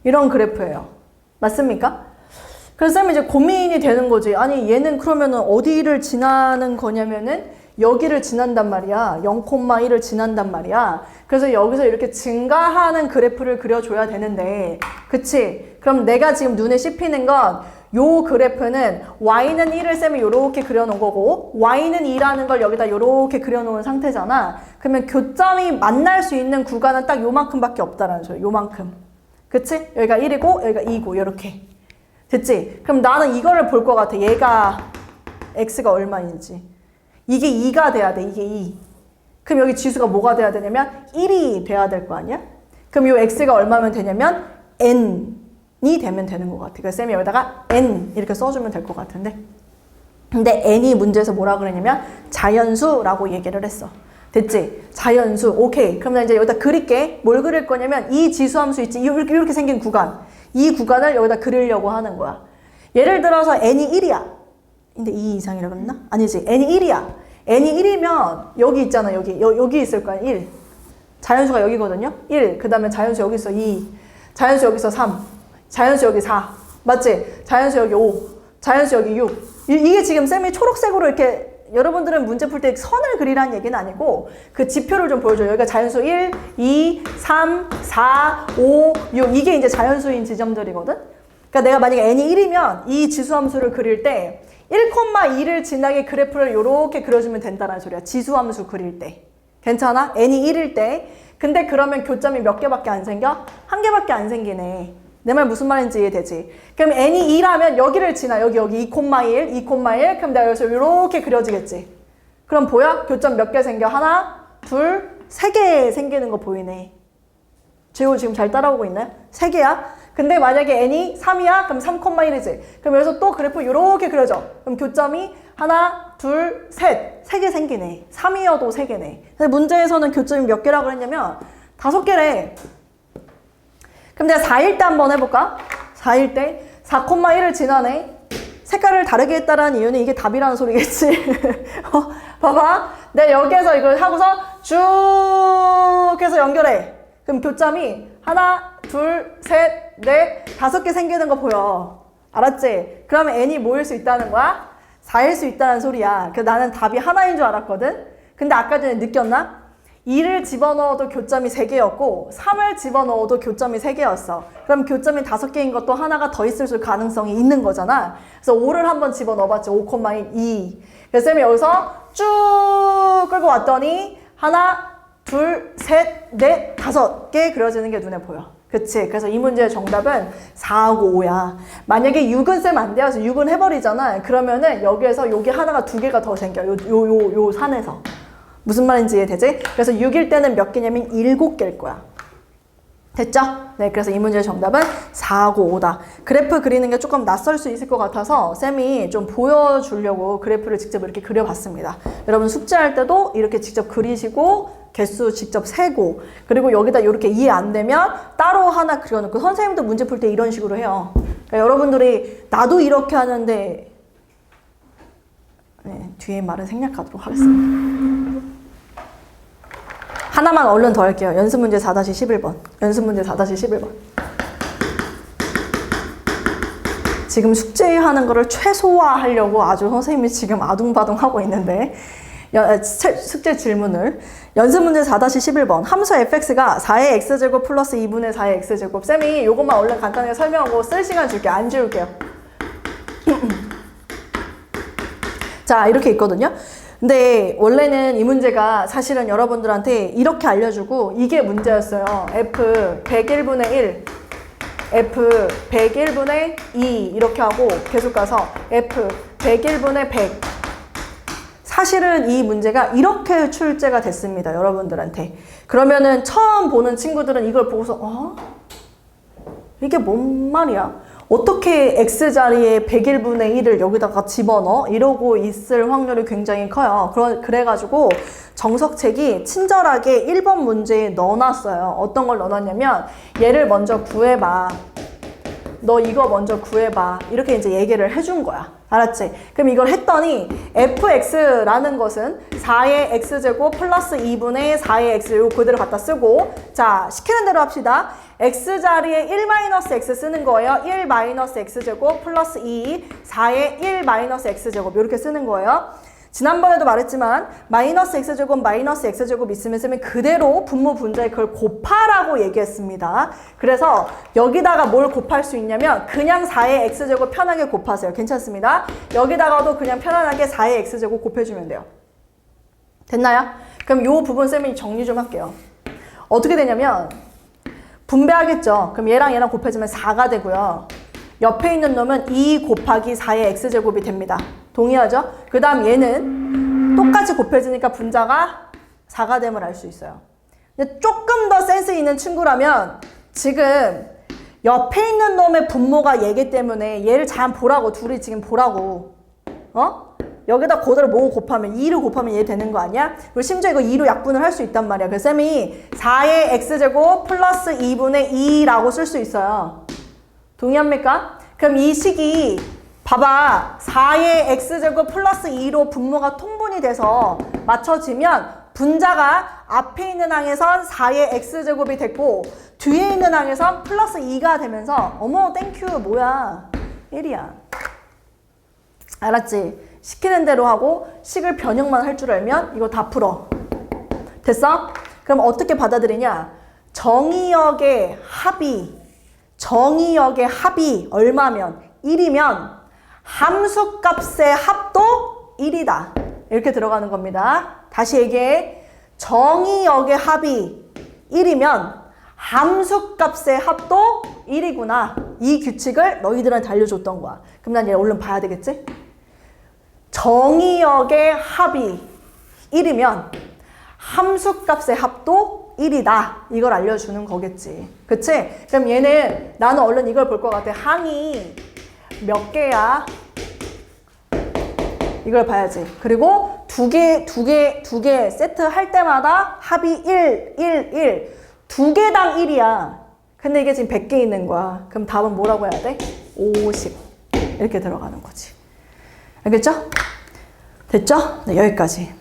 [SPEAKER 1] 이런 그래프예요. 맞습니까? 그래서 쌤이 이제 고민이 되는 거지. 아니 얘는 그러면은 어디를 지나는 거냐면은 여기를 지난단 말이야. 0,1을 지난단 말이야. 그래서 여기서 이렇게 증가하는 그래프를 그려줘야 되는데, 그치? 그럼 내가 지금 눈에 씹히는 건 요 그래프는 y는 1을 쌤이 요렇게 그려놓은 거고 y는 2라는 걸 여기다 요렇게 그려놓은 상태잖아. 그러면 교점이 만날 수 있는 구간은 딱 요만큼밖에 없다라는 소리야. 요만큼. 그치? 여기가 1이고 여기가 2고 요렇게. 됐지? 그럼 나는 이거를 볼 것 같아. 얘가 x가 얼마인지. 이게 2가 돼야 돼. 이게 2. 그럼 여기 지수가 뭐가 돼야 되냐면 1이 돼야 될 거 아니야? 그럼 이 x가 얼마면 되냐면 n이 되면 되는 것 같아. 그래서 쌤이 여기다가 n 이렇게 써주면 될 것 같은데. 근데 n이 문제에서 뭐라 그랬냐면 자연수라고 얘기를 했어. 됐지? 자연수. 오케이. 그럼 나 이제 여기다 그릴게. 뭘 그릴 거냐면 이 지수함수 있지? 이렇게 생긴 구간. 이 구간을 여기다 그리려고 하는 거야. 예를 들어서 n이 1이야. 근데 2 이상이라고 그랬나? 아니지. n이 1이야. n이 1이면 여기 있잖아. 여기 있을 거야. 1. 자연수가 여기거든요. 1. 그 다음에 자연수 여기 있어. 2. 자연수 여기 있어. 3. 자연수 여기 4. 맞지? 자연수 여기 5. 자연수 여기 6. 이게 지금 쌤이 초록색으로 이렇게 여러분들은 문제 풀 때 선을 그리라는 얘기는 아니고 그 지표를 좀 보여줘요. 여기가 자연수 1, 2, 3, 4, 5, 6 이게 이제 자연수인 지점들이거든. 그러니까 내가 만약에 n이 1이면 이 지수함수를 그릴 때 1,2를 지나게 그래프를 이렇게 그려주면 된다는 소리야. 지수함수 그릴 때. 괜찮아? n이 1일 때. 근데 그러면 교점이 몇 개밖에 안 생겨? 한 개밖에 안 생기네. 내 말 무슨 말인지 이해되지? 그럼 n이 2라면 여기를 지나. 여기 2,1, 2,1. 그럼 내가 여기서 이렇게 그려지겠지. 그럼 보여? 교점 몇 개 생겨? 하나, 둘, 세 개 생기는 거 보이네. 재호 지금 잘 따라오고 있나요? 세 개야? 근데 만약에 n이 3이야? 그럼 3,1이지. 그럼 여기서 또 그래프 이렇게 그려져. 그럼 교점이 하나, 둘, 셋. 세 개 생기네. 3이어도 세 개네. 근데 문제에서는 교점이 몇 개라고 그랬냐면 5개래. 그럼 내가 4일 때 한번 해볼까? 4일 때 4,1을 지나네. 색깔을 다르게 했다라는 이유는 이게 답이라는 소리겠지. 봐봐. 내가 여기에서 이걸 하고서 쭉 해서 연결해. 그럼 교점이 하나, 둘, 셋, 넷, 5개 생기는 거 보여. 알았지? 그러면 n이 뭐일 수 있다는 거야? 4일 수 있다는 소리야. 그래서 나는 답이 하나인 줄 알았거든? 근데 아까 전에 느꼈나? 2를 집어넣어도 교점이 3개였고 3을 집어넣어도 교점이 3개였어. 그럼 교점이 5개인 것도 하나가 더 있을 가능성이 있는 거잖아. 그래서 5를 한번 집어넣어봤지. 5,2. 그래서 쌤이 여기서 쭉 끌고 왔더니 하나, 둘, 셋, 넷, 5개 그려지는 게 눈에 보여. 그치? 그래서 이 문제의 정답은 4하고 5야. 만약에 6은 쌤 안 돼요. 6은 해버리잖아. 그러면은 여기에서 여기 하나가 2개가 더 생겨. 요 산에서. 무슨 말인지 이해되지? 그래서 6일 때는 몇 개냐면 7개일 거야. 됐죠? 네, 그래서 이 문제의 정답은 4하고 5다. 그래프 그리는 게 조금 낯설 수 있을 것 같아서 쌤이 좀 보여주려고 그래프를 직접 이렇게 그려봤습니다. 여러분 숙제할 때도 이렇게 직접 그리시고 개수 직접 세고 그리고 여기다 이렇게 이해 안 되면 따로 하나 그려놓고 선생님도 문제 풀 때 이런 식으로 해요. 그러니까 여러분들이 나도 이렇게 하는데 네, 뒤에 말은 생략하도록 하겠습니다. 하나만 얼른 더 할게요. 연습문제 4-11번. 연습문제 4-11번. 지금 숙제하는 거를 최소화하려고 아주 선생님이 지금 아둥바둥하고 있는데 숙제 질문을 연습문제 4-11번 함수 fx가 4의 x제곱 플러스 2분의 4의 x제곱 쌤이 이것만 얼른 간단하게 설명하고 쓸 시간 줄게. 안 줄게요. 자 이렇게 있거든요. 근데 원래는 이 문제가 사실은 여러분들한테 이렇게 알려주고 이게 문제였어요. f 101분의 1 f 101분의 2 이렇게 하고 계속 가서 f 101분의 100 사실은 이 문제가 이렇게 출제가 됐습니다. 여러분들한테. 그러면은 처음 보는 친구들은 이걸 보고서 이게 뭔 말이야? 어떻게 x자리에 101분의 1을 여기다가 집어넣어? 이러고 있을 확률이 굉장히 커요. 그래가지고 정석책이 친절하게 1번 문제에 넣어놨어요. 어떤 걸 넣어놨냐면 얘를 먼저 구해봐. 너 이거 먼저 구해봐. 이렇게 이제 얘기를 해준 거야. 알았지? 그럼 이걸 했더니 fx라는 것은 4의 x제곱 플러스 2분의 4의 x 요 그대로 갖다 쓰고 자 시키는 대로 합시다. x자리에 1-x 쓰는 거예요. 1-x제곱 플러스 2 4의 1-x제곱 이렇게 쓰는 거예요. 지난번에도 말했지만 마이너스 x제곱 마이너스 x제곱 있으면 쌤이 그대로 분모 분자에 그걸 곱하라고 얘기했습니다. 그래서 여기다가 뭘 곱할 수 있냐면 그냥 4의 x제곱 편하게 곱하세요. 괜찮습니다. 여기다가도 그냥 편안하게 4의 x제곱 곱해주면 돼요. 됐나요? 그럼 이 부분 쌤이 정리 좀 할게요. 어떻게 되냐면 분배하겠죠. 그럼 얘랑 얘랑 곱해주면 4가 되고요. 옆에 있는 놈은 2 곱하기 4의 x제곱이 됩니다. 동의하죠? 그 다음 얘는 똑같이 곱해지니까 분자가 4가 됨을 알 수 있어요. 근데 조금 더 센스 있는 친구라면 지금 옆에 있는 놈의 분모가 얘기 때문에 얘를 잘 보라고. 둘이 지금 보라고. 여기다 그대로 뭐 곱하면 2를 곱하면 얘 되는 거 아니야? 그리고 심지어 이거 2로 약분을 할 수 있단 말이야. 그래서 쌤이 4의 x제곱 플러스 2분의 2라고 쓸 수 있어요. 동의합니까? 그럼 이 식이 봐봐. 4의 x제곱 플러스 2로 분모가 통분이 돼서 맞춰지면 분자가 앞에 있는 항에선 4의 x제곱이 됐고 뒤에 있는 항에선 플러스 2가 되면서 어머 땡큐 뭐야 1이야. 알았지? 시키는 대로 하고 식을 변형만 할 줄 알면 이거 다 풀어. 됐어? 그럼 어떻게 받아들이냐? 정의역의 합이 얼마면? 1이면 함수값의 합도 1이다. 이렇게 들어가는 겁니다. 다시 얘기해. 정의역의 합이 1이면 함수값의 합도 1이구나. 이 규칙을 너희들한테 알려줬던 거야. 그럼 난 얘 얼른 봐야 되겠지? 정의역의 합이 1이면 함수값의 합도 1이다. 이걸 알려주는 거겠지. 그치? 그럼 얘는 나는 얼른 이걸 볼 것 같아. 항이 몇 개야? 이걸 봐야지. 그리고 두 개 세트 할 때마다 합이 1, 1, 1. 두 개당 1이야. 근데 이게 지금 100개 있는 거야. 그럼 답은 뭐라고 해야 돼? 50. 이렇게 들어가는 거지. 알겠죠? 됐죠? 네, 여기까지.